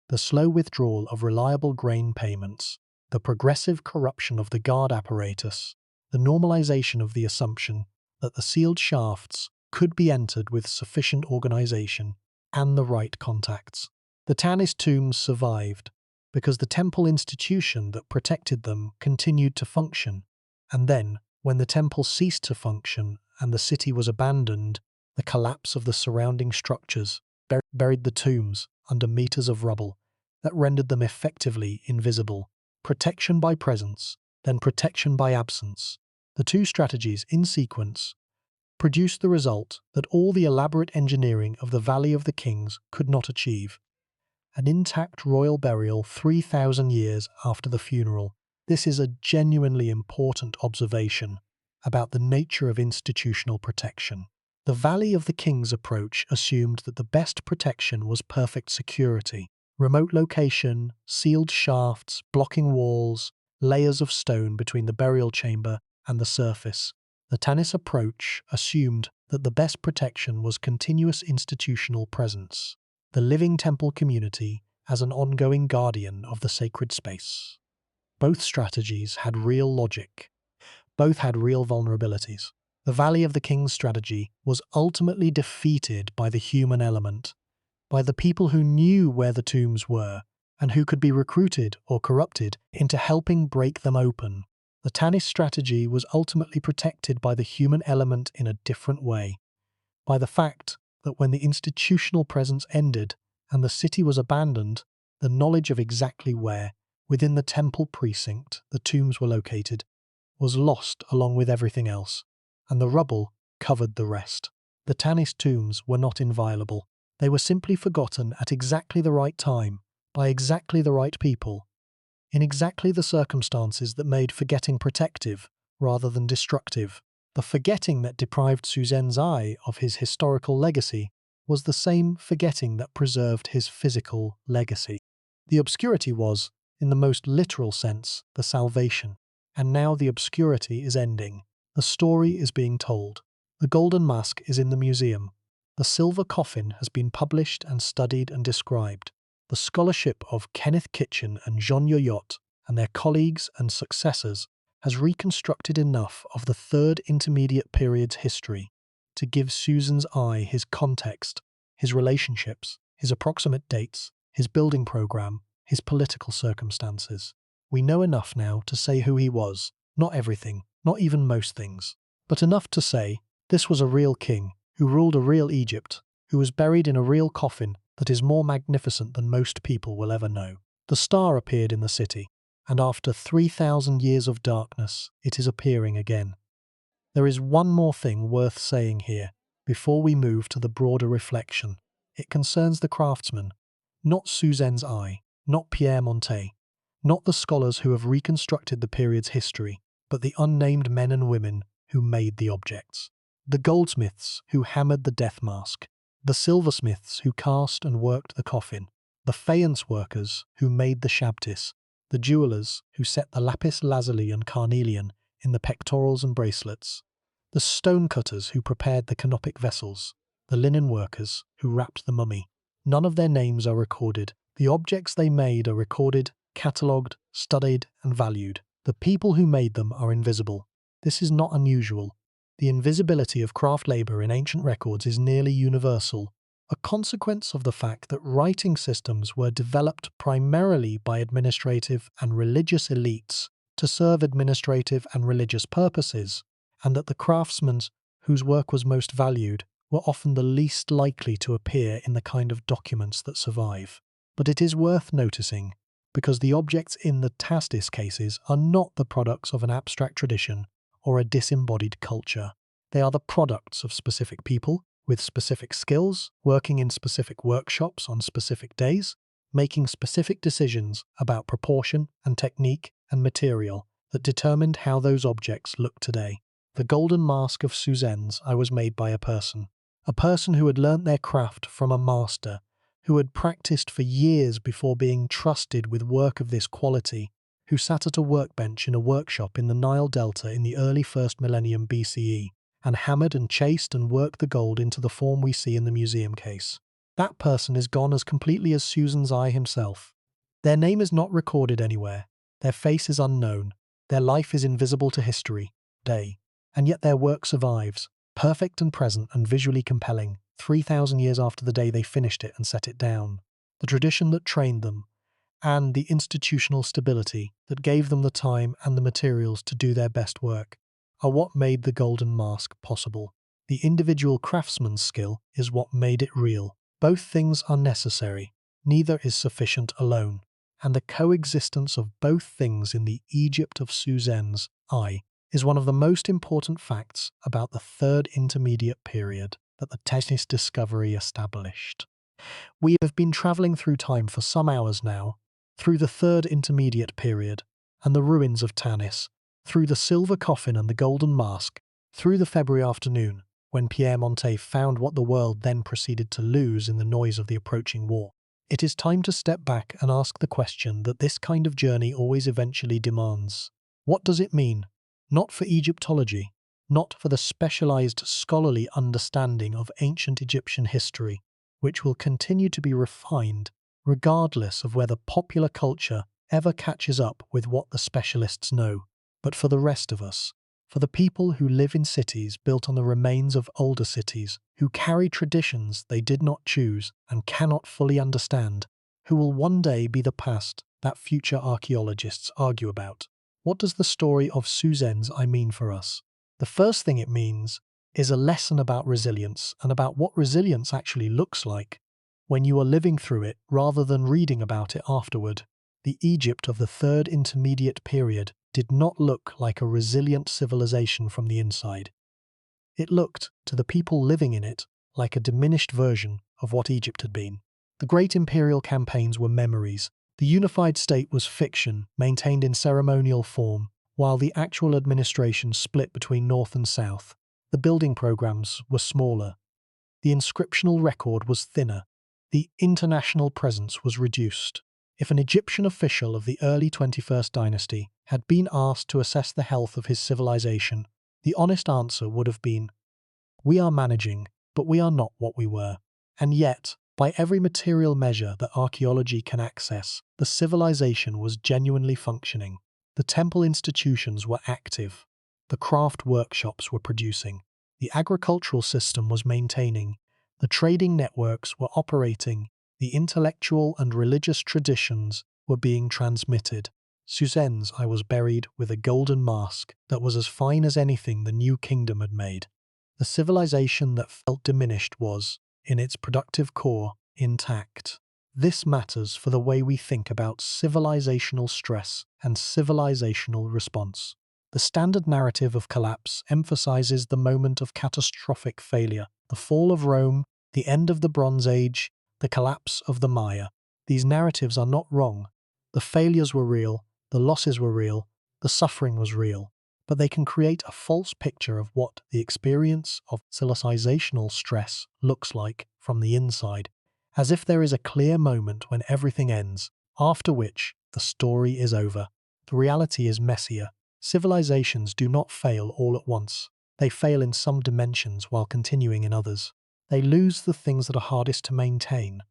The slow withdrawal of reliable grain payments, the progressive corruption of the guard apparatus, the normalization of the assumption that the sealed shafts could be entered with sufficient organization and the right contacts. The Tanis tombs survived because the temple institution that protected them continued to function, and then, when the temple ceased to function and the city was abandoned, the collapse of the surrounding structures buried the tombs under meters of rubble that rendered them effectively invisible. Protection by presence, then protection by absence. The two strategies, in sequence, produced the result that all the elaborate engineering of the Valley of the Kings could not achieve. An intact royal burial 3,000 years after the funeral. This is a genuinely important observation about the nature of institutional protection. The Valley of the Kings approach assumed that the best protection was perfect security. Remote location, sealed shafts, blocking walls, layers of stone between the burial chamber and the surface. The Tanis approach assumed that the best protection was continuous institutional presence. the living temple community as an ongoing guardian of the sacred space. Both strategies had real logic. Both had real vulnerabilities. The Valley of the Kings strategy was ultimately defeated by the human element, by the people who knew where the tombs were and who could be recruited or corrupted into helping break them open. The Tanis strategy was ultimately protected by the human element in a different way, by the fact that when the institutional presence ended and the city was abandoned, the knowledge of exactly where, within the temple precinct, the tombs were located, was lost along with everything else, and the rubble covered the rest. The Tanis tombs were not inviolable. They were simply forgotten at exactly the right time, by exactly the right people, in exactly the circumstances that made forgetting protective rather than destructive. The forgetting that deprived Psusennes I of his historical legacy was the same forgetting that preserved his physical legacy. The obscurity was, in the most literal sense, the salvation. And now the obscurity is ending. The story is being told. The golden mask is in the museum. The silver coffin has been published and studied and described. The scholarship of Kenneth Kitchen and Jean Yoyot and their colleagues and successors has reconstructed enough of the third intermediate period's history to give Psusennes I his context, his relationships, his approximate dates, his building program, his political circumstances. We know enough now to say who he was, not everything, not even most things, but enough to say this was a real king who ruled a real Egypt, who was buried in a real coffin that is more magnificent than most people will ever know. The star appeared in the city, and after 3,000 years of darkness, it is appearing again. There is one more thing worth saying here, before we move to the broader reflection. It concerns the craftsmen, not Psusennes I, not Pierre Montet, not the scholars who have reconstructed the period's history, but the unnamed men and women who made the objects. The goldsmiths who hammered the death mask, the silversmiths who cast and worked the coffin, the faience workers who made the shabtis, the jewelers who set the lapis lazuli and carnelian in the pectorals and bracelets, the stonecutters who prepared the canopic vessels, the linen workers who wrapped the mummy. None of their names are recorded. The objects they made are recorded, catalogued, studied, and valued. The people who made them are invisible. This is not unusual. The invisibility of craft labor in ancient records is nearly universal, a consequence of the fact that writing systems were developed primarily by administrative and religious elites to serve administrative and religious purposes, and that the craftsmen whose work was most valued were often the least likely to appear in the kind of documents that survive. But it is worth noticing, because the objects in the Tastis cases are not the products of an abstract tradition or a disembodied culture. They are the products of specific people with specific skills, working in specific workshops on specific days, making specific decisions about proportion and technique and material that determined how those objects look today. The golden mask of Psusennes I was made by a person who had learnt their craft from a master, who had practiced for years before being trusted with work of this quality, who sat at a workbench in a workshop in the Nile Delta in the early 1st millennium BCE, and hammered and chased and worked the gold into the form we see in the museum case. That person is gone as completely as Psusennes I himself. Their name is not recorded anywhere, their face is unknown, their life is invisible to history, and yet their work survives, perfect and present and visually compelling, 3,000 years after the day they finished it and set it down. The tradition that trained them, and the institutional stability that gave them the time and the materials to do their best work, are what made the golden mask possible. The individual craftsman's skill is what made it real. Both things are necessary, neither is sufficient alone, and the coexistence of both things in the Egypt of Psusennes I is one of the most important facts about the third intermediate period that the Tanis discovery established. We have been travelling through time for some hours now, through the third intermediate period and the ruins of Tanis, through the silver coffin and the golden mask, through the February afternoon when Pierre Montet found what the world then proceeded to lose in the noise of the approaching war. It is time to step back and ask the question that this kind of journey always eventually demands. What does it mean? Not for Egyptology, not for the specialized scholarly understanding of ancient Egyptian history, which will continue to be refined regardless of whether popular culture ever catches up with what the specialists know. But for the rest of us, for the people who live in cities built on the remains of older cities, who carry traditions they did not choose and cannot fully understand, who will one day be the past that future archaeologists argue about. What does the story of Psusennes I mean for us? The first thing it means is a lesson about resilience and about what resilience actually looks like when you are living through it rather than reading about it afterward. The Egypt of the Third Intermediate Period did not look like a resilient civilization from the inside. It looked, to the people living in it, like a diminished version of what Egypt had been. The great imperial campaigns were memories. The unified state was fiction, maintained in ceremonial form, while the actual administration split between north and south. The building programs were smaller. The inscriptional record was thinner. The international presence was reduced. If an Egyptian official of the early 21st dynasty had been asked to assess the health of his civilization, the honest answer would have been, "We are managing, but we are not what we were." And yet, by every material measure that archaeology can access, the civilization was genuinely functioning. The temple institutions were active. The craft workshops were producing. The agricultural system was maintaining. The trading networks were operating. The intellectual and religious traditions were being transmitted. Psusennes I was buried with a golden mask that was as fine as anything the new kingdom had made. The civilization that felt diminished was, in its productive core, intact. This matters for the way we think about civilizational stress and civilizational response. The standard narrative of collapse emphasizes the moment of catastrophic failure, the fall of Rome, the end of the Bronze Age, the collapse of the Maya. These narratives are not wrong. The failures were real, the losses were real, the suffering was real, but they can create a false picture of what the experience of civilizational stress looks like from the inside, as if there is a clear moment when everything ends, after which the story is over. The reality is messier. Civilizations do not fail all at once. They fail in some dimensions while continuing in others. They lose the things that are hardest to maintain: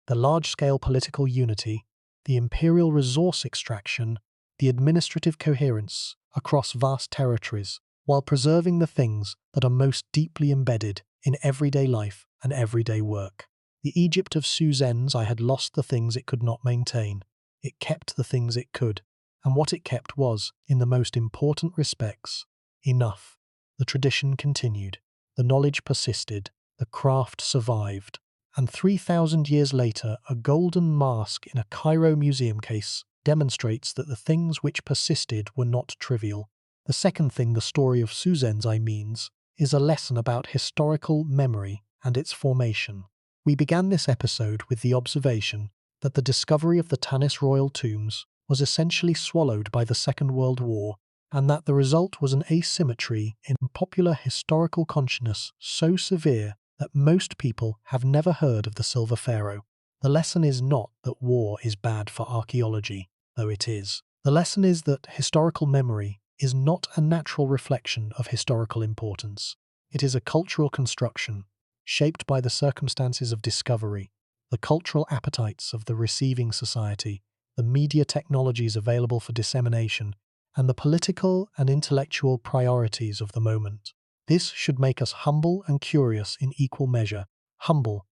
the large-scale political unity, the imperial resource extraction, the administrative coherence across vast territories, while preserving the things that are most deeply embedded in everyday life and everyday work. The Egypt of Psusennes I had lost the things it could not maintain. It kept the things it could, and what it kept was, in the most important respects, enough. The tradition continued, the knowledge persisted, the craft survived, and 3,000 years later a golden mask in a Cairo museum case demonstrates that the things which persisted were not trivial. The second thing the story of Psusennes I means is a lesson about historical memory and its formation. We began this episode with the observation that the discovery of the Tanis royal tombs was essentially swallowed by the Second World War, and that the result was an asymmetry in popular historical consciousness so severe that most people have never heard of the Silver Pharaoh. The lesson is not that war is bad for archaeology, though it is. The lesson is that historical memory is not a natural reflection of historical importance. It is a cultural construction, shaped by the circumstances of discovery, the cultural appetites of the receiving society, the media technologies available for dissemination, and the political and intellectual priorities of the moment. This should make us humble and curious in equal measure. Humble,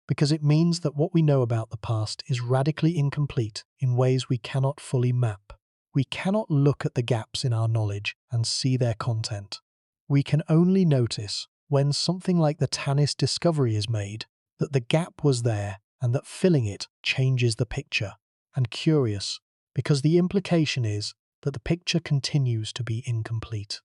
because it means that what we know about the past is radically incomplete in ways we cannot fully map. We cannot look at the gaps in our knowledge and see their content. We can only notice, when something like the Tanis discovery is made, that the gap was there and that filling it changes the picture. And curious, because the implication is that the picture continues to be incomplete.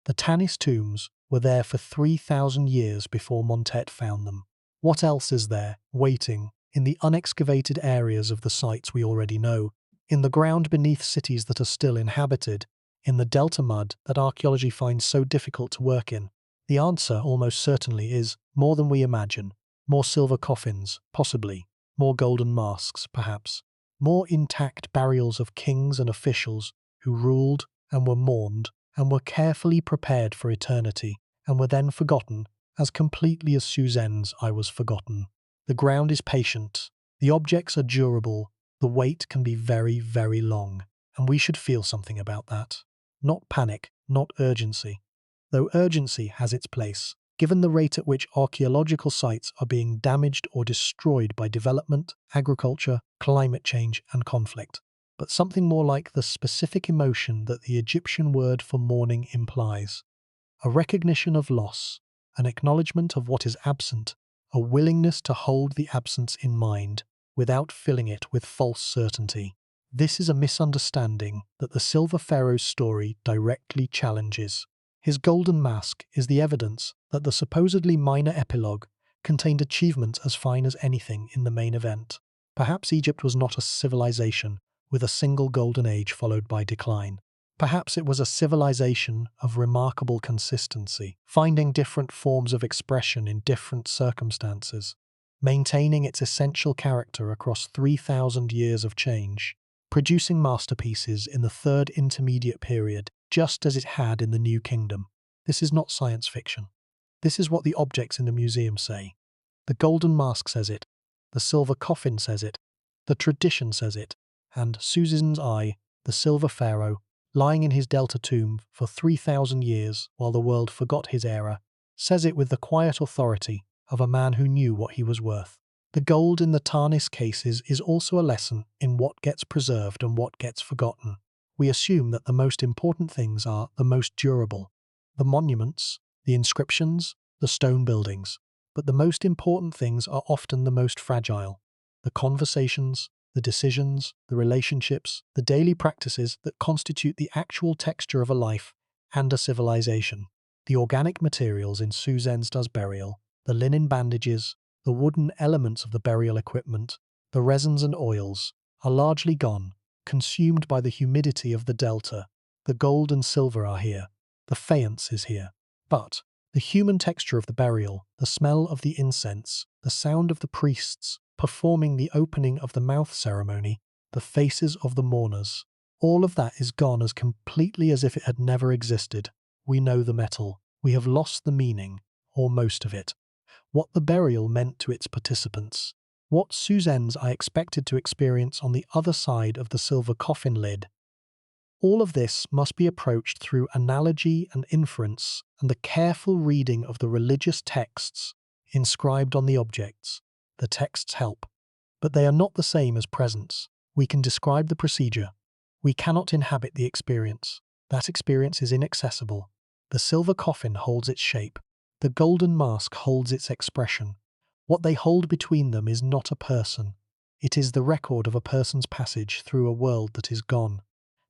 The Tanis tombs were there for 3,000 years before Montet found them. What else is there, waiting, in the unexcavated areas of the sites we already know, in the ground beneath cities that are still inhabited, in the delta mud that archaeology finds so difficult to work in? The answer, almost certainly, is more than we imagine. More silver coffins, possibly. More golden masks, perhaps. More intact burials of kings and officials who ruled and were mourned and were carefully prepared for eternity and were then forgotten as completely as Psusennes I was forgotten. The ground is patient. The objects are durable. The wait can be very, very long. And we should feel something about that. Not panic, not urgency. Though urgency has its place, given the rate at which archaeological sites are being damaged or destroyed by development, agriculture, climate change, and conflict. But something more like the specific emotion that the Egyptian word for mourning implies. A recognition of loss, an acknowledgement of what is absent, a willingness to hold the absence in mind without filling it with false certainty. This is a misunderstanding that the Silver Pharaoh's story directly challenges. His golden mask is the evidence that the supposedly minor epilogue contained achievement as fine as anything in the main event. Perhaps Egypt was not a civilization with a single golden age followed by decline. Perhaps it was a civilization of remarkable consistency, finding different forms of expression in different circumstances, maintaining its essential character across 3,000 years of change, producing masterpieces in the third intermediate period, just as it had in the New Kingdom. This is not science fiction. This is what the objects in the museum say. The golden mask says it, the silver coffin says it, the tradition says it, and Psusennes I, the silver pharaoh, lying in his delta tomb for 3,000 years while the world forgot his era, says it with the quiet authority of a man who knew what he was worth. The gold in the Tanis cases is also a lesson in what gets preserved and what gets forgotten. We assume that the most important things are the most durable, the monuments, the inscriptions, the stone buildings, but the most important things are often the most fragile. The conversations, the decisions, the relationships, the daily practices that constitute the actual texture of a life and a civilization. The organic materials in Psusennes' burial, the linen bandages, the wooden elements of the burial equipment, the resins and oils, are largely gone, consumed by the humidity of the delta. The gold and silver are here. The faience is here. But the human texture of the burial, the smell of the incense, the sound of the priests performing the opening of the mouth ceremony, the faces of the mourners, all of that is gone as completely as if it had never existed. We know the metal. We have lost the meaning, or most of it. What the burial meant to its participants. What Psusennes I expected to experience on the other side of the silver coffin lid. All of this must be approached through analogy and inference and the careful reading of the religious texts inscribed on the objects. The texts help, but they are not the same as presents. We can describe the procedure. We cannot inhabit the experience. That experience is inaccessible. The silver coffin holds its shape. The golden mask holds its expression. What they hold between them is not a person. It is the record of a person's passage through a world that is gone.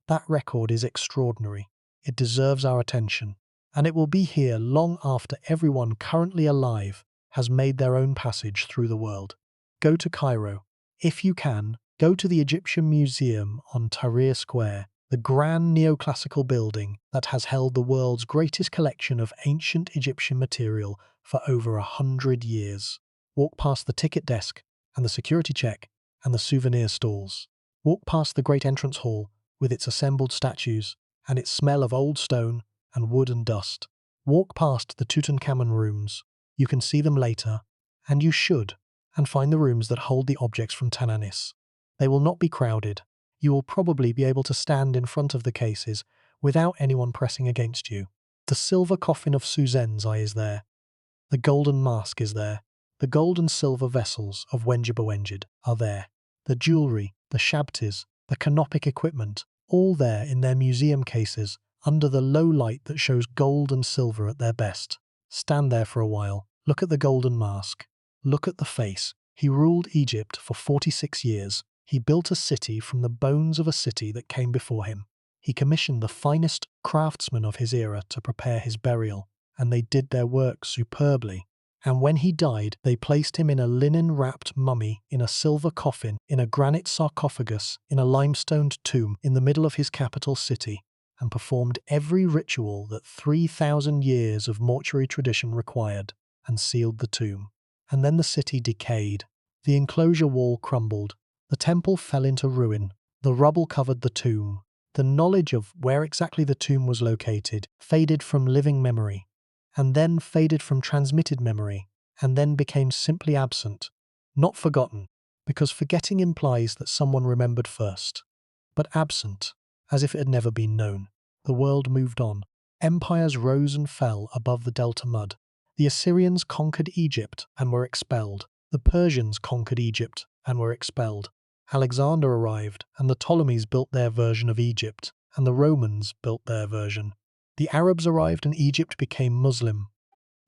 That record is extraordinary. It deserves our attention, and it will be here long after everyone currently alive has made their own passage through the world. Go to Cairo. If you can, go to the Egyptian Museum on Tahrir Square, the grand neoclassical building that has held the world's greatest collection of ancient Egyptian material for over 100 years. Walk past the ticket desk and the security check and the souvenir stalls. Walk past the great entrance hall with its assembled statues and its smell of old stone and wood and dust. Walk past the Tutankhamun rooms. You can see them later, and you should, and find the rooms that hold the objects from Tanis. They will not be crowded. You will probably be able to stand in front of the cases without anyone pressing against you. The silver coffin of Psusennes I is there. The golden mask is there. The gold and silver vessels of Wenjibawengid are there. The jewellery, the shabtis, the canopic equipment, all there in their museum cases under the low light that shows gold and silver at their best. Stand there for a while. Look at the golden mask. Look at the face. He ruled Egypt for 46 years. He built a city from the bones of a city that came before him. He commissioned the finest craftsmen of his era to prepare his burial, and they did their work superbly. And when he died, they placed him in a linen-wrapped mummy, in a silver coffin, in a granite sarcophagus, in a limestoned tomb in the middle of his capital city, and performed every ritual that 3,000 years of mortuary tradition required, and sealed the tomb. And then the city decayed. The enclosure wall crumbled. The temple fell into ruin. The rubble covered the tomb. The knowledge of where exactly the tomb was located faded from living memory, and then faded from transmitted memory, and then became simply absent. Not forgotten, because forgetting implies that someone remembered first. But absent, as if it had never been known. The world moved on. Empires rose and fell above the delta mud. The Assyrians conquered Egypt and were expelled. The Persians conquered Egypt and were expelled. Alexander arrived, and the Ptolemies built their version of Egypt, and the Romans built their version. The Arabs arrived and Egypt became Muslim.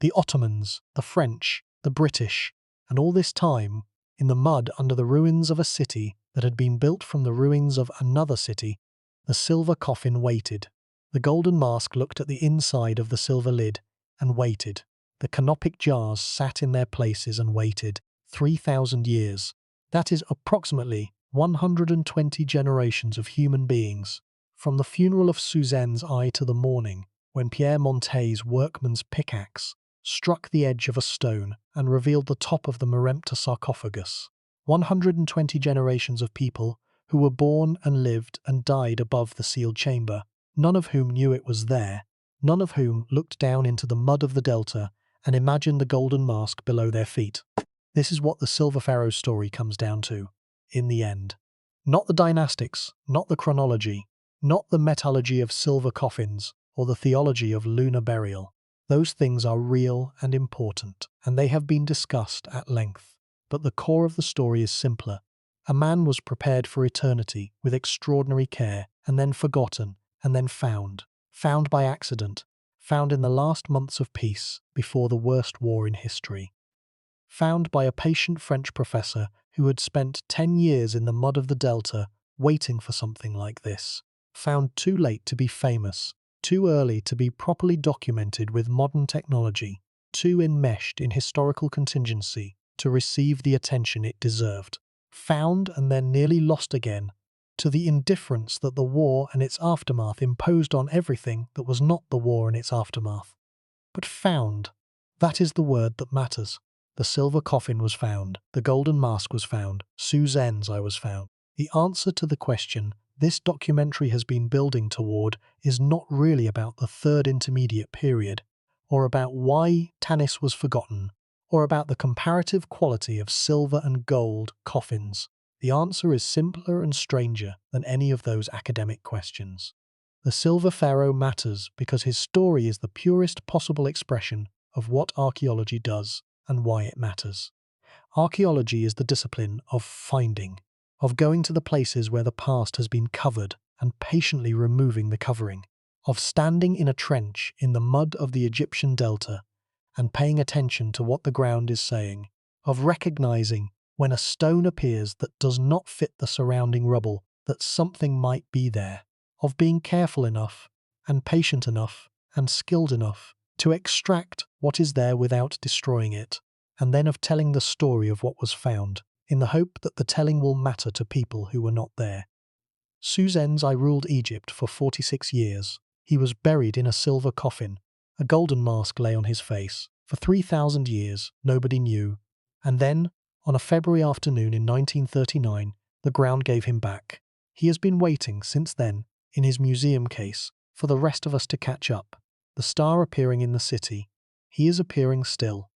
The Ottomans, the French, the British, and all this time, in the mud under the ruins of a city that had been built from the ruins of another city, the silver coffin waited. The golden mask looked at the inside of the silver lid and waited. The canopic jars sat in their places and waited. 3,000 years. That is approximately 120 generations of human beings. From the funeral of Psusennes I to the morning, when Pierre Montet's workman's pickaxe struck the edge of a stone and revealed the top of the Merempta sarcophagus. 120 generations of people who were born and lived and died above the sealed chamber, none of whom knew it was there, none of whom looked down into the mud of the delta and imagined the golden mask below their feet. This is what the Silver Pharaoh story comes down to, in the end. Not the dynastics, not the chronology, not the metallurgy of silver coffins, or the theology of lunar burial. Those things are real and important, and they have been discussed at length. But the core of the story is simpler. A man was prepared for eternity with extraordinary care, and then forgotten, and then found. Found by accident. Found in the last months of peace, before the worst war in history. Found by a patient French professor who had spent 10 years in the mud of the delta waiting for something like this. Found too late to be famous, too early to be properly documented with modern technology, too enmeshed in historical contingency to receive the attention it deserved. Found and then nearly lost again to the indifference that the war and its aftermath imposed on everything that was not the war and its aftermath. But found, that is the word that matters. The silver coffin was found, the golden mask was found, Psusennes I was found. The answer to the question this documentary has been building toward is not really about the third intermediate period, or about why Tanis was forgotten, or about the comparative quality of silver and gold coffins. The answer is simpler and stranger than any of those academic questions. The Silver Pharaoh matters because his story is the purest possible expression of what archaeology does and why it matters. Archaeology is the discipline of finding, of going to the places where the past has been covered and patiently removing the covering, of standing in a trench in the mud of the Egyptian delta and paying attention to what the ground is saying, of recognizing when a stone appears that does not fit the surrounding rubble that something might be there, of being careful enough and patient enough and skilled enough to extract what is there without destroying it, and then of telling the story of what was found, in the hope that the telling will matter to people who were not there. Psusennes I ruled Egypt for 46 years. He was buried in a silver coffin. A golden mask lay on his face. For 3,000 years, nobody knew. And then, on a February afternoon in 1939, the ground gave him back. He has been waiting since then, in his museum case, for the rest of us to catch up. The star appearing in the city. He is appearing still.